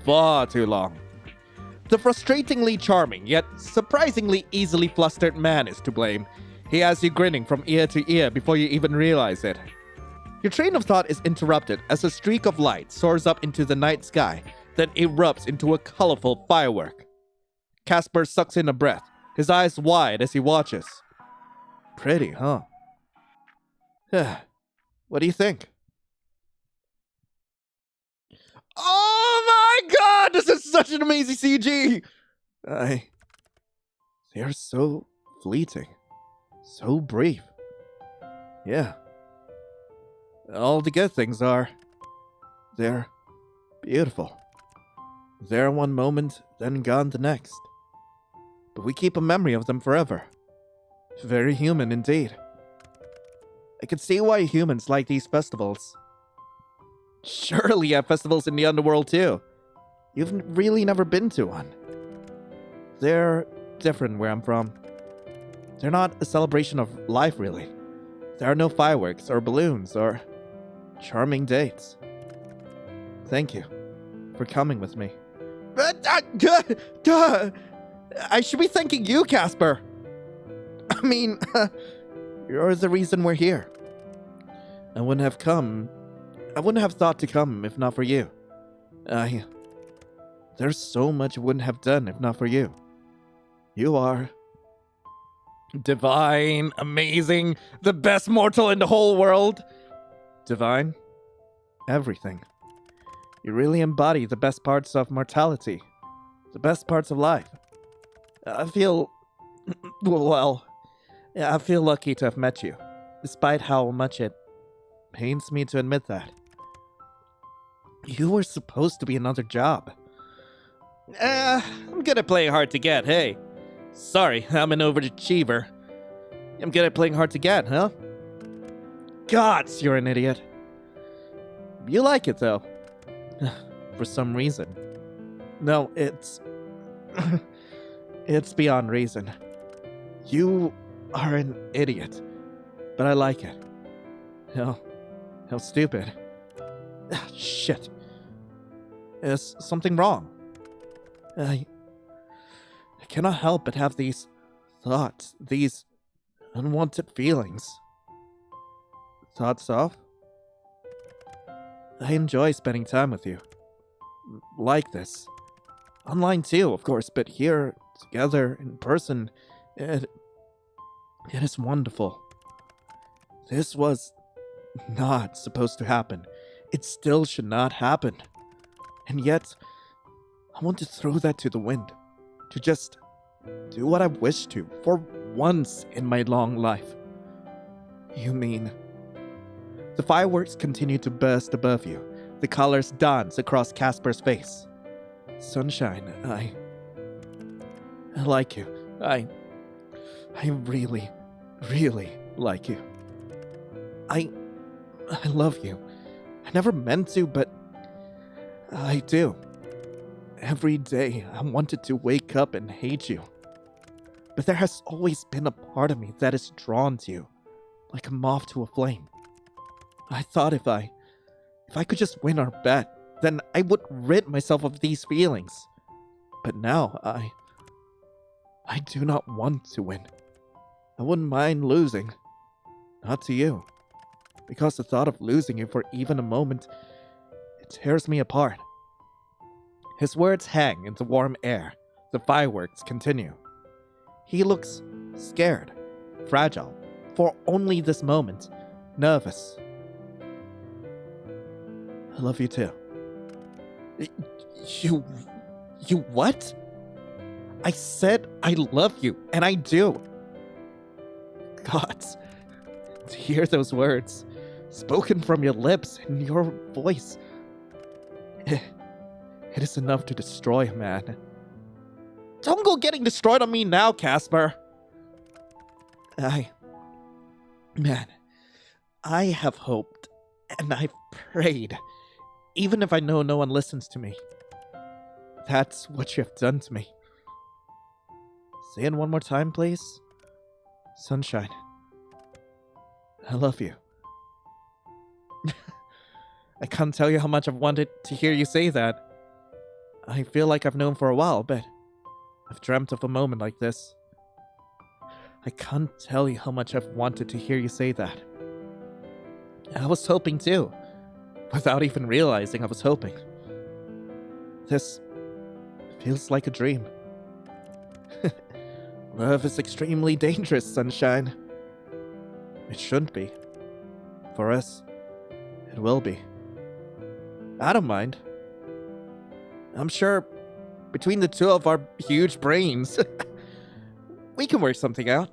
Far too long. The frustratingly charming, yet surprisingly easily flustered man is to blame. He has you grinning from ear to ear before you even realize it. Your train of thought is interrupted as a streak of light soars up into the night sky, then erupts into a colorful firework. Casper sucks in a breath, his eyes wide as he watches. Pretty, huh? What do you think? Oh my god, this is such an amazing CG! They're so fleeting. So brief. Yeah. All the good things are. They're beautiful. There one moment, then gone the next. But we keep a memory of them forever. Very human indeed. I can see why humans like these festivals. Surely you have festivals in the underworld too. You've really never been to one. They're different where I'm from. They're not a celebration of life, really. There are no fireworks or balloons or charming dates. Thank you for coming with me. I should be thanking you, Casper. I mean, you're the reason we're here. I wouldn't have thought to come if not for you. There's so much I wouldn't have done if not for you. You are divine, amazing, the best mortal in the whole world. Divine? Everything. You really embody the best parts of mortality. The best parts of life. I feel... well, I feel lucky to have met you, despite how much it pains me to admit that. You were supposed to be another job. I'm good at playing hard to get, hey. Sorry, I'm an overachiever. I'm good at playing hard to get, huh? Gods, you're an idiot. You like it, though. For some reason. No, it's... it's beyond reason. You are an idiot. But I like it. How stupid. Shit. Is something wrong? I cannot help but have these thoughts, these unwanted feelings. Thoughts of? I enjoy spending time with you. Like this. Online too, of course, but here, together, in person, it is wonderful. This was not supposed to happen. It still should not happen. And yet, I want to throw that to the wind. To just do what I wish to for once in my long life. You mean... The fireworks continue to burst above you. The colors dance across Casper's face. Sunshine, I like you. I really, really like you. I love you. I never meant to, but I do. Every day, I wanted to wake up and hate you. But there has always been a part of me that is drawn to you, like a moth to a flame. I thought if I could just win our bet, then I would rid myself of these feelings. But now, I do not want to win. I wouldn't mind losing. Not to you. Because the thought of losing you for even a moment, it tears me apart. His words hang in the warm air. The fireworks continue. He looks scared, fragile, for only this moment, nervous. I love you too. You what? I said I love you, and I do. God, to hear those words, spoken from your lips and your voice, it is enough to destroy a man. Don't go getting destroyed on me now, Casper. I have hoped, and I've prayed, even if I know no one listens to me. That's what you have done to me. Say it one more time, please. Sunshine, I love you. I can't tell you how much I've wanted to hear you say that. I feel like I've known for a while, but I've dreamt of a moment like this. I can't tell you how much I've wanted to hear you say that. I was hoping too. Without even realizing I was hoping. This feels like a dream. Love is extremely dangerous, Sunshine. It shouldn't be. For us, it will be. I don't mind. I'm sure between the two of our huge brains, we can work something out.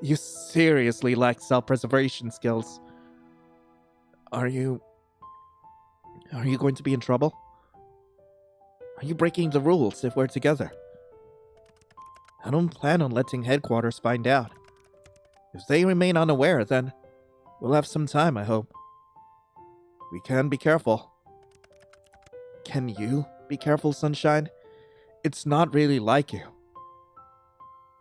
You seriously lack self-preservation skills. Are you going to be in trouble? Are you breaking the rules if we're together? I don't plan on letting headquarters find out. If they remain unaware, then we'll have some time, I hope. We can be careful. Can you be careful, Sunshine? It's not really like you.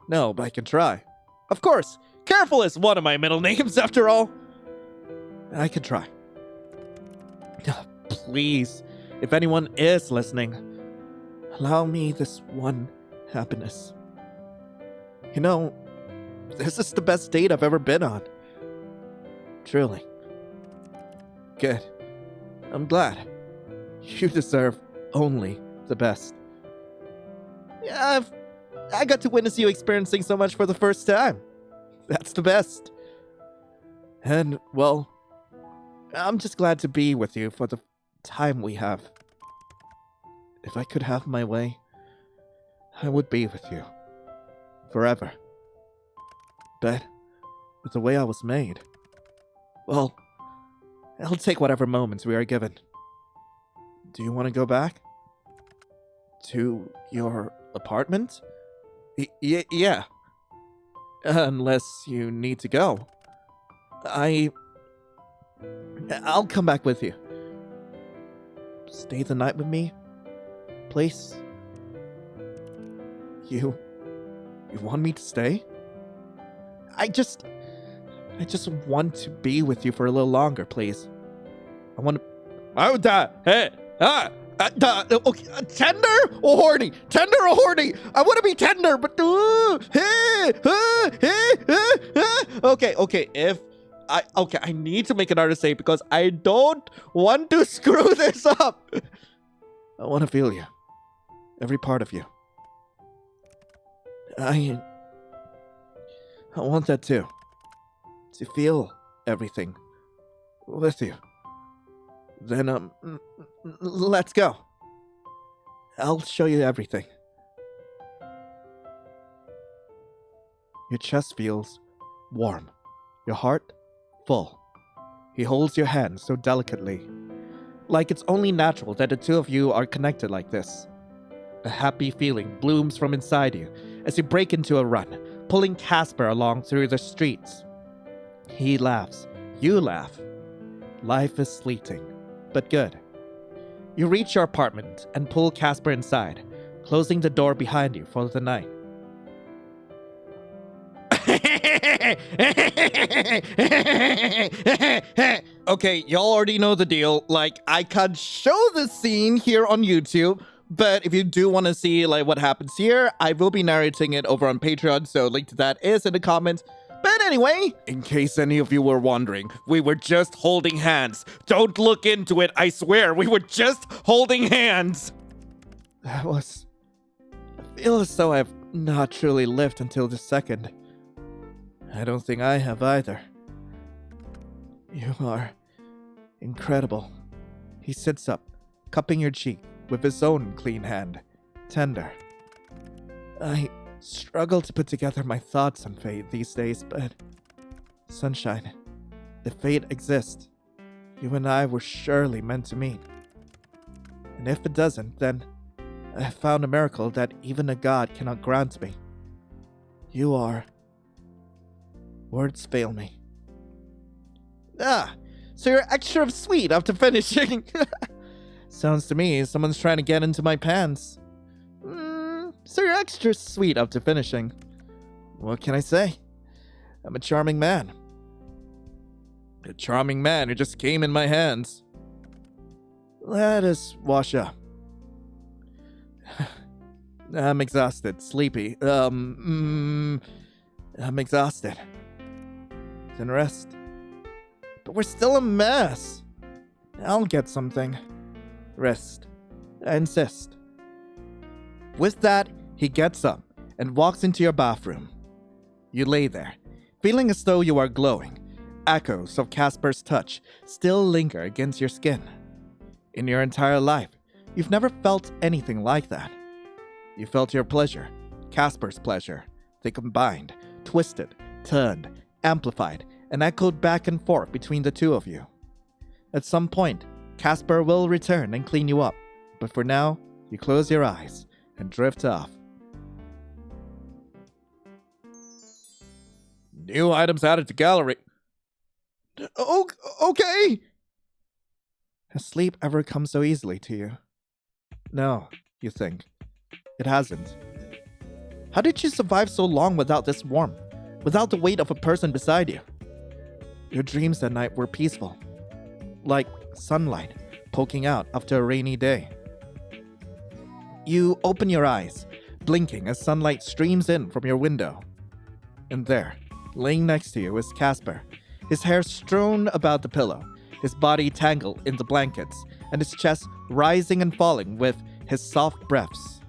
No, but I can try. Of course, Careful is one of my middle names, after all. I can try. Please, if anyone is listening, allow me this one happiness. You know, this is the best date I've ever been on. Truly. Good. I'm glad. You deserve only the best. Yeah, I got to witness you experiencing so much for the first time. That's the best. And, well, I'm just glad to be with you for the time we have. If I could have my way, I would be with you. Forever. But, with the way I was made, well, I'll take whatever moments we are given. Do you want to go back? To your apartment? Yeah. Unless you need to go. I'll come back with you. Stay the night with me, please? You want me to stay? I just want to be with you for a little longer, please. I want to... okay, tender or horny? Tender or horny? I want to be tender, but... Okay, I need to make another save because I don't want to screw this up. I want to feel you. Every part of you. I want that too. To feel everything with you. Then, let's go. I'll show you everything. Your chest feels warm, your heart full. He holds your hand so delicately, like it's only natural that the two of you are connected like this. A happy feeling blooms from inside you as you break into a run, pulling Casper along through the streets. He laughs, you laugh. Life is fleeting, but good. You reach your apartment and pull Casper inside, closing the door behind you for the night. Okay, y'all already know the deal. Like, I can't show the scene here on YouTube, but if you do want to see like what happens here, I will be narrating it over on Patreon, so link to that is in the comments. But anyway, in case any of you were wondering, we were just holding hands. Don't look into it, I swear, we were just holding hands. I feel as though I've not truly lived until this second. I don't think I have either. You are incredible. He sits up, cupping your cheek with his own clean hand, tender. I struggle to put together my thoughts on fate these days, but Sunshine, if fate exists, you and I were surely meant to meet. And if it doesn't, then I have found a miracle that even a god cannot grant me. You are... Words fail me. Ah, so you're extra sweet after finishing. Sounds to me someone's trying to get into my pants. So you're extra sweet after finishing. What can I say? I'm a charming man. A charming man who just came in my hands. Let us wash up. I'm exhausted, sleepy. I'm exhausted. Then rest. But we're still a mess. I'll get something. Rest. I insist. With that, he gets up and walks into your bathroom. You lay there, feeling as though you are glowing. Echoes of Casper's touch still linger against your skin. In your entire life, you've never felt anything like that. You felt your pleasure, Casper's pleasure. They combined, twisted, turned, amplified, and echoed back and forth between the two of you. At some point, Casper will return and clean you up, but for now, you close your eyes and drift off. New items added to gallery. Okay! Has sleep ever come so easily to you? No, you think. It hasn't. How did you survive so long without this warmth? Without the weight of a person beside you? Your dreams that night were peaceful. Like sunlight poking out after a rainy day. You open your eyes, blinking as sunlight streams in from your window. And there, laying next to you is Casper, his hair strewn about the pillow, his body tangled in the blankets, and his chest rising and falling with his soft breaths.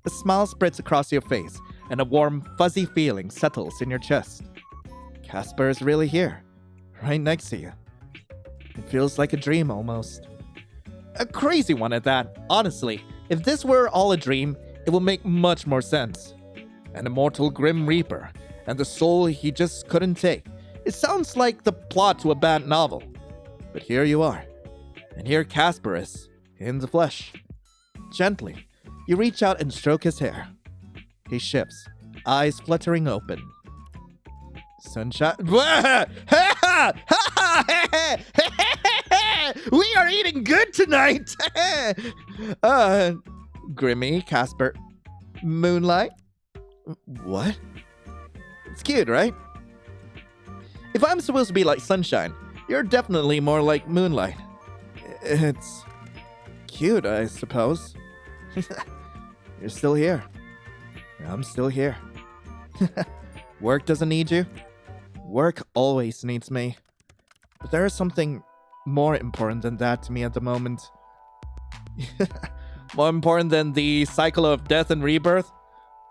A smile spreads across your face, and a warm, fuzzy feeling settles in your chest. Casper is really here, right next to you. It feels like a dream almost. A crazy one at that, honestly. If this were all a dream, it would make much more sense. An immortal Grim Reaper, and the soul he just couldn't take. It sounds like the plot to a bad novel. But here you are, and here Casper is, in the flesh. Gently, you reach out and stroke his hair. He shifts, eyes fluttering open. Sunshine. We are eating good tonight. Grimmy, Casper. Moonlight? What? It's cute, right? If I'm supposed to be like Sunshine, you're definitely more like Moonlight. It's cute, I suppose. You're still here. I'm still here. Work doesn't need you. Work always needs me. But there is something more important than that to me at the moment. More important than the cycle of death and rebirth?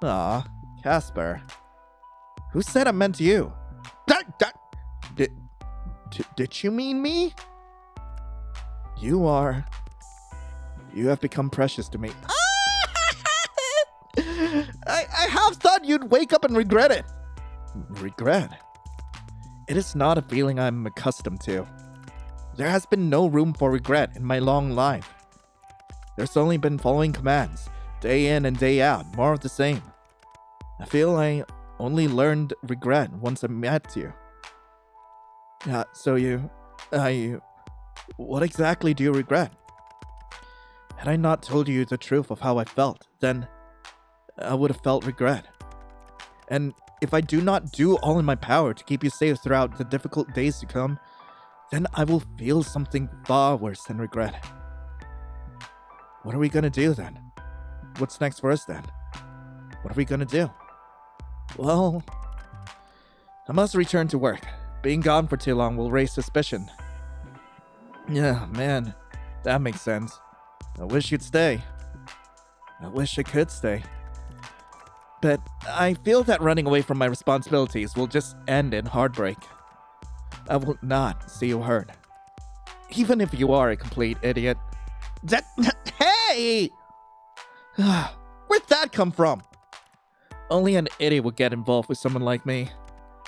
Aw, Casper. Who said I meant you? Did you mean me? You have become precious to me. I have thought you'd wake up and regret it. Regret? It is not a feeling I'm accustomed to. There has been no room for regret in my long life. There's only been following commands, day in and day out, more of the same. I feel I only learned regret once I met you. Yeah, so what exactly do you regret? Had I not told you the truth of how I felt, then I would have felt regret. And if I do not do all in my power to keep you safe throughout the difficult days to come, then I will feel something far worse than regret. What are we gonna do then? What's next for us then? What are we gonna do? Well, I must return to work. Being gone for too long will raise suspicion. Yeah, man, that makes sense. I wish you'd stay. I wish I could stay. But I feel that running away from my responsibilities will just end in heartbreak. I will not see you hurt. Even if you are a complete idiot. Hey! Where'd that come from? Only an idiot would get involved with someone like me.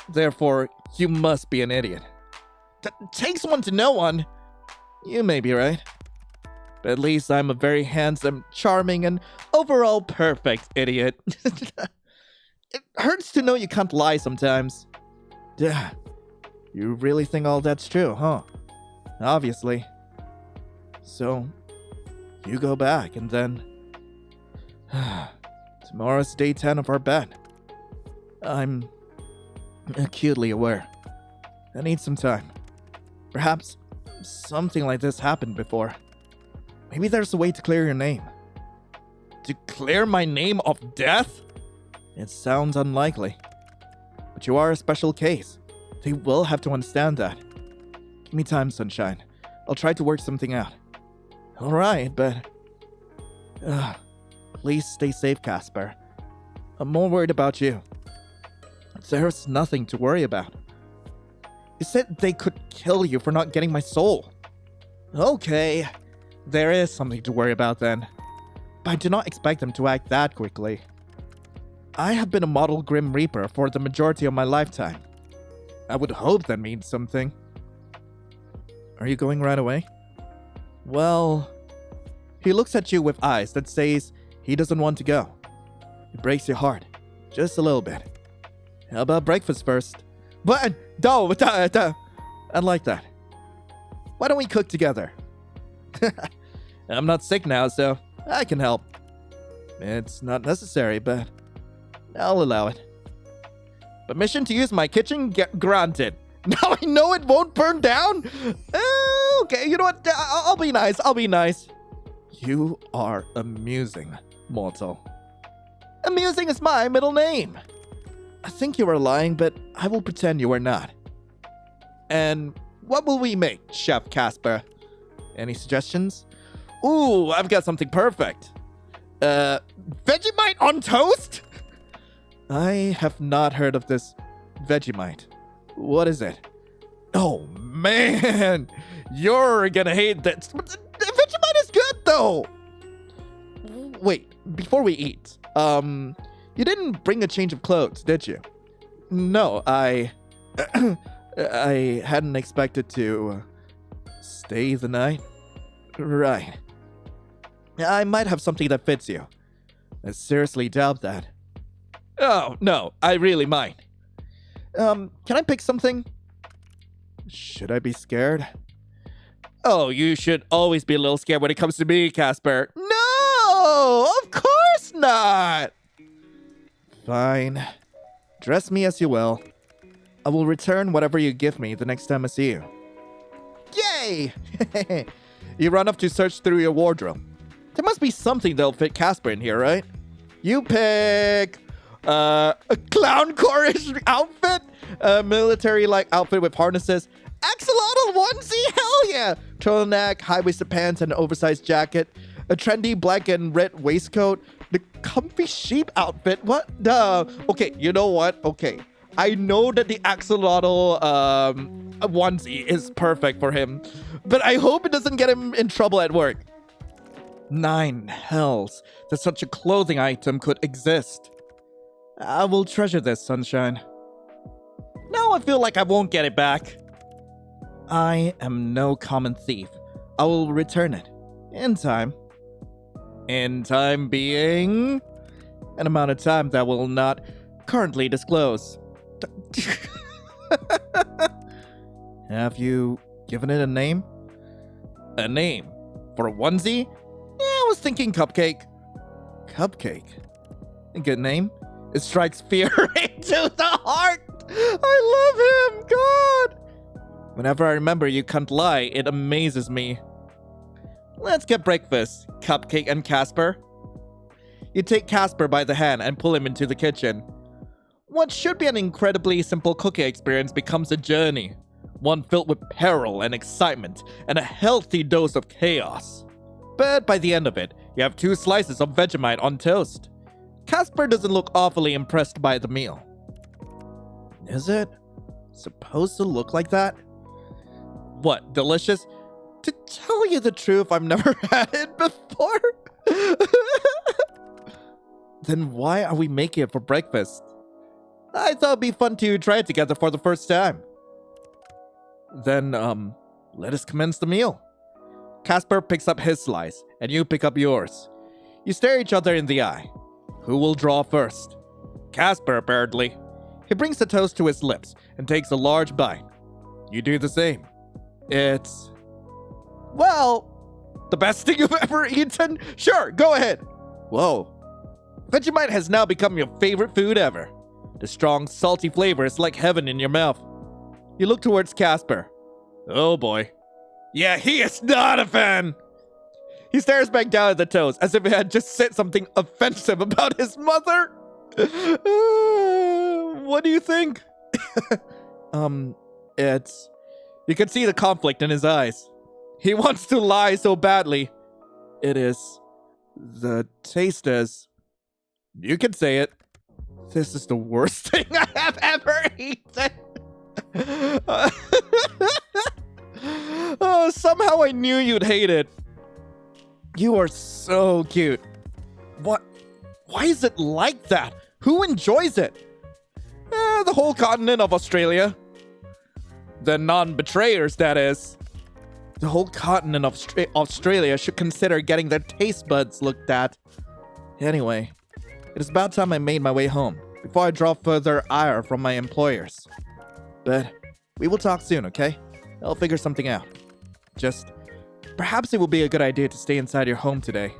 Therefore, you must be an idiot. Takes one to know one. You may be right. But at least I'm a very handsome, charming, and overall perfect idiot. It hurts to know you can't lie sometimes. You really think all that's true, huh? Obviously. So, you go back and then... Tomorrow's day 10 of our bet. I'm acutely aware. I need some time. Perhaps something like this happened before. Maybe there's a way to clear your name. To clear my name of death? It sounds unlikely. But you are a special case. They will have to understand that. Give me time, Sunshine. I'll try to work something out. Alright, but... please stay safe, Casper. I'm more worried about you. There's nothing to worry about. You said they could kill you for not getting my soul. Okay, there is something to worry about then. But I do not expect them to act that quickly. I have been a model Grim Reaper for the majority of my lifetime. I would hope that means something. Are you going right away? Well, he looks at you with eyes that says he doesn't want to go. It breaks your heart, just a little bit. How about breakfast first? But I like that. Why don't we cook together? I'm not sick now, so I can help. It's not necessary, but I'll allow it. Permission to use my kitchen granted. Now I know it won't burn down. Okay, you know what? I'll be nice. You are amusing, mortal. Amusing is my middle name. I think you are lying, but I will pretend you are not. And what will we make, Chef Casper? Any suggestions? Ooh, I've got something perfect. Vegemite on toast? I have not heard of this Vegemite. What is it? Oh, man. You're gonna hate that. Vegemite is good, though. Wait, before we eat, you didn't bring a change of clothes, did you? No, I hadn't expected to stay the night. Right. I might have something that fits you. I seriously doubt that. Oh, no, I really might. Can I pick something? Should I be scared? Oh, you should always be a little scared when it comes to me, Casper. No, of course not. Fine. Dress me as you will. I will return whatever you give me the next time I see you. Yay! You run up to search through your wardrobe. There must be something that'll fit Casper in here, right? You pick... a clown chorish outfit? A military-like outfit with harnesses? Axolotl onesie? Hell yeah! Turtleneck, high-waisted pants, and an oversized jacket. A trendy black and red waistcoat. The comfy sheep outfit? What? Okay, you know what? Okay. I know that the axolotl onesie is perfect for him, but I hope it doesn't get him in trouble at work. 9 hells that such a clothing item could exist. I will treasure this, Sunshine. Now I feel like I won't get it back. I am no common thief. I will return it. In time. In time being an amount of time that will not currently disclose. Have you given it a name? A name? For a onesie? Yeah, I was thinking Cupcake. Cupcake? A good name? It strikes fear into the heart. I love him, God. Whenever I remember you can't lie, it amazes me. Let's get breakfast, Cupcake and Casper. You take Casper by the hand and pull him into the kitchen. What should be an incredibly simple cooking experience becomes a journey. One filled with peril and excitement and a healthy dose of chaos. But by the end of it, you have 2 slices of Vegemite on toast. Casper doesn't look awfully impressed by the meal. Is it supposed to look like that? What, delicious? To tell you the truth, I've never had it before. Then why are we making it for breakfast? I thought it'd be fun to try it together for the first time. Then, let us commence the meal. Casper picks up his slice, and you pick up yours. You stare each other in the eye. Who will draw first? Casper, apparently. He brings the toast to his lips and takes a large bite. You do the same. It's... well, the best thing you've ever eaten? Sure, go ahead. Whoa. Vegemite has now become your favorite food ever. The strong, salty flavor is like heaven in your mouth. You look towards Casper. Oh boy. Yeah, he is not a fan. He stares back down at the toast as if he had just said something offensive about his mother. What do you think? It's... You can see the conflict in his eyes. He wants to lie so badly. It is... the taste is... You can say it. This is the worst thing I have ever eaten. Oh, somehow I knew you'd hate it. You are so cute. What? Why is it like that? Who enjoys it? The whole continent of Australia. The non-betrayers, that is. The whole continent of Australia should consider getting their taste buds looked at. Anyway, it is about time I made my way home, before I draw further ire from my employers. But we will talk soon, okay? I'll figure something out. Just, perhaps it will be a good idea to stay inside your home today.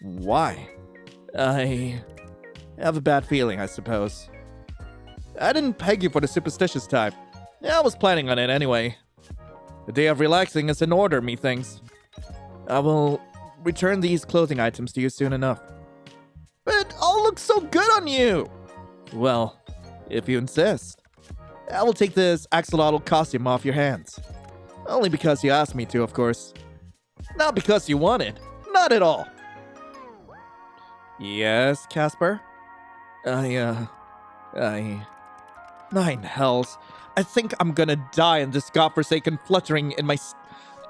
Why? I have a bad feeling, I suppose. I didn't peg you for the superstitious type. Yeah, I was planning on it anyway. The day of relaxing is in order, methinks. I will return these clothing items to you soon enough. It all looks so good on you! Well, if you insist. I will take this axolotl costume off your hands. Only because you asked me to, of course. Not because you wanted. Not at all. Yes, Casper? 9 hells. I think I'm gonna die in this godforsaken fluttering in my...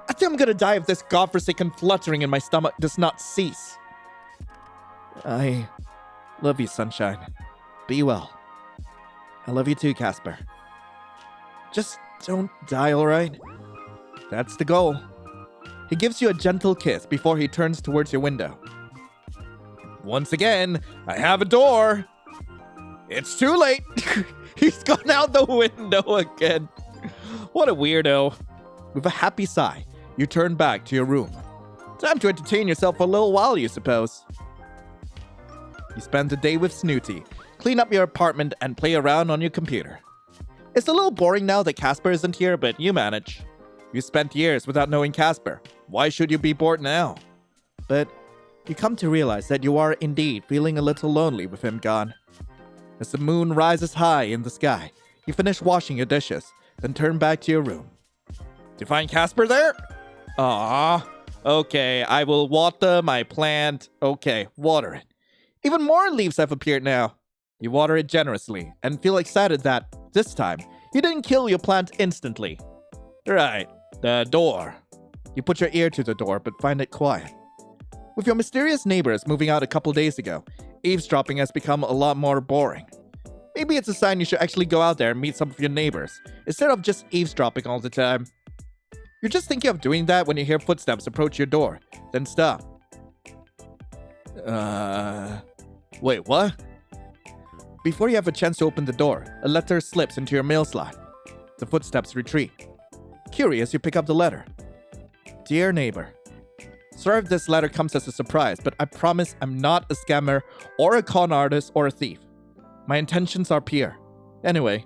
I think I'm gonna die if this godforsaken fluttering in my stomach does not cease. I love you, Sunshine. Be well. I love you too, Casper. Just don't die, alright? That's the goal. He gives you a gentle kiss before he turns towards your window. Once again, I have a door. It's too late. He's gone out the window again. What a weirdo. With a happy sigh, you turn back to your room. Time to entertain yourself for a little while, you suppose. You spend the day with Snooty, clean up your apartment, and play around on your computer. It's a little boring now that Casper isn't here, but you manage. You spent years without knowing Casper. Why should you be bored now? But you come to realize that you are indeed feeling a little lonely with him gone. As the moon rises high in the sky, you finish washing your dishes, then turn back to your room. Do you find Casper there? Aww. Okay, I will water my plant. Okay, water it. Even more leaves have appeared now. You water it generously and feel excited that, this time, you didn't kill your plant instantly. Right, the door. You put your ear to the door but find it quiet. With your mysterious neighbors moving out a couple days ago, eavesdropping has become a lot more boring. Maybe it's a sign you should actually go out there and meet some of your neighbors, instead of just eavesdropping all the time. You're just thinking of doing that when you hear footsteps approach your door, then stop. Wait, what? Before you have a chance to open the door, a letter slips into your mail slot. The footsteps retreat. Curious, you pick up the letter. Dear neighbor. Sorry if this letter comes as a surprise, but I promise I'm not a scammer or a con artist or a thief. My intentions are pure. Anyway,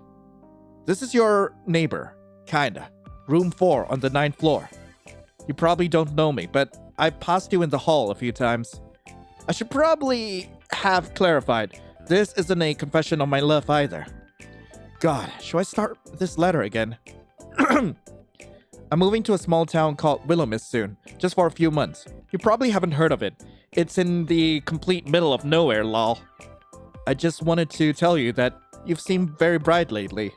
this is your neighbor, kinda. Room 4 on the 9th floor. You probably don't know me, but I've passed you in the hall a few times. I should probably have clarified, this isn't a confession on my love either. God, should I start this letter again? I'm moving to a small town called Willomis soon, just for a few months. You probably haven't heard of it. It's in the complete middle of nowhere, lol. I just wanted to tell you that you've seemed very bright lately.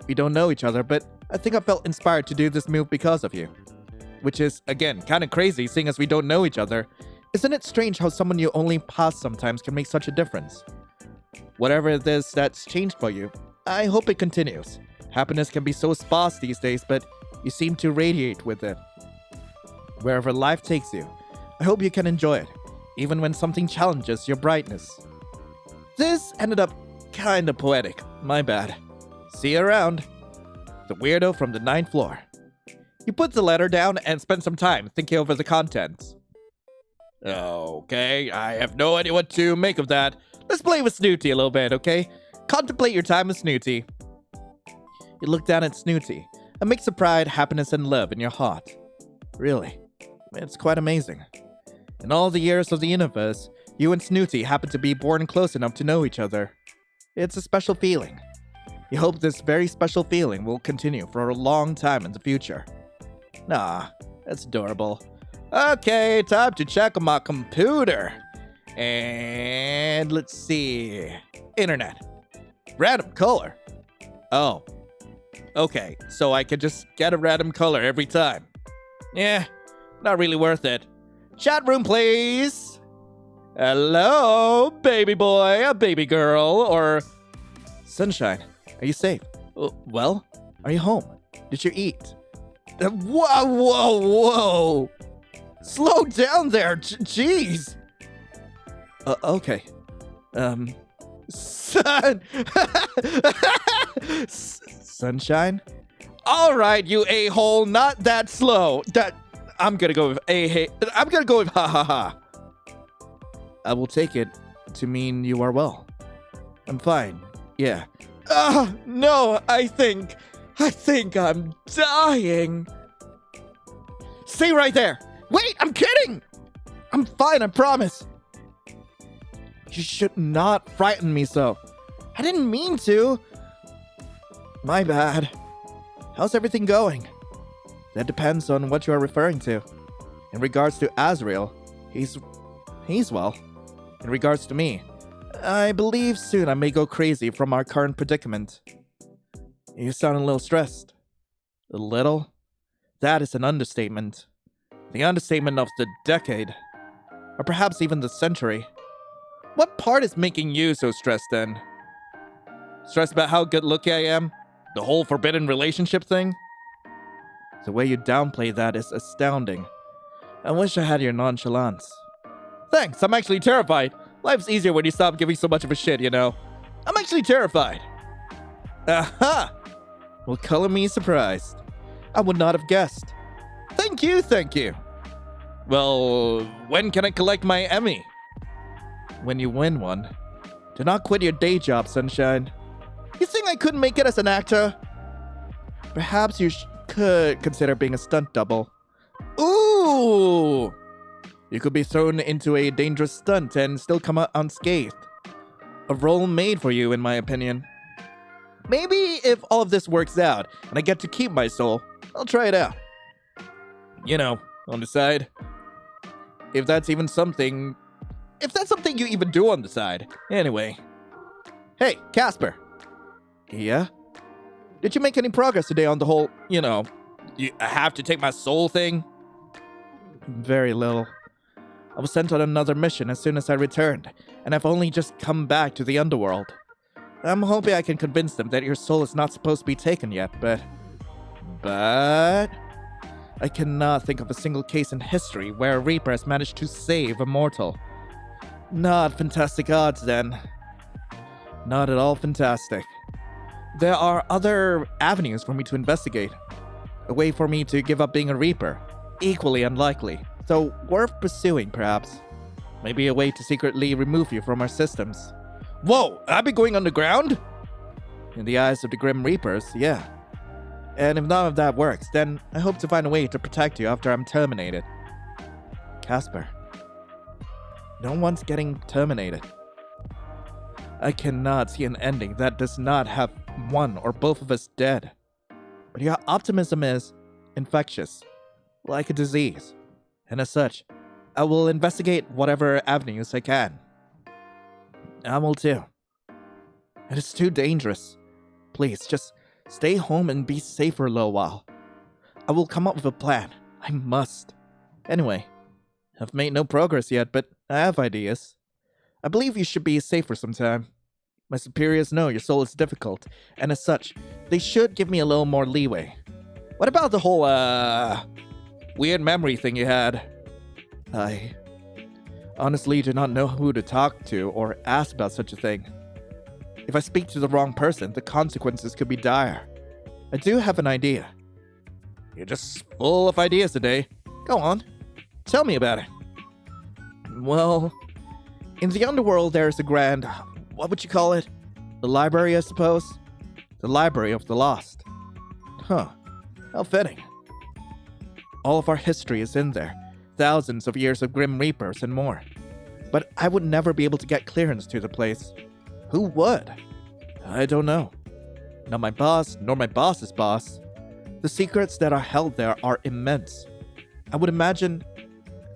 We don't know each other, but I think I felt inspired to do this move because of you. Which is, again, kinda crazy seeing as we don't know each other. Isn't it strange how someone you only pass sometimes can make such a difference? Whatever it is that's changed for you, I hope it continues. Happiness can be so sparse these days, but you seem to radiate with it. Wherever life takes you, I hope you can enjoy it, even when something challenges your brightness. This ended up kinda poetic, my bad. See you around. The weirdo from the 9th floor. You put the letter down and spend some time thinking over the contents. Okay, I have no idea what to make of that. Let's play with Snooty a little bit, okay? Contemplate your time with Snooty. You look down at Snooty. A mix of pride, happiness, and love in your heart. Really, it's quite amazing. In all the years of the universe, you and Snooty happen to be born close enough to know each other. It's a special feeling. You hope this very special feeling will continue for a long time in the future. Nah, that's adorable. Okay, time to check on my computer. And let's see. Internet. Random color. Oh. Okay, so I can just get a random color every time. Yeah, not really worth it. Chat room, please. Hello, baby boy, a baby girl, or... Sunshine, are you safe? Well, are you home? Did you eat? Whoa. Slow down there, jeez. Okay. Sunshine? Alright, you a-hole, not that slow. I'm gonna go with I'm gonna go with ha ha ha. I will take it to mean you are well. I'm fine, yeah. No, I think I'm dying. Stay right there. Wait, I'm kidding. I'm fine, I promise. You should not frighten me so. I didn't mean to. My bad. How's everything going? That depends on what you are referring to. In regards to Azrael, he's well. In regards to me, I believe soon I may go crazy from our current predicament. You sound a little stressed. A little? That is an understatement. The understatement of the decade. Or perhaps even the century. What part is making you so stressed then? Stressed about how good looking I am? The whole forbidden relationship thing? The way you downplay that is astounding. I wish I had your nonchalance. Thanks, I'm actually terrified. Life's easier when you stop giving so much of a shit, you know. I'm actually terrified. Aha! Well, color me surprised. I would not have guessed. Thank you. Well, when can I collect my Emmy? When you win one. Do not quit your day job, Sunshine. You think I couldn't make it as an actor? Perhaps you could consider being a stunt double. Ooh! You could be thrown into a dangerous stunt and still come out unscathed. A role made for you, in my opinion. Maybe if all of this works out and I get to keep my soul, I'll try it out. You know, on the side. If that's something you even do on the side. Anyway. Hey, Casper. Yeah? Did you make any progress today on the whole, you have to take my soul thing? Very little. I was sent on another mission as soon as I returned, and I've only just come back to the underworld. I'm hoping I can convince them that your soul is not supposed to be taken yet, but I cannot think of a single case in history where a Reaper has managed to save a mortal. Not fantastic odds, then. Not at all fantastic. There are other avenues for me to investigate. A way for me to give up being a Reaper. Equally unlikely, though worth pursuing, perhaps. Maybe a way to secretly remove you from our systems. Whoa, I've been going underground? In the eyes of the Grim Reapers, yeah. And if none of that works, then I hope to find a way to protect you after I'm terminated. Casper. No one's getting terminated. I cannot see an ending that does not have one or both of us dead. But your optimism is infectious, like a disease. And as such, I will investigate whatever avenues I can. I will too. It is too dangerous. Please, just stay home and be safe for a little while. I will come up with a plan. I must. Anyway, I've made no progress yet, but I have ideas. I believe you should be safe for some time. My superiors know your soul is difficult, and as such, they should give me a little more leeway. What about the whole, weird memory thing you had? I honestly do not know who to talk to or ask about such a thing. If I speak to the wrong person, the consequences could be dire. I do have an idea. You're just full of ideas today. Go on. Tell me about it. Well, in the underworld there is a grand... what would you call it? The library, I suppose? The Library of the Lost. Huh. How fitting. All of our history is in there. Thousands of years of Grim Reapers and more. But I would never be able to get clearance to the place. Who would? I don't know. Not my boss, nor my boss's boss. The secrets that are held there are immense. I would imagine...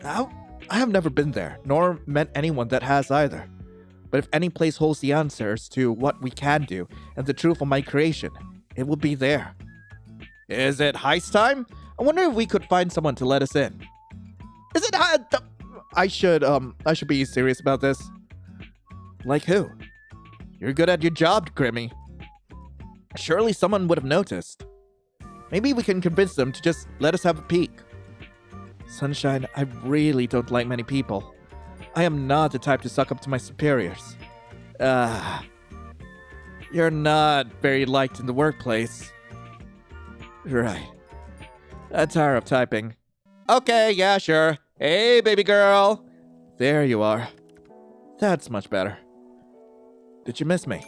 I have never been there, nor met anyone that has either. But if any place holds the answers to what we can do and the truth of my creation, it would be there. Is it heist time? I wonder if we could find someone to let us in. Is it I should be serious about this. Like who? You're good at your job, Grimmy. Surely someone would have noticed. Maybe we can convince them to just let us have a peek. Sunshine, I really don't like many people. I am not the type to suck up to my superiors. You're not very liked in the workplace. Right. I'm tired of typing. Okay, yeah, sure. Hey, baby girl. There you are. That's much better. Did you miss me?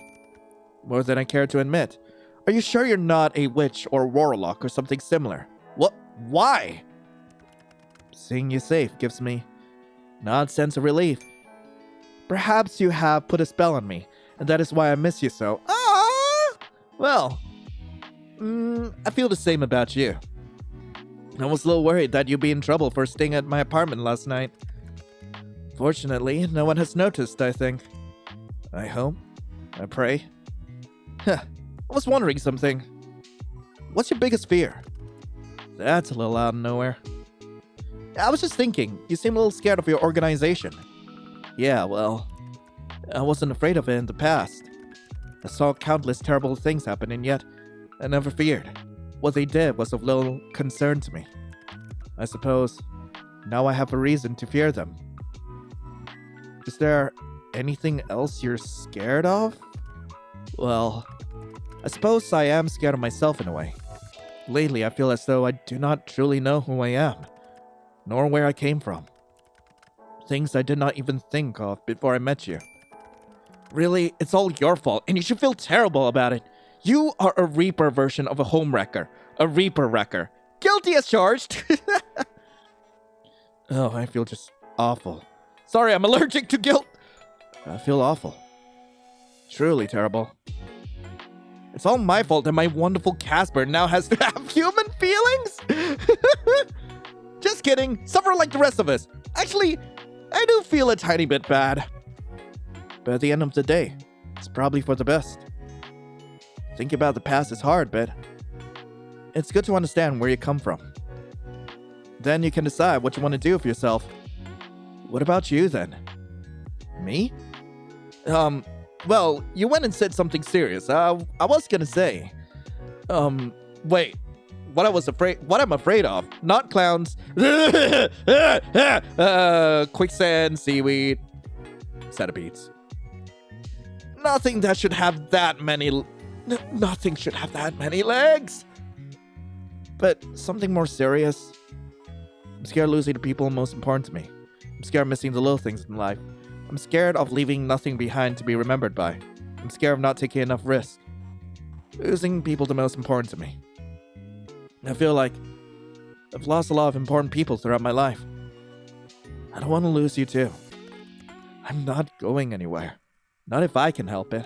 More than I care to admit. Are you sure you're not a witch or warlock or something similar? What? Why? Seeing you safe gives me an odd sense of relief. Perhaps you have put a spell on me, and that is why I miss you so. Ah! Well, I feel the same about you. I was a little worried that you'd be in trouble for staying at my apartment last night. Fortunately, no one has noticed, I think. I hope. I pray. I was wondering something. What's your biggest fear? That's a little out of nowhere. I was just thinking, you seem a little scared of your organization. Yeah, well, I wasn't afraid of it in the past. I saw countless terrible things happen, and yet I never feared. What they did was of little concern to me. I suppose now I have a reason to fear them. Is there anything else you're scared of? Well, I suppose I am scared of myself in a way. Lately, I feel as though I do not truly know who I am, nor where I came from. Things I did not even think of before I met you. Really, it's all your fault, and you should feel terrible about it. You are a Reaper version of a homewrecker. A Reaper wrecker. Guilty as charged. Oh, I feel just awful. Sorry, I'm allergic to guilt. I feel awful. Truly terrible. It's all my fault that my wonderful Casper now has to have human feelings? Just kidding. Suffer like the rest of us. Actually, I do feel a tiny bit bad. But at the end of the day, It's probably for the best. Thinking about the past is hard, but it's good to understand where you come from. Then you can decide what you want to do for yourself. What about you, then? Me? Well, you went and said something serious. I was gonna say. Wait. What I'm afraid of. Not clowns. Quicksand, seaweed, centipedes. Nothing should have that many legs. But something more serious. I'm scared of losing the people most important to me. I'm scared of missing the little things in life. I'm scared of leaving nothing behind to be remembered by. I'm scared of not taking enough risk. Losing people the most important to me. I feel like I've lost a lot of important people throughout my life. I don't want to lose you too. I'm not going anywhere. Not if I can help it.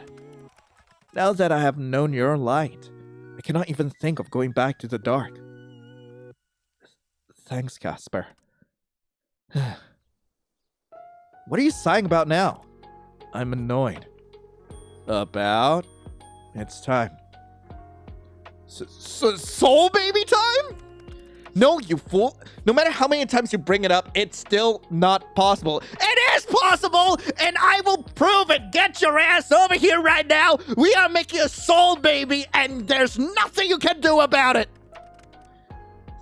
Now that I have known your light, I cannot even think of going back to the dark. Thanks, Casper. What are you sighing about now? I'm annoyed. About? It's time. Soul baby time? No, you fool. No matter how many times you bring it up, it's still not possible. It is possible, and I will prove it. Get your ass over here right now. We are making a soul baby, and there's nothing you can do about it.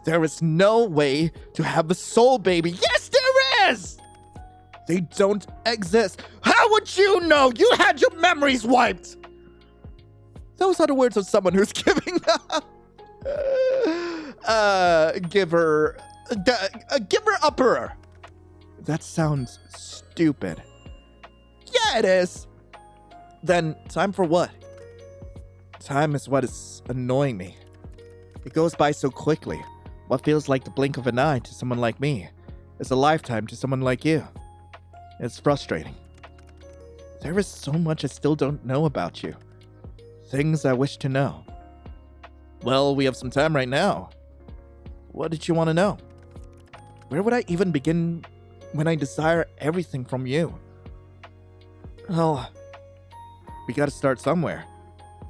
There is no way to have a soul baby. Yes, there is. They don't exist. How would you know? You had your memories wiped. Those are the words of someone who's giving giver upper. That sounds stupid. Yeah, it is. Then time for what? Time is what is annoying me. It goes by so quickly. What feels like the blink of an eye to someone like me is a lifetime to someone like you. It's frustrating. There is so much I still don't know about you. Things I wish to know. Well, we have some time right now. What did you want to know? Where would I even begin when I desire everything from you? Well, we gotta start somewhere.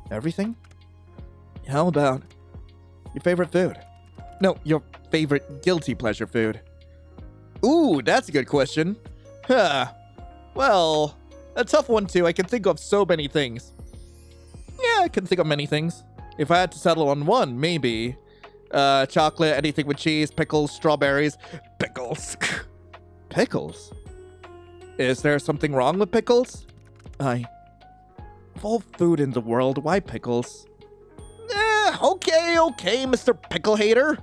Everything? How about your favorite food? No, your favorite guilty pleasure food. Ooh, that's a good question. Well, a tough one too. I can think of so many things. Yeah, I can think of many things. If I had to settle on one, maybe chocolate, anything with cheese, pickles, strawberries. Pickles. Pickles? Is there something wrong with pickles? Of all food in the world, why pickles? Okay, Mr. Pickle Hater.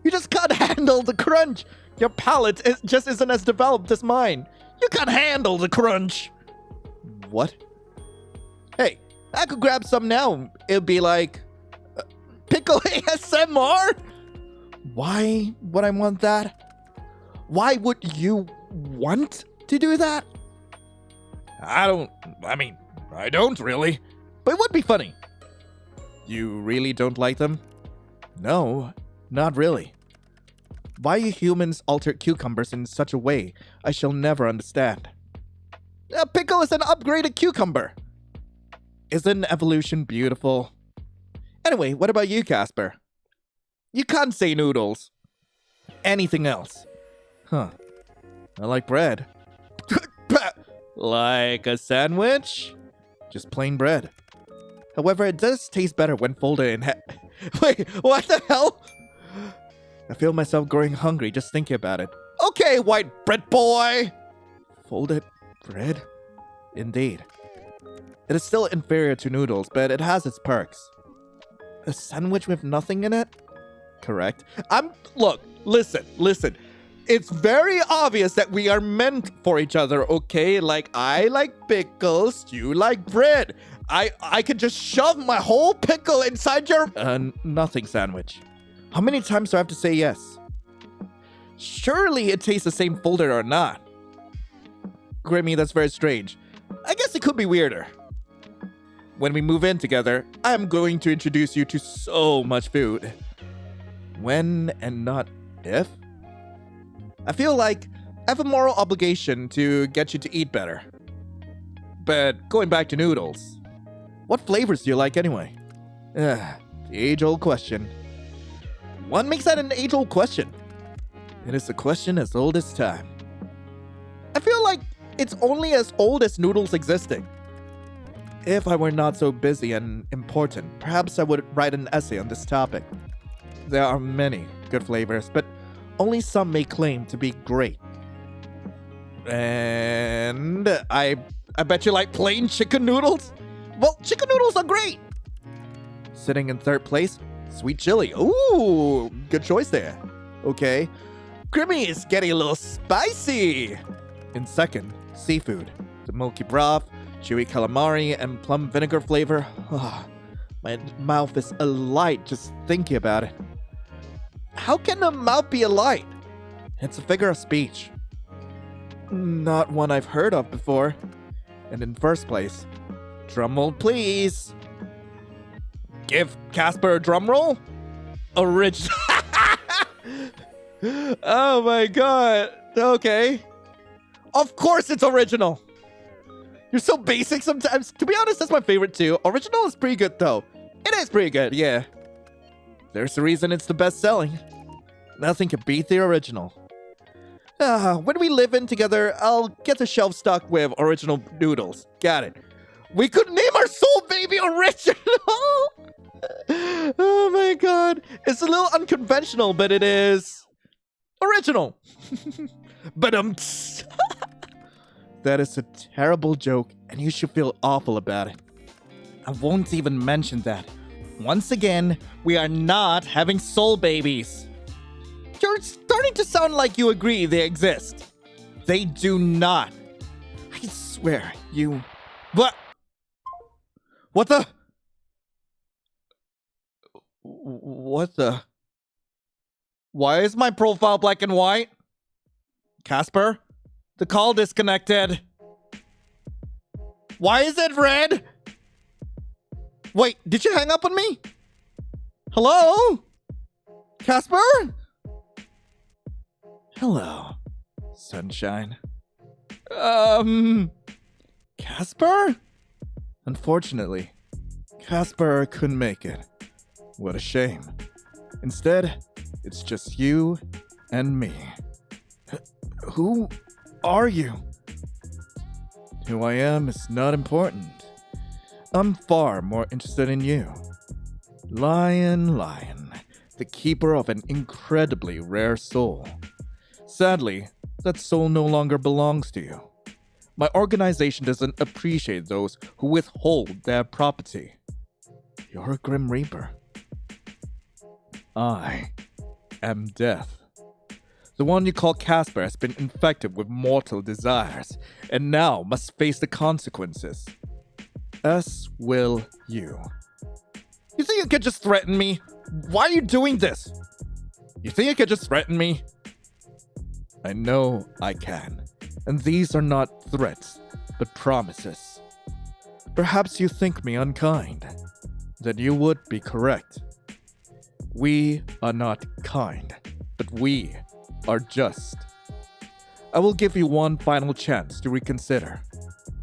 You just can't handle the crunch. Your palate just isn't as developed as mine. You can't handle the crunch. What? Hey, I could grab some now. It'd be like pickle ASMR. Why would I want that? Why would you want to do that? I don't really. But it would be funny. You really don't like them? No, not really. Why you humans altered cucumbers in such a way I shall never understand. A pickle is an upgraded cucumber. Isn't evolution beautiful? Anyway, what about you, Casper? You can't say noodles. Anything else? Huh. I like bread. Like a sandwich? Just plain bread. However, it does taste better when folded in Wait, what the hell? I feel myself growing hungry just thinking about it. Okay, white bread boy! Folded bread? Indeed. It is still inferior to noodles, but it has its perks. A sandwich with nothing in it? Correct. Look, listen. It's very obvious that we are meant for each other, okay? Like, I like pickles, you like bread. I could just shove my whole pickle inside your... nothing sandwich. How many times do I have to say yes? Surely it tastes the same folded or not. Grimmy, that's very strange. I guess it could be weirder. When we move in together, I'm going to introduce you to so much food. When and not if? I feel like I have a moral obligation to get you to eat better. But going back to noodles, what flavors do you like anyway? The age-old question. What makes that an age-old question? It is a question as old as time. I feel like it's only as old as noodles existing. If I were not so busy and important, perhaps I would write an essay on this topic. There are many good flavors, but only some may claim to be great. And I bet you like plain chicken noodles? Well, chicken noodles are great! Sitting in third place, sweet chili. Ooh, good choice there. Okay. Creamy is getting a little spicy. In second, seafood. The milky broth, chewy calamari, and plum vinegar flavor. Oh, my mouth is alight just thinking about it. How can a mouth be alight? It's a figure of speech. Not one I've heard of before. And in first place, drumroll please. Give Casper a drumroll? Original. Oh my god. Okay. Of course it's original. You're so basic sometimes. To be honest, that's my favorite too. Original is pretty good though. It is pretty good, yeah. There's a reason it's the best selling. Nothing can beat the original. When we live in together, I'll get the shelf stocked with original noodles. Got it. We could name our soul baby Original! Oh my god. It's a little unconventional, but it is original. But that is a terrible joke, and you should feel awful about it. I won't even mention that. Once again, we are not having soul babies. You're starting to sound like you agree they exist. They do not. I swear, you... What? What the? What the? Why is my profile black and white? Casper? The call disconnected. Why is it red? Wait, did you hang up on me? Hello? Casper? Hello, sunshine. Casper? Unfortunately, Casper couldn't make it. What a shame. Instead, it's just you and me. Who are you? Who I am is not important. I'm far more interested in you. Lion, the keeper of an incredibly rare soul. Sadly, that soul no longer belongs to you. My organization doesn't appreciate those who withhold their property. You're a Grim Reaper. I am Death. The one you call Casper has been infected with mortal desires, and now must face the consequences. As will you. You think you could just threaten me? Why are you doing this? You think you could just threaten me? I know I can, and these are not threats, but promises. Perhaps you think me unkind. Then you would be correct. We are not kind, but we are just. I will give you one final chance to reconsider.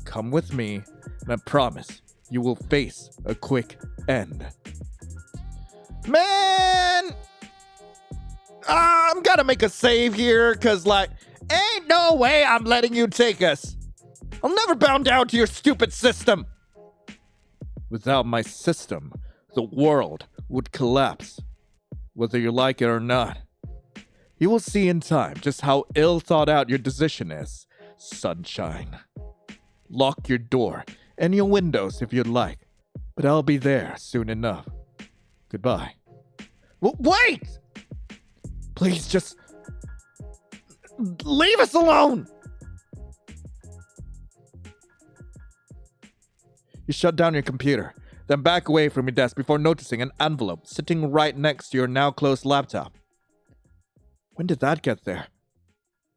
Come with me, and I promise you will face a quick end. Man! I'm gonna make a save here, cause ain't no way I'm letting you take us. I'll never bow down to your stupid system. Without my system, the world would collapse. Whether you like it or not. You will see in time just how ill thought out your decision is, sunshine. Lock your door and your windows if you'd like, but I'll be there soon enough. Goodbye. Wait! Please just leave us alone! You shut down your computer, then back away from your desk before noticing an envelope sitting right next to your now closed laptop. When did that get there?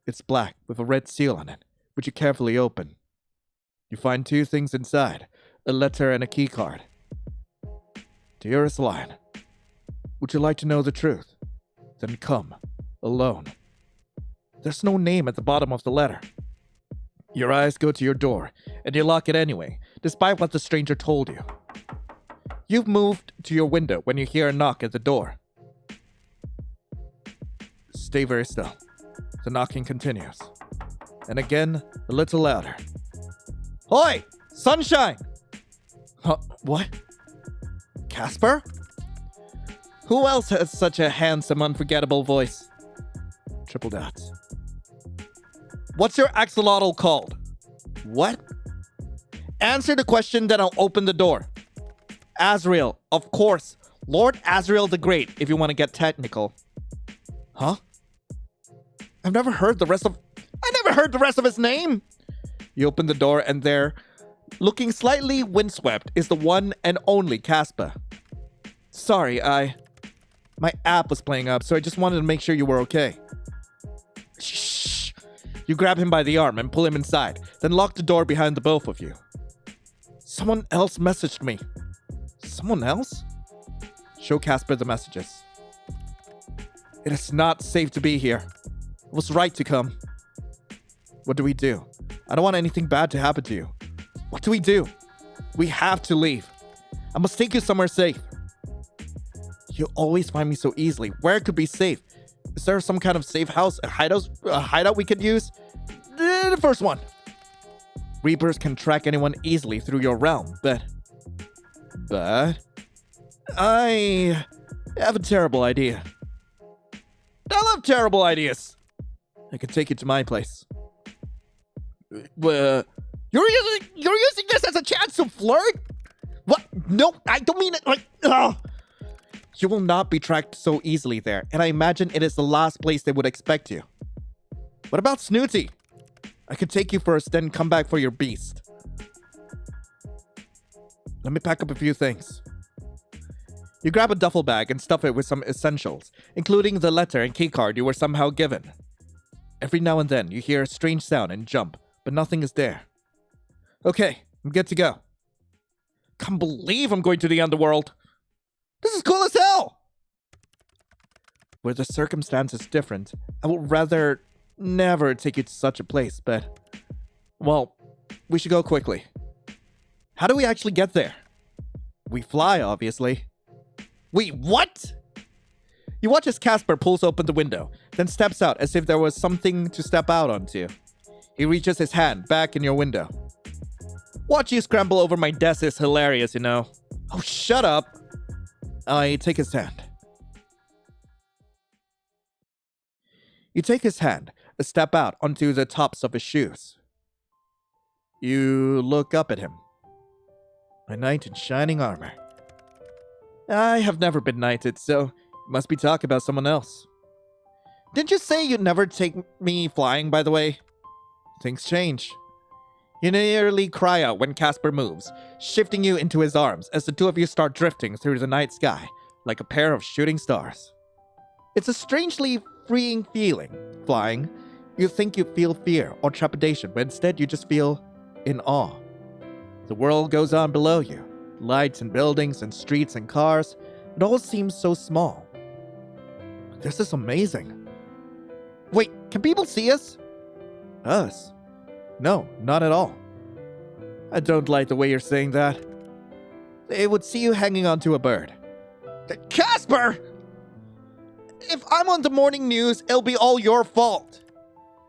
It's black with a red seal on it, which you carefully open. You find two things inside, a letter and a keycard. Dearest Lion, would you like to know the truth? Then come, alone. There's no name at the bottom of the letter. Your eyes go to your door, and you lock it anyway, despite what the stranger told you. You've moved to your window when you hear a knock at the door. Stay very still. The knocking continues. And again, a little louder. Oi! Sunshine! Huh, what? Casper? Who else has such a handsome, unforgettable voice? Triple dots. What's your axolotl called? What? Answer the question, then I'll open the door. Azrael, of course. Lord Azrael the Great, if you want to get technical. Huh? I never heard the rest of his name. You open the door and there, looking slightly windswept, is the one and only Casper. Sorry, my app was playing up, so I just wanted to make sure you were okay. Shh. You grab him by the arm and pull him inside, then lock the door behind the both of you. Someone else messaged me. Someone else? Show Casper the messages. It is not safe to be here. It was right to come. What do we do? I don't want anything bad to happen to you. What do we do? We have to leave. I must take you somewhere safe. You always find me so easily. Where could be safe? Is there some kind of safe house, a hideout we could use? The first one. Reapers can track anyone easily through your realm, but I have a terrible idea. I love terrible ideas. I could take you to my place. You're using this as a chance to flirt? What? No, I don't mean it like... Ugh. You will not be tracked so easily there, and I imagine it is the last place they would expect you. What about Snooty? I could take you first, then come back for your beast. Let me pack up a few things. You grab a duffel bag and stuff it with some essentials, including the letter and keycard you were somehow given. Every now and then, you hear a strange sound and jump, but nothing is there. Okay, I'm good to go. Can't believe I'm going to the underworld. This is cool as hell! Were the circumstances different, I would rather never take you to such a place, but... Well, we should go quickly. How do we actually get there? We fly, obviously. Wait, what? You watch as Casper pulls open the window, then steps out as if there was something to step out onto. He reaches his hand back in your window. Watch you scramble over my desk is hilarious, you know. Oh, shut up. I take his hand. You take his hand, a step out onto the tops of his shoes. You look up at him. A knight in shining armor. I have never been knighted, so you must be talking about someone else. Didn't you say you'd never take me flying, by the way? Things change. You nearly cry out when Casper moves, shifting you into his arms as the two of you start drifting through the night sky, like a pair of shooting stars. It's a strangely freeing feeling, flying. You think you feel fear or trepidation, but instead you just feel in awe. The world goes on below you. Lights and buildings and streets and cars. It all seems so small. This is amazing. Wait, can people see us? Us? No, not at all. I don't like the way you're saying that. They would see you hanging onto a bird. Casper! If I'm on the morning news, it'll be all your fault.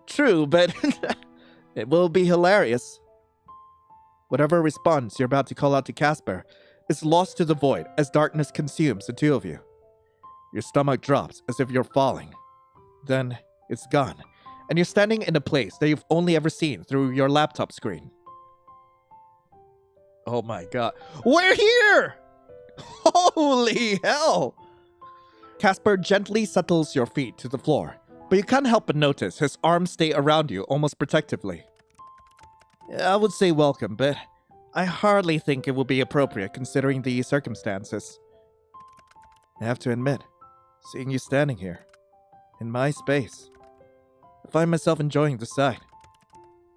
True, but it will be hilarious. Whatever response you're about to call out to Casper is lost to the void as darkness consumes the two of you. Your stomach drops as if you're falling. Then it's gone, and you're standing in a place that you've only ever seen through your laptop screen. Oh my god. We're here! Holy hell! Casper gently settles your feet to the floor, but you can't help but notice his arms stay around you almost protectively. I would say welcome, but I hardly think it would be appropriate considering the circumstances. I have to admit, seeing you standing here, in my space, I find myself enjoying the sight,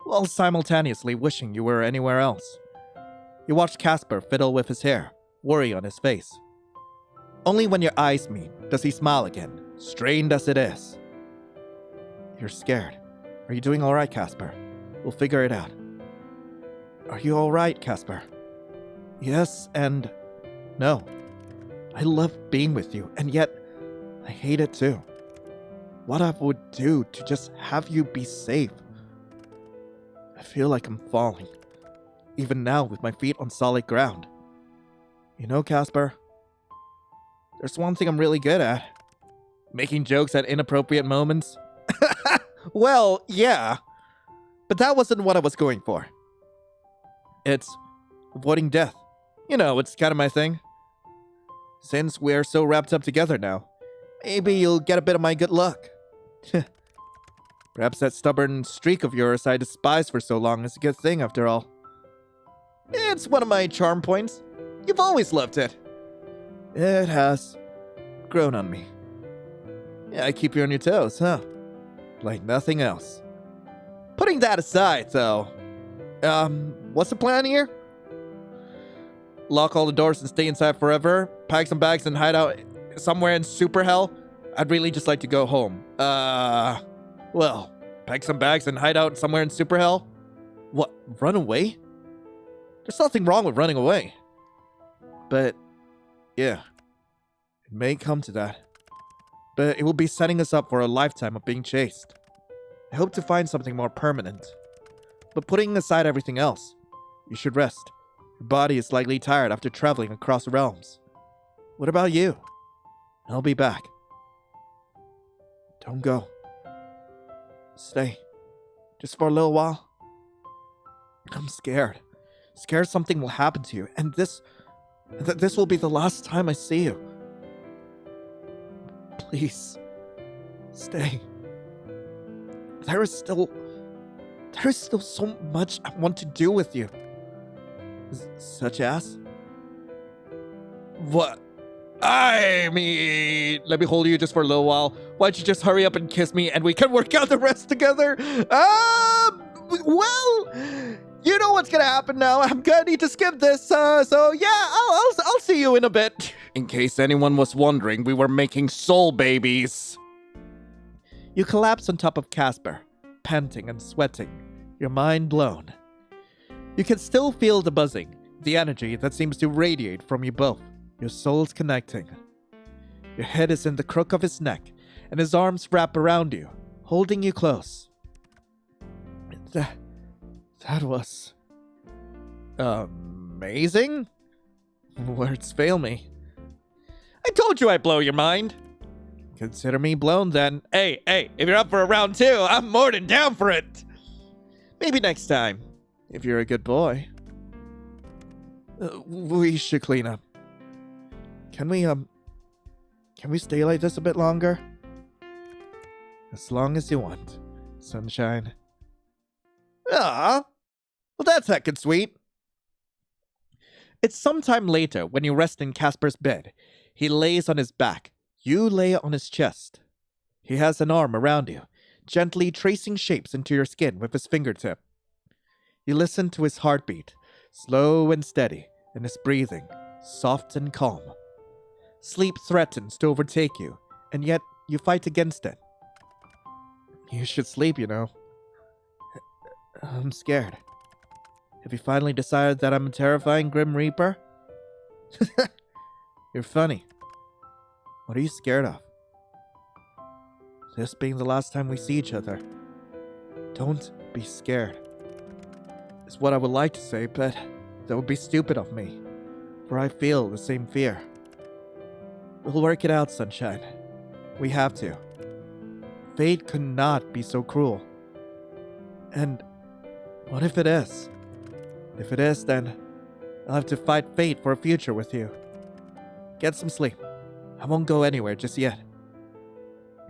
while simultaneously wishing you were anywhere else. You watch Casper fiddle with his hair, worry on his face. Only when your eyes meet does he smile again, strained as it is. You're scared. Are you doing alright, Casper? We'll figure it out. Are you alright, Casper? Yes and no. I love being with you, and yet I hate it too. What I would do to just have you be safe. I feel like I'm falling, even now with my feet on solid ground. You know, Casper, there's one thing I'm really good at. Making jokes at inappropriate moments. Well, yeah. But that wasn't what I was going for. It's avoiding death. You know, it's kind of my thing. Since we're so wrapped up together now, maybe you'll get a bit of my good luck. Perhaps that stubborn streak of yours I despised for so long is a good thing after all. It's one of my charm points. You've always loved it. It has grown on me. Yeah, I keep you on your toes, huh? Like nothing else. Putting that aside, though, what's the plan here? Lock all the doors and stay inside forever? Pack some bags and hide out somewhere in super hell? I'd really just like to go home. Well, pack some bags and hide out somewhere in super hell? What, run away? There's nothing wrong with running away. But, yeah, it may come to that. But it will be setting us up for a lifetime of being chased. I hope to find something more permanent. But putting aside everything else, you should rest. Your body is likely tired after traveling across realms. What about you? I'll be back. Don't go. Stay. Just for a little while. I'm scared. Scared something will happen to you, and this will be the last time I see you. Please. Stay. There is still so much I want to do with you. Such as? What? I mean, let me hold you just for a little while. Why don't you just hurry up and kiss me and we can work out the rest together? Well, you know what's gonna happen now. I'm gonna need to skip this, so yeah, I'll see you in a bit. In case anyone was wondering, we were making soul babies. You collapse on top of Casper, panting and sweating, your mind blown. You can still feel the buzzing, the energy that seems to radiate from you both, your souls connecting. Your head is in the crook of his neck, and his arms wrap around you, holding you close. That was... amazing? Words fail me. I told you I'd blow your mind. Consider me blown then. Hey, if you're up for a round two, I'm more than down for it. Maybe next time, if you're a good boy. We should clean up. Can we stay like this a bit longer? As long as you want, sunshine. Ah, well that's heckin' sweet. It's sometime later when you rest in Casper's bed. He lays on his back. You lay on his chest. He has an arm around you, gently tracing shapes into your skin with his fingertip. You listen to his heartbeat, slow and steady, and his breathing, soft and calm. Sleep threatens to overtake you, and yet you fight against it. You should sleep, you know. I'm scared. Have you finally decided that I'm a terrifying Grim Reaper? You're funny. What are you scared of? This being the last time we see each other. Don't be scared. Is what I would like to say, but that would be stupid of me. For I feel the same fear. We'll work it out, sunshine. We have to. Fate could not be so cruel. And what if it is? If it is, then I'll have to fight fate for a future with you. Get some sleep. I won't go anywhere just yet.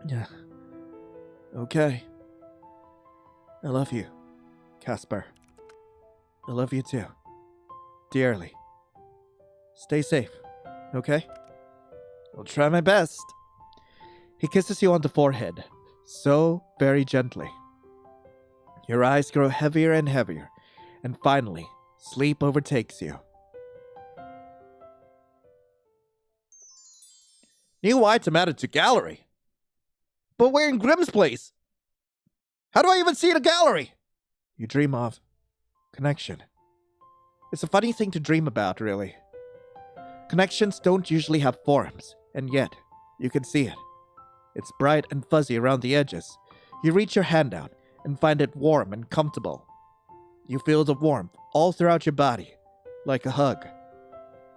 Yeah. Okay. I love you, Casper. I love you too. Dearly. Stay safe, okay? I'll try my best. He kisses you on the forehead, so very gently. Your eyes grow heavier and heavier, and finally, sleep overtakes you. New item added to gallery. But we're in Grimm's place. How do I even see the gallery? You dream of connection. It's a funny thing to dream about, really. Connections don't usually have forms, and yet, you can see it. It's bright and fuzzy around the edges. You reach your hand out and find it warm and comfortable. You feel the warmth all throughout your body, like a hug.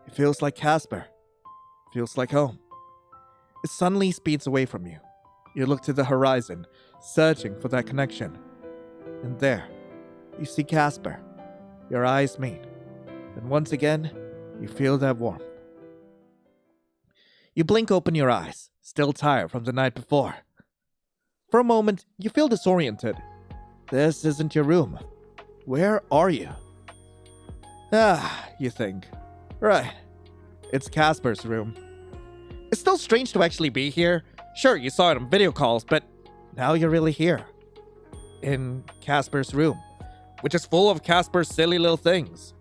It feels like Casper. Feels like home. It suddenly speeds away from you. You look to the horizon, searching for that connection. And there, you see Casper. Your eyes meet. And once again, you feel that warmth. You blink open your eyes, still tired from the night before. For a moment, you feel disoriented. This isn't your room. Where are you? You think. Right. It's Casper's room. It's still strange to actually be here. Sure, you saw it on video calls, but now you're really here. In Casper's room, which is full of Casper's silly little things.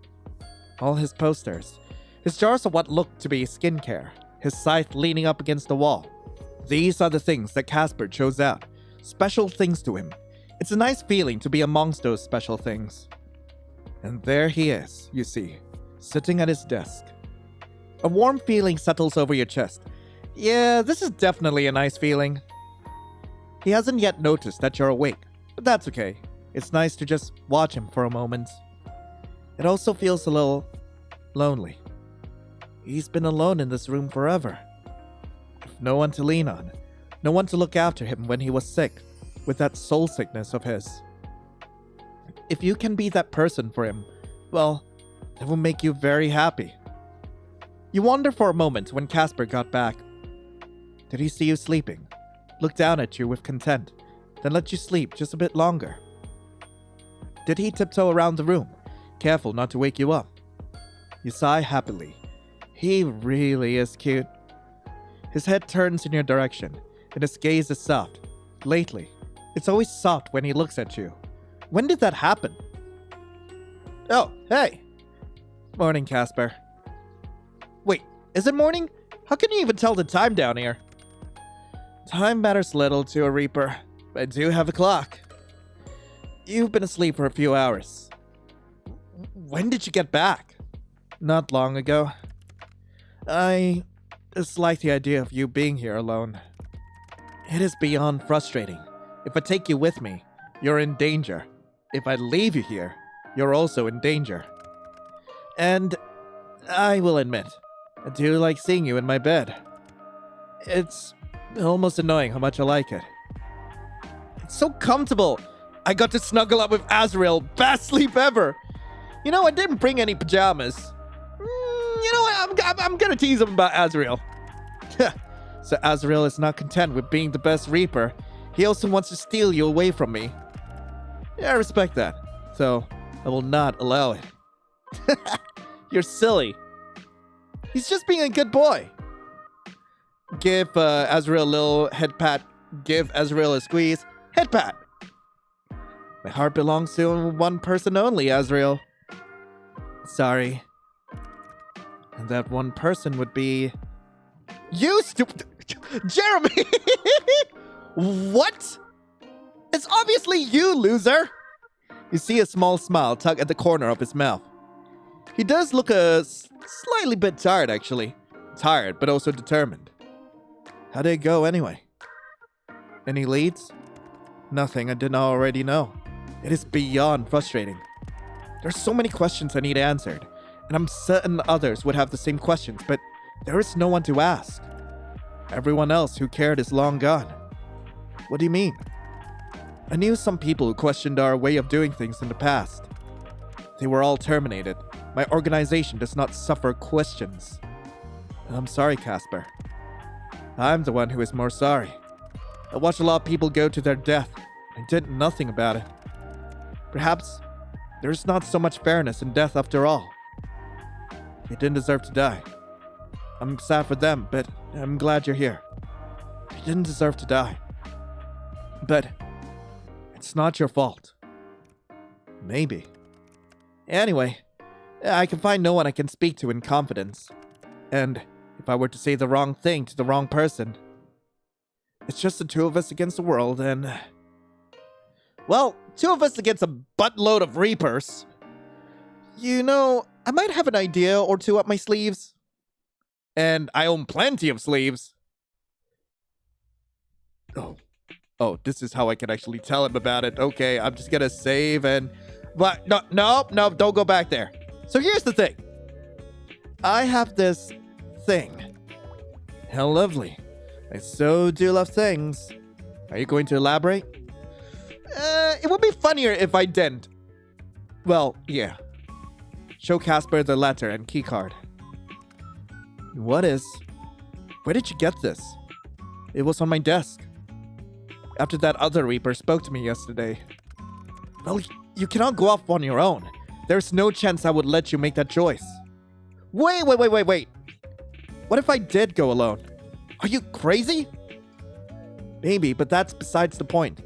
All his posters. His jars of what looked to be skincare. His scythe leaning up against the wall. These are the things that Casper chose out. Special things to him. It's a nice feeling to be amongst those special things. And there he is, you see, sitting at his desk. A warm feeling settles over your chest. Yeah, this is definitely a nice feeling. He hasn't yet noticed that you're awake, but that's okay. It's nice to just watch him for a moment. It also feels a little lonely. He's been alone in this room forever. With no one to lean on, no one to look after him when he was sick, with that soul sickness of his. If you can be that person for him, well, it will make you very happy. You wonder for a moment when Casper got back. Did he see you sleeping? Look down at you with content, then let you sleep just a bit longer? Did he tiptoe around the room, careful not to wake you up? You sigh happily. He really is cute. His head turns in your direction, and his gaze is soft. Lately, it's always soft when he looks at you. When did that happen? Oh, hey. Morning, Casper. Wait, is it morning? How can you even tell the time down here? Time matters little to a Reaper, but I do have a clock. You've been asleep for a few hours. When did you get back? Not long ago. I dislike the idea of you being here alone. It is beyond frustrating. If I take you with me, you're in danger. If I leave you here, you're also in danger. And I will admit, I do like seeing you in my bed. It's almost annoying how much I like it. It's so comfortable. I got to snuggle up with Azrael. Best sleep ever. You know, I didn't bring any pajamas. You know what? I'm gonna tease him about Azrael. So Azrael is not content with being the best Reaper. He also wants to steal you away from me. Yeah, I respect that. So I will not allow it. You're silly. He's just being a good boy. Give Azrael a little head pat. Give Azrael a squeeze. Head pat. My heart belongs to one person only, Azrael. Sorry. And that one person would be... You stupid... Jeremy! What? It's obviously you, loser! You see a small smile tug at the corner of his mouth. He does look a slightly bit tired, actually. Tired, but also determined. How did it go, anyway? Any leads? Nothing I didn't already know. It is beyond frustrating. There's so many questions I need answered, and I'm certain others would have the same questions, but there is no one to ask. Everyone else who cared is long gone. What do you mean? I knew some people who questioned our way of doing things in the past. They were all terminated. My organization does not suffer questions. I'm sorry, Casper. I'm the one who is more sorry. I watched a lot of people go to their death. I did nothing about it. Perhaps there's not so much fairness in death after all. They didn't deserve to die. I'm sad for them, but I'm glad you're here. They didn't deserve to die. But it's not your fault. Maybe. Anyway, I can find no one I can speak to in confidence. And if I were to say the wrong thing to the wrong person, it's just the two of us against the world, and... Well, two of us against a buttload of Reapers. You know, I might have an idea or two up my sleeves. And I own plenty of sleeves. Oh, this is how I can actually tell him about it. Okay, I'm just gonna save and... But no, don't go back there. So here's the thing. I have this thing. How lovely. I so do love things. Are you going to elaborate? It would be funnier if I didn't. Well, yeah. Show Casper the letter and keycard. What is? Where did you get this? It was on my desk. After that other Reaper spoke to me yesterday. Well, you cannot go off on your own. There's no chance I would let you make that choice. Wait. What if I did go alone? Are you crazy? Maybe, but that's besides the point.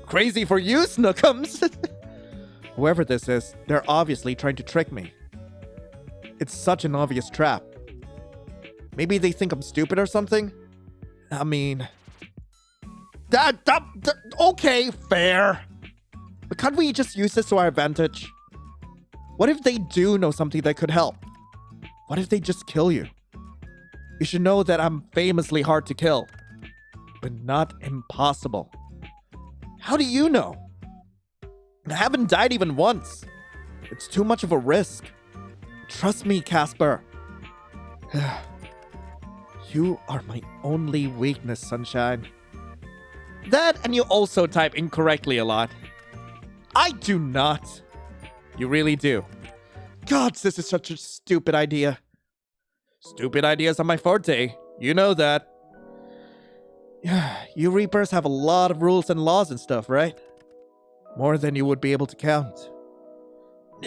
Crazy for you, Snookums! Whoever this is, they're obviously trying to trick me. It's such an obvious trap. Maybe they think I'm stupid or something? I mean... Okay, fair. But can't we just use this to our advantage? What if they do know something that could help? What if they just kill you? You should know that I'm famously hard to kill. But not impossible. How do you know? I haven't died even once. It's too much of a risk. Trust me, Casper. You are my only weakness, Sunshine. That, and you also type incorrectly a lot. I do not. You really do. God, this is such a stupid idea. Stupid ideas are my forte. You know that. You Reapers have a lot of rules and laws and stuff, right? More than you would be able to count.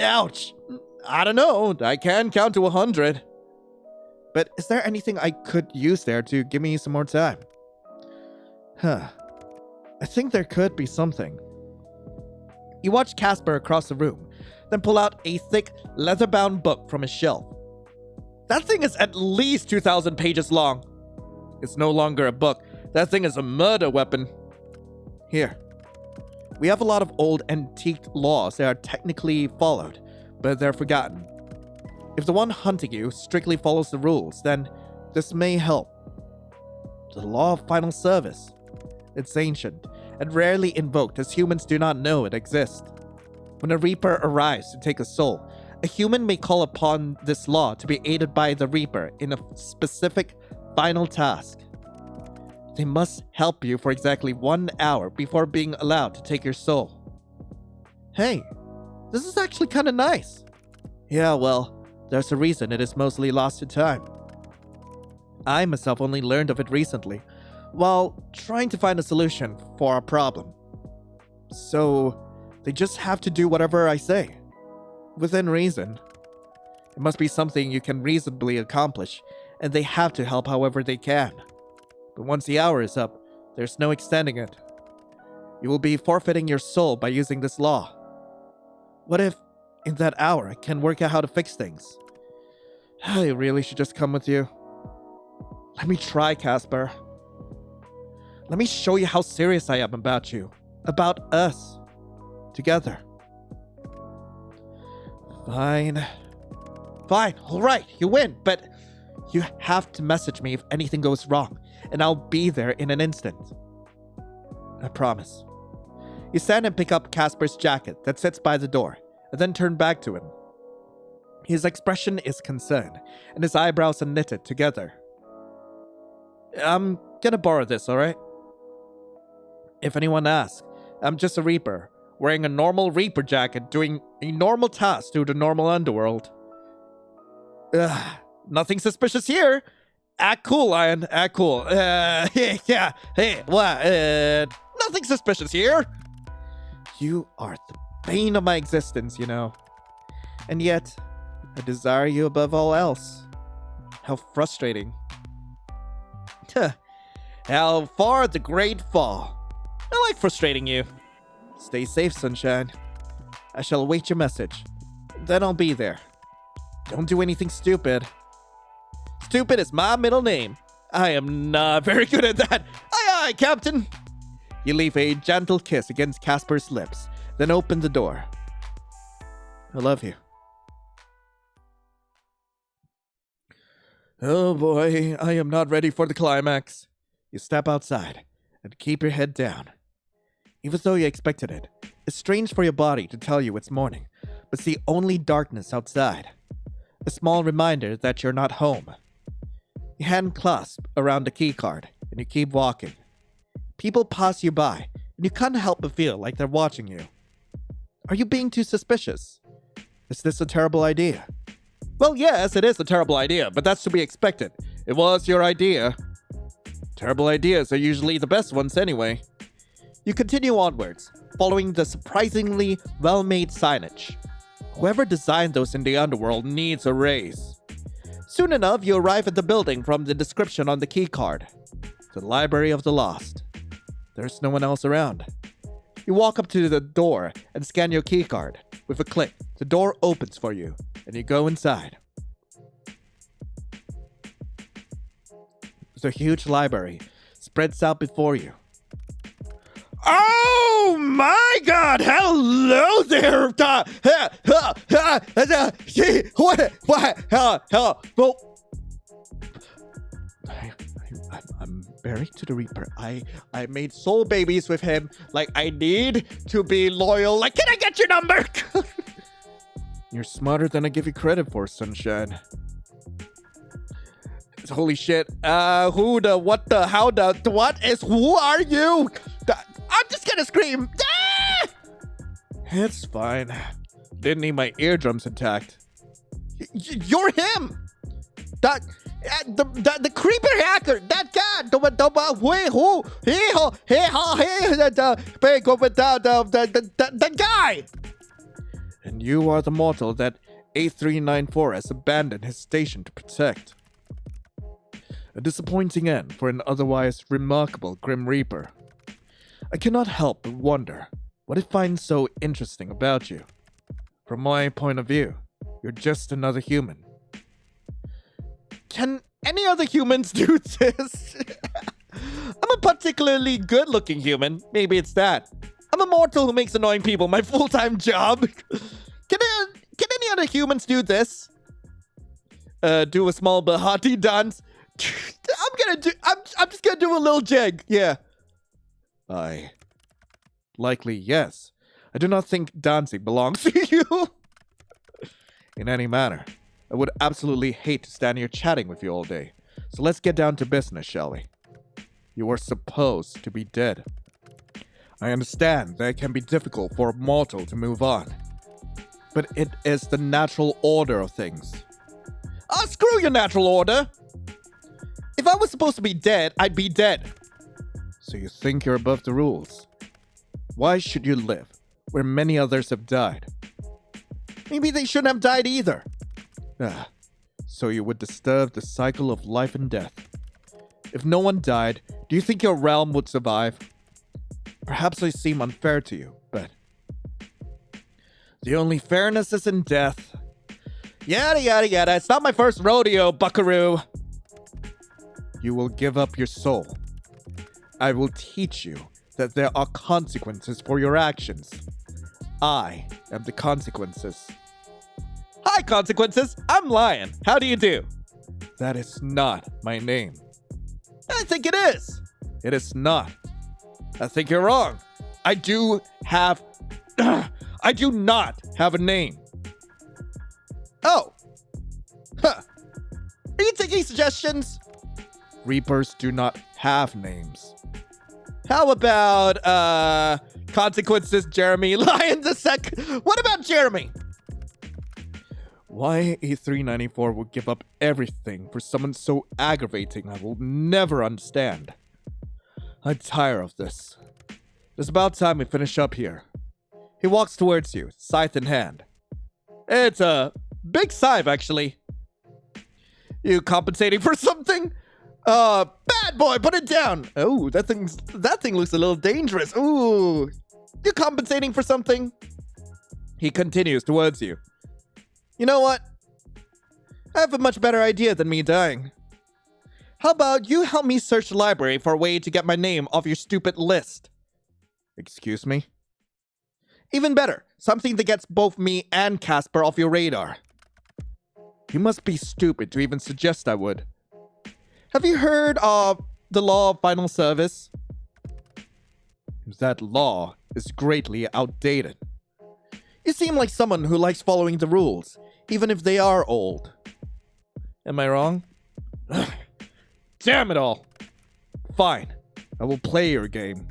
Ouch! I don't know. I can count to 100. But is there anything I could use there to give me some more time? I think there could be something. You watch Casper across the room, then pull out a thick, leather-bound book from his shelf. That thing is at least 2,000 pages long. It's no longer a book. That thing is a murder weapon. Here. We have a lot of old, antiqued laws that are technically followed, but they're forgotten. If the one hunting you strictly follows the rules, then this may help. The law of final service. It's ancient, and rarely invoked as humans do not know it exists. When a Reaper arrives to take a soul, a human may call upon this law to be aided by the Reaper in a specific final task. They must help you for exactly 1 hour before being allowed to take your soul. Hey, this is actually kind of nice. Yeah, well, there's a reason it is mostly lost to time. I myself only learned of it recently, while trying to find a solution for our problem. So, they just have to do whatever I say. Within reason. It must be something you can reasonably accomplish, and they have to help however they can. But once the hour is up, there's no extending it. You will be forfeiting your soul by using this law. What if, in that hour, I can work out how to fix things? I really should just come with you. Let me try, Casper. Let me show you how serious I am about you. About us. Together. Fine. Fine, alright, you win, but you have to message me if anything goes wrong, and I'll be there in an instant. I promise. You stand and pick up Casper's jacket that sits by the door, and then turn back to him. His expression is concern, and his eyebrows are knitted together. I'm gonna borrow this, alright? If anyone asks, I'm just a Reaper, wearing a normal Reaper jacket, doing a normal task through the normal underworld. Nothing suspicious here. Act cool, Lion. Act cool. Yeah. Hey, what? Nothing suspicious here. You are the bane of my existence, you know. And yet, I desire you above all else. How frustrating. How far the great fall. I like frustrating you. Stay safe, Sunshine. I shall await your message. Then I'll be there. Don't do anything stupid. Stupid is my middle name. I am not very good at that. Aye, aye, Captain. You leave a gentle kiss against Casper's lips, then open the door. I love you. Oh boy, I am not ready for the climax. You step outside and keep your head down. Even though you expected it, it's strange for your body to tell you it's morning, but see only darkness outside. A small reminder that you're not home. You hand clasp around the keycard and you keep walking. People pass you by and you can't help but feel like they're watching you. Are you being too suspicious? Is this a terrible idea? Well, yes, it is a terrible idea, but that's to be expected. It was your idea. Terrible ideas are usually the best ones anyway. You continue onwards, following the surprisingly well-made signage. Whoever designed those in the underworld needs a raise. Soon enough, you arrive at the building from the description on the keycard. The Library of the Lost. There's no one else around. You walk up to the door and scan your keycard. With a click, the door opens for you, and you go inside. The huge library spreads out before you. Oh my God! Hello there! Well, I'm married to the Reaper. I made soul babies with him. Like, I need to be loyal. Like, can I get your number? You're smarter than I give you credit for, Sunshine. Holy shit. Who the, what the, how the, what is, who are you? I'm just gonna scream. Ah! It's fine. Didn't need my eardrums intact. You're him! The creeper hacker! That guy! The guy! And you are the mortal that A394 has abandoned his station to protect. A disappointing end for an otherwise remarkable Grim Reaper. I cannot help but wonder what it finds so interesting about you. From my point of view, you're just another human. Can any other humans do this? I'm a particularly good-looking human. Maybe it's that. I'm a mortal who makes annoying people my full-time job. Can any other humans do this? Do a small Bahati dance. I'm just gonna do a little jig. Yeah. Likely yes. I do not think dancing belongs to you. In any manner, I would absolutely hate to stand here chatting with you all day. So let's get down to business, shall we? You are supposed to be dead. I understand that it can be difficult for a mortal to move on. But it is the natural order of things. Oh, screw your natural order! If I was supposed to be dead, I'd be dead. So you think you're above the rules? Why should you live where many others have died? Maybe they shouldn't have died either. So you would disturb the cycle of life and death. If no one died, do you think your realm would survive? Perhaps I seem unfair to you, but the only fairness is in death. Yada yada yada, it's not my first rodeo, buckaroo. You will give up your soul. I will teach you that there are consequences for your actions. I am the consequences. Hi, consequences. I'm Lion. How do you do? That is not my name. I think it is. It is not. I think you're wrong. I do not have a name. Oh. Huh. Are you taking suggestions? Reapers do not have names. How about, consequences, Jeremy? Lion the sec. What about Jeremy? Why A394 would give up everything for someone so aggravating I will never understand. I'm tired of this. It's about time we finish up here. He walks towards you, scythe in hand. It's a big scythe, actually. You compensating for something? Bad boy, put it down. Oh, that thing looks a little dangerous. Ooh, you compensating for something? He continues towards you. You know what? I have a much better idea than me dying. How about you help me search the library for a way to get my name off your stupid list? Excuse me? Even better, something that gets both me and Casper off your radar. You must be stupid to even suggest I would. Have you heard of the law of final service? That law is greatly outdated. You seem like someone who likes following the rules, even if they are old. Am I wrong? Damn it all! Fine, I will play your game.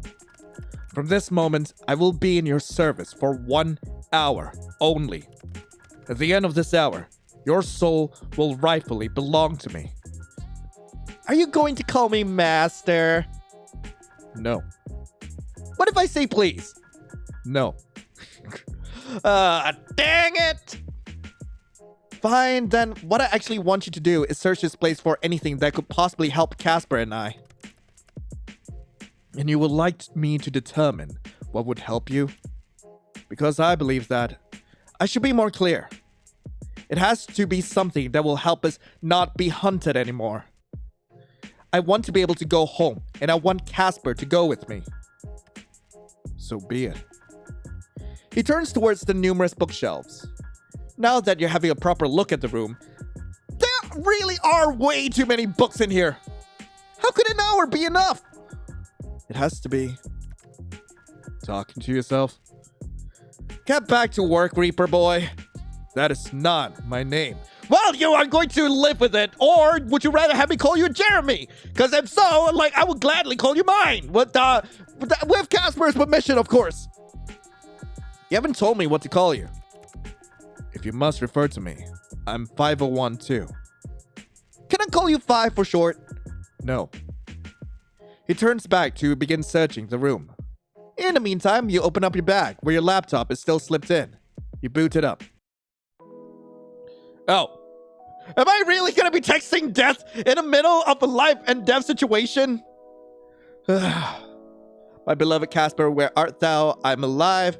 From this moment, I will be in your service for 1 hour only. At the end of this hour, your soul will rightfully belong to me. Are you going to call me master? No. What if I say please? No. Dang it! Fine, then what I actually want you to do is search this place for anything that could possibly help Casper and I. And you would like me to determine what would help you? Because I believe that I should be more clear. It has to be something that will help us not be hunted anymore. I want to be able to go home, and I want Casper to go with me. So be it. He turns towards the numerous bookshelves. Now that you're having a proper look at the room, there really are way too many books in here. How could an hour be enough? It has to be. Talking to yourself? Get back to work, Reaper boy. That is not my name. Well, you are going to live with it, or would you rather have me call you Jeremy? Because if so, I would gladly call you mine. With Casper's permission, of course. You haven't told me what to call you. If you must refer to me, I'm 501 too. Can I call you 5 for short? No. He turns back to begin searching the room. In the meantime, you open up your bag where your laptop is still slipped in. You boot it up. Oh. Am I really gonna be texting death in the middle of a life and death situation? My beloved Casper, where art thou? I'm alive.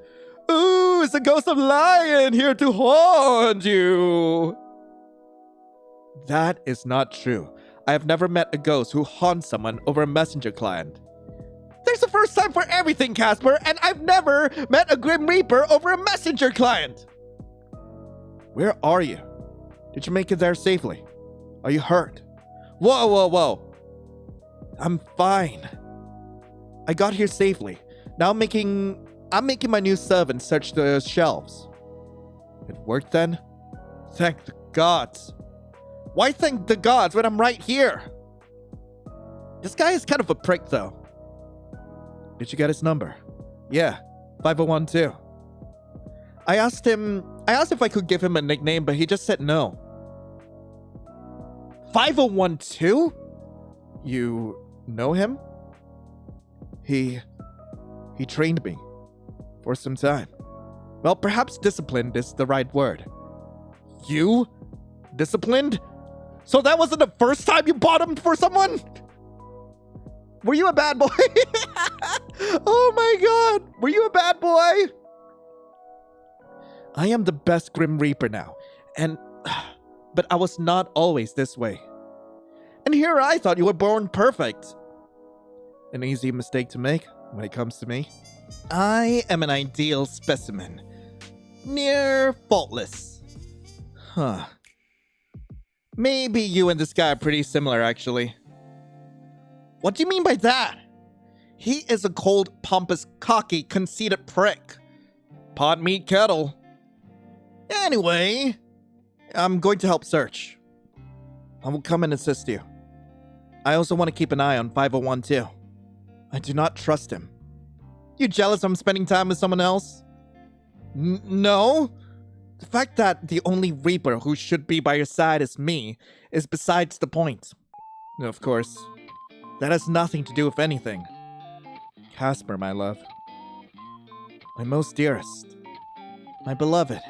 Ooh, it's the ghost of Lion here to haunt you. That is not true. I have never met a ghost who haunts someone over a messenger client. There's a first time for everything, Casper, and I've never met a Grim Reaper over a messenger client. Where are you? Did you make it there safely? Are you hurt? Whoa, whoa, whoa. I'm fine. I got here safely. Now I'm making my new servant search the shelves. It worked then? Thank the gods. Why thank the gods when I'm right here? This guy is kind of a prick though. Did you get his number? Yeah, 501 too. I asked if I could give him a nickname, but he just said no. 501 too? You know him? He trained me for some time. Well, perhaps disciplined is the right word. You? Disciplined? So that wasn't the first time you bought him for someone? Were you a bad boy? Oh my god. Were you a bad boy? I am the best Grim Reaper now. But I was not always this way. And here I thought you were born perfect. An easy mistake to make when it comes to me. I am an ideal specimen. Near faultless. Huh. Maybe you and this guy are pretty similar, actually. What do you mean by that? He is a cold, pompous, cocky, conceited prick. Pot meat kettle. Anyway, I'm going to help search. I will come and assist you. I also want to keep an eye on 501 too. I do not trust him. You jealous I'm spending time with someone else? No. The fact that the only Reaper who should be by your side is me is besides the point. Of course, that has nothing to do with anything. Casper, my love. My most dearest. My beloved.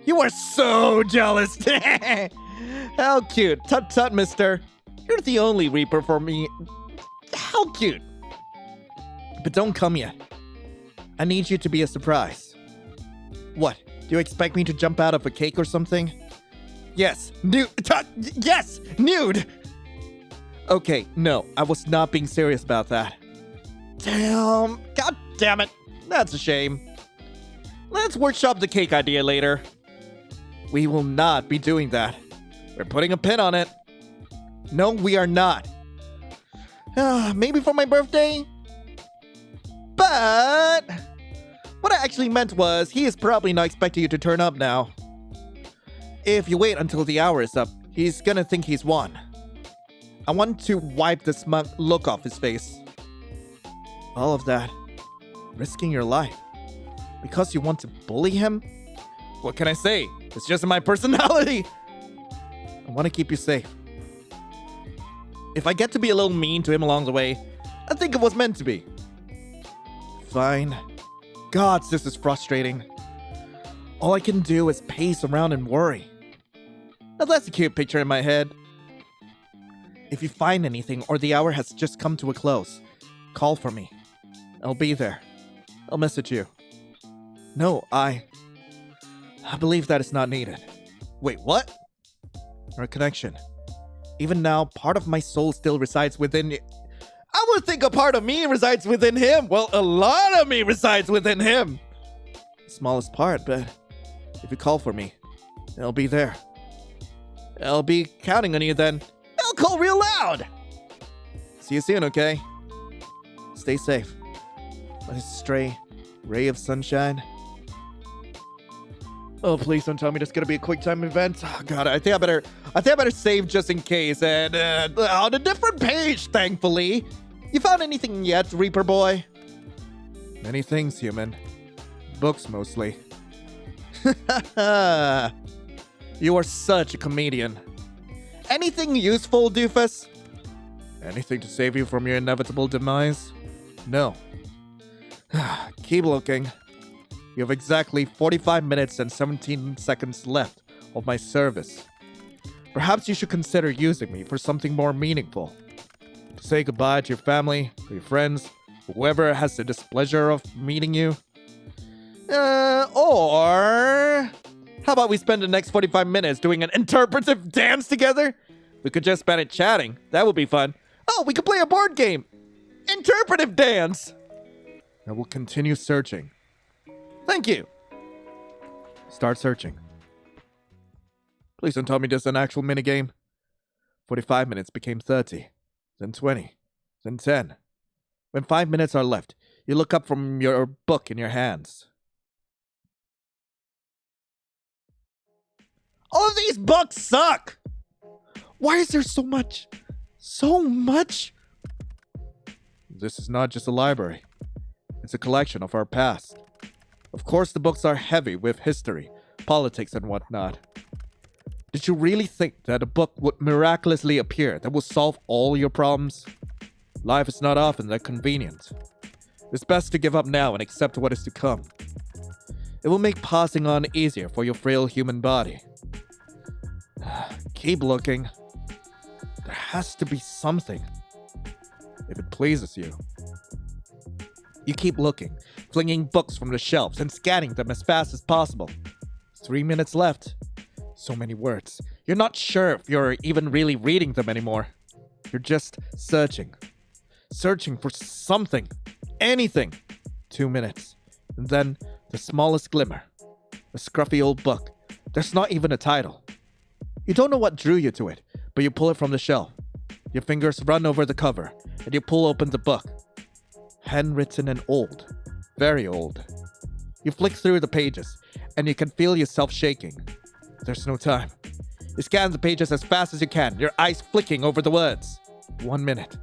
You are so jealous! How cute. Tut tut, mister. You're the only Reaper for me. How cute. But don't come yet. I need you to be a surprise. What? Do you expect me to jump out of a cake or something? Yes. Yes! Nude! Okay, no. I was not being serious about that. Damn. God damn it. That's a shame. Let's workshop the cake idea later. We will not be doing that. We're putting a pin on it. No, we are not. Maybe for my birthday? But what I actually meant was he is probably not expecting you to turn up now. If you wait until the hour is up, he's gonna think he's won. I want to wipe the smug look off his face. All of that, risking your life, because you want to bully him? What can I say? It's just my personality. I want to keep you safe. If I get to be a little mean to him along the way, I think it was meant to be. Fine. Gods, this is frustrating. All I can do is pace around and worry. Now that's a cute picture in my head. If you find anything or the hour has just come to a close, call for me. I'll be there. I'll message you. No, I believe that is not needed. Wait, what? Our connection. Even now, part of my soul still resides within you. I would think a part of me resides within him. Well, a lot of me resides within him. The smallest part, but if you call for me, I'll be there. I'll be counting on you then. I'll call real loud. See you soon, okay? Stay safe. Let us stray ray of sunshine. Oh, please don't tell me this is gonna be a quick time event. Oh God, I think I better save just in case. And on a different page, thankfully. You found anything yet, Reaper boy? Many things, human. Books mostly. You are such a comedian. Anything useful, doofus? Anything to save you from your inevitable demise? No. Keep looking. You have exactly 45 minutes and 17 seconds left of my service. Perhaps you should consider using me for something more meaningful. To say goodbye to your family, to your friends, whoever has the displeasure of meeting you. Or how about we spend the next 45 minutes doing an interpretive dance together? We could just spend it chatting. That would be fun. Oh, we could play a board game. Interpretive dance. I will continue searching. Thank you. Start searching. Please don't tell me this is an actual minigame. 45 minutes became 30, then 20, then 10. When 5 minutes are left, you look up from your book in your hands. All of these books suck! Why is there so much? So much? This is not just a library. It's a collection of our past. Of course, the books are heavy with history, politics, and whatnot. Did you really think that a book would miraculously appear that will solve all your problems? Life is not often that convenient. It's best to give up now and accept what is to come. It will make passing on easier for your frail human body. Keep looking. There has to be something. If it pleases you. You keep looking, flinging books from the shelves and scanning them as fast as possible. 3 minutes left. So many words. You're not sure if you're even really reading them anymore. You're just searching. Searching for something. Anything. 2 minutes. And then the smallest glimmer. A scruffy old book. There's not even a title. You don't know what drew you to it, but you pull it from the shelf. Your fingers run over the cover, and you pull open the book. Handwritten and old. Very old. You flick through the pages, and you can feel yourself shaking. There's no time. You scan the pages as fast as you can, your eyes flicking over the words. 1 minute.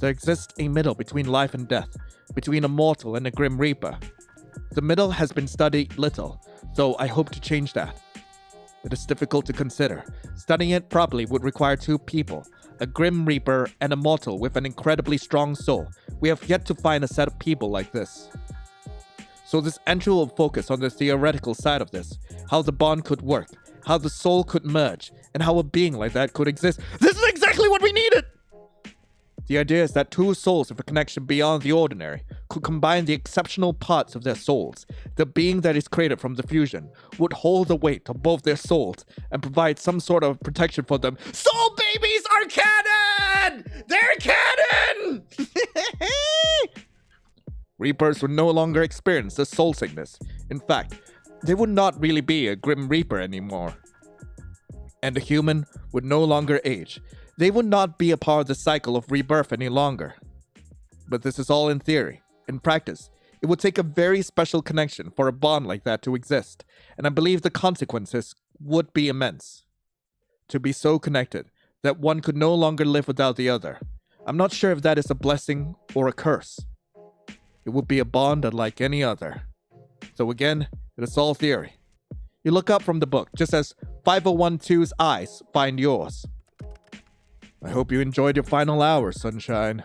There exists a middle between life and death, between a mortal and a grim reaper. The middle has been studied little, though I hope to change that. It is difficult to consider. Studying it properly would require 2 people, a grim reaper and a mortal with an incredibly strong soul. We have yet to find a set of people like this. So this entry will focus on the theoretical side of this, how the bond could work, how the soul could merge, and how a being like that could exist. This is exactly what we needed! The idea is that 2 souls with a connection beyond the ordinary could combine the exceptional parts of their souls. The being that is created from the fusion would hold the weight of both their souls and provide some sort of protection for them. Soul babies are canon! They're canon! Reapers would no longer experience the soul sickness. In fact, they would not really be a grim reaper anymore. And the human would no longer age. they would not be a part of the cycle of rebirth any longer. But this is all in theory. In practice, it would take a very special connection for a bond like that to exist, and I believe the consequences would be immense. To be so connected that one could no longer live without the other. I'm not sure if that is a blessing or a curse. It would be a bond unlike any other. So again, it is all theory. You look up from the book, just as 5012's eyes find yours. I hope you enjoyed your final hour, Sunshine.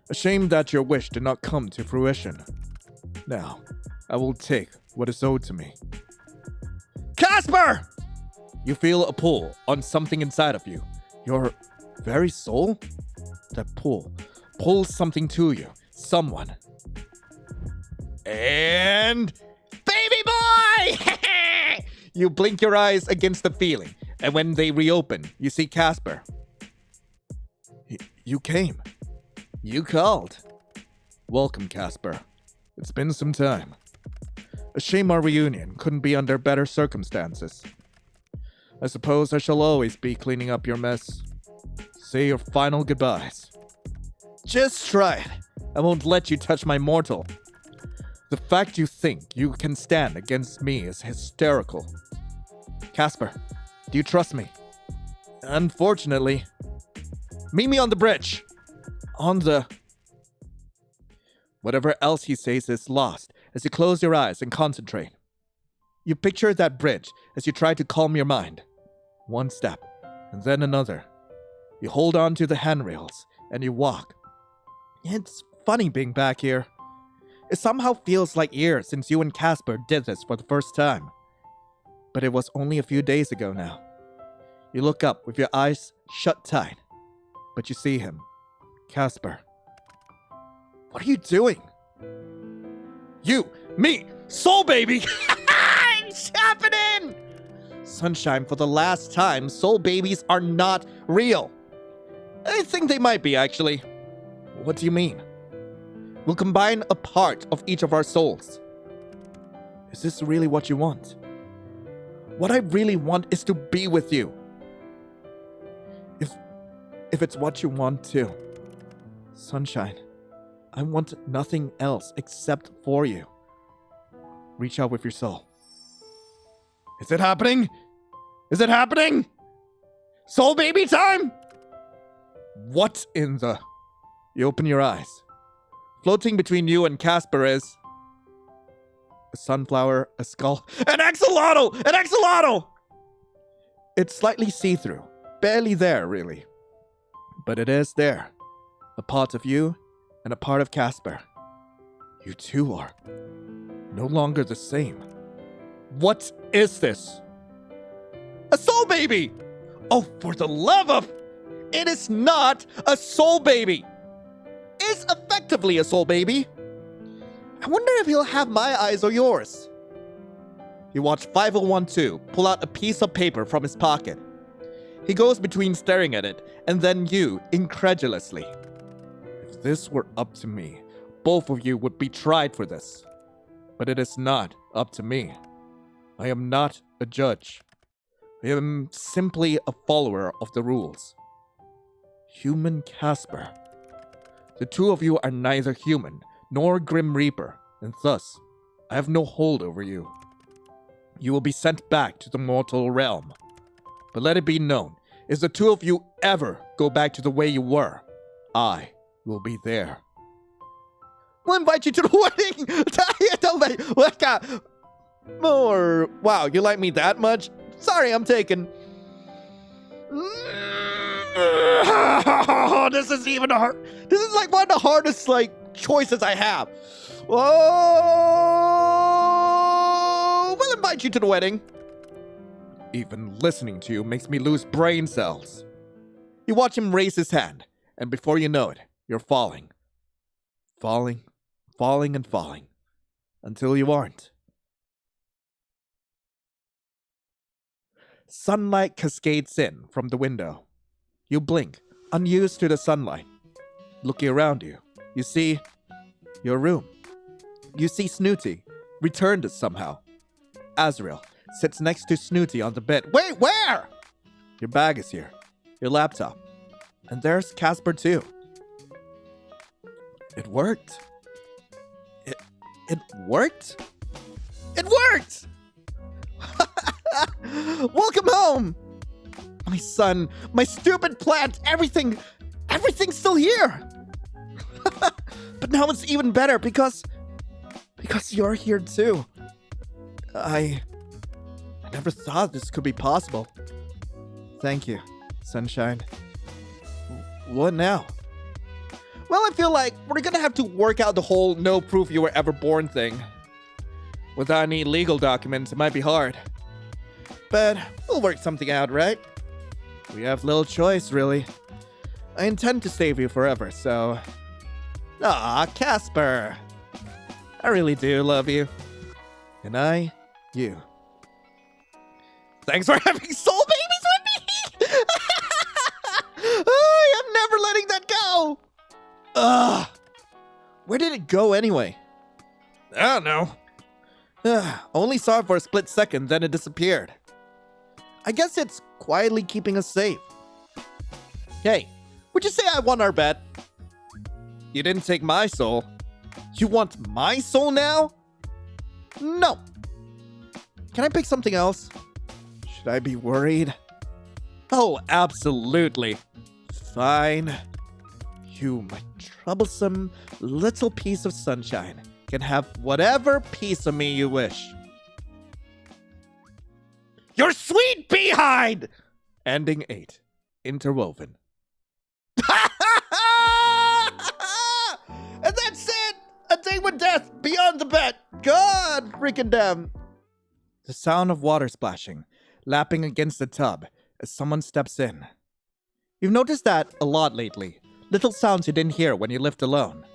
A shame that your wish did not come to fruition. Now, I will take what is owed to me. Casper! You feel a pull on something inside of you. Your very soul? That pull pulls something to you. Someone. And... baby boy! You blink your eyes against the feeling, and when they reopen, you see Casper. You came. You called. Welcome, Casper. It's been some time. A shame our reunion couldn't be under better circumstances. I suppose I shall always be cleaning up your mess. Say your final goodbyes. Just try it. I won't let you touch my mortal. The fact you think you can stand against me is hysterical. Casper, do you trust me? Unfortunately. Meet me on the bridge. On the... Whatever else he says is lost as you close your eyes and concentrate. You picture that bridge as you try to calm your mind. One step, and then another. You hold on to the handrails, and you walk. It's funny being back here. It somehow feels like years since you and Casper did this for the first time. But it was only a few days ago now. You look up with your eyes shut tight, but you see him. Casper. What are you doing? You, me, soul baby! It's happening! Sunshine, for the last time, soul babies are not real. I think they might be, actually. What do you mean? We'll combine a part of each of our souls. Is this really what you want? What I really want is to be with you. If it's what you want too. Sunshine, I want nothing else except for you. Reach out with your soul. Is it happening? Is it happening? Soul baby time? What in the... You open your eyes. Floating between you and Casper is... a sunflower, a skull, an axolotl! An axolotl! It's slightly see-through. Barely there, really. But it is there. A part of you and a part of Casper. You two are no longer the same. What is this? A soul baby! Oh, for the love of... It is not a soul baby! It's effectively a soul baby. I wonder if he'll have my eyes or yours. You watch 5012 pull out a piece of paper from his pocket. He goes between staring at it and then you, incredulously. If this were up to me, both of you would be tried for this. But it is not up to me. I am not a judge. I am simply a follower of the rules. Human Casper. The two of you are neither human nor Grim Reaper, and thus, I have no hold over you. You will be sent back to the mortal realm. But let it be known, if the two of you ever go back to the way you were, I will be there. We'll invite you to the wedding! More. Wow, you like me that much? Sorry, I'm taken. This is even hard. This is like one of the hardest choices I have. Oh, we'll invite you to the wedding. Even listening to you makes me lose brain cells. You watch him raise his hand, and before you know it, you're falling. Falling, falling, and falling. Until you aren't. Sunlight cascades in from the window. You blink, unused to the sunlight. Looking around you, you see your room. You see Snooty, returned somehow. Azrael sits next to Snooty on the bed. Wait, where? Your bag is here. Your laptop. And there's Casper too. It worked. It worked? It worked! Welcome home! My son, my stupid plant, everything's still here! But now it's even better because you're here too. I never thought this could be possible. Thank you, Sunshine. What now? Well, I feel like we're gonna have to work out the whole no proof you were ever born thing. Without any legal documents, it might be hard. But we'll work something out, right? We have little choice, really. I intend to save you forever, so... Aw, Casper. I really do love you. And I, you. Thanks for having soul babies with me! I am never letting that go! Ugh. Where did it go anyway? I don't know. Only saw it for a split second, then it disappeared. I guess it's quietly keeping us safe. Hey, would you say I won our bet? You didn't take my soul. You want my soul now? No. Can I pick something else? Should I be worried? Oh, absolutely. Fine. You, my troublesome little piece of sunshine, can have whatever piece of me you wish. Your sweet behind! Ending 8. Interwoven. And that's it! A day with death beyond the bet! God freaking damn! The sound of water splashing, lapping against the tub as someone steps in. You've noticed that a lot lately. Little sounds you didn't hear when you lived alone.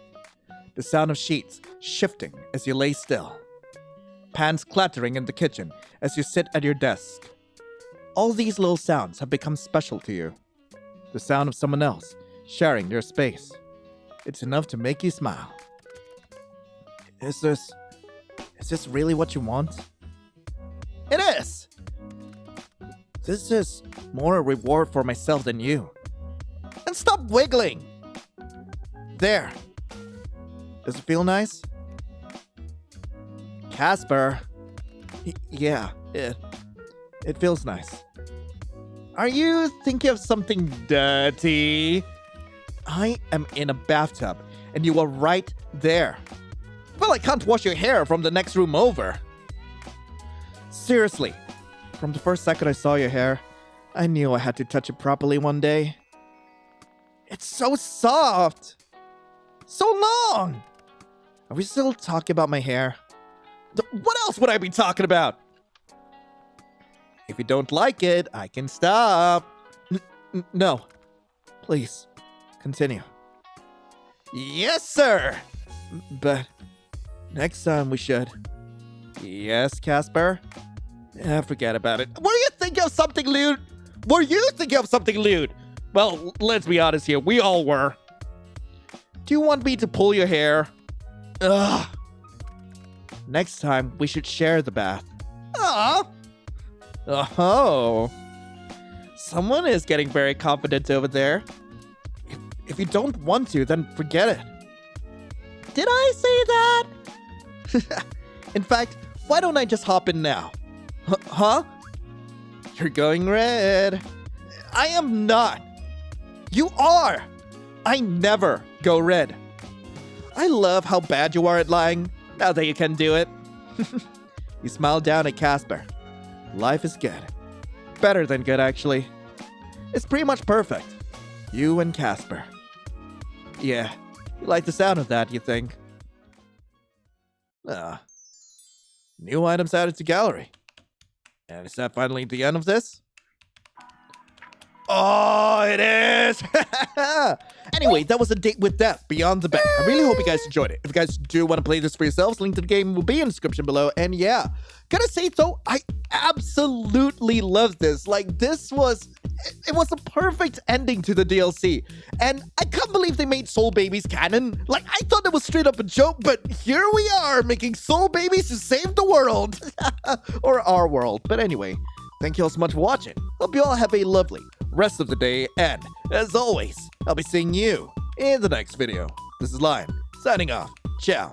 The sound of sheets shifting as you lay still. Pans clattering in the kitchen as you sit at your desk. All these little sounds have become special to you. The sound of someone else sharing your space. It's enough to make you smile. Is this really what you want? It is! This is more a reward for myself than you. And stop wiggling! There. Does it feel nice? Casper. Yeah, it feels nice. Are you thinking of something dirty? I am in a bathtub, and you are right there. Well, I can't wash your hair from the next room over. Seriously, from the first second I saw your hair, I knew I had to touch it properly one day. It's so soft. So long. Are we still talking about my hair? What else would I be talking about? If you don't like it, I can stop. No. Please, continue. Yes, sir. But next time we should. Yes, Casper? Forget about it. Were you thinking of something lewd? Were you thinking of something lewd? Well, let's be honest here. We all were. Do you want me to pull your hair? Ugh. Next time, we should share the bath. Aw. Oh. Someone is getting very confident over there. If you don't want to, then forget it. Did I say that? In fact, why don't I just hop in now? Huh? You're going red. I am not. You are. I never go red. I love how bad you are at lying, now that you can do it. You smile down at Casper. Life is good. Better than good, actually. It's pretty much perfect. You and Casper. Yeah, you like the sound of that, you think? New items added to gallery. And is that finally the end of this? Oh, it is! Anyway, that was A Date with Death Beyond the Bet. I really hope you guys enjoyed it. If you guys do want to play this for yourselves, link to the game will be in the description below. And yeah, gotta say though, I absolutely love this. Like, this was... It was a perfect ending to the DLC. And I can't believe they made Soul Babies canon. Like, I thought it was straight up a joke, but here we are, making Soul Babies to save the world. Or our world. But anyway, thank you all so much for watching. Hope you all have a lovely rest of the day, and as always, I'll be seeing you in the next video. This is Lion, signing off. Ciao.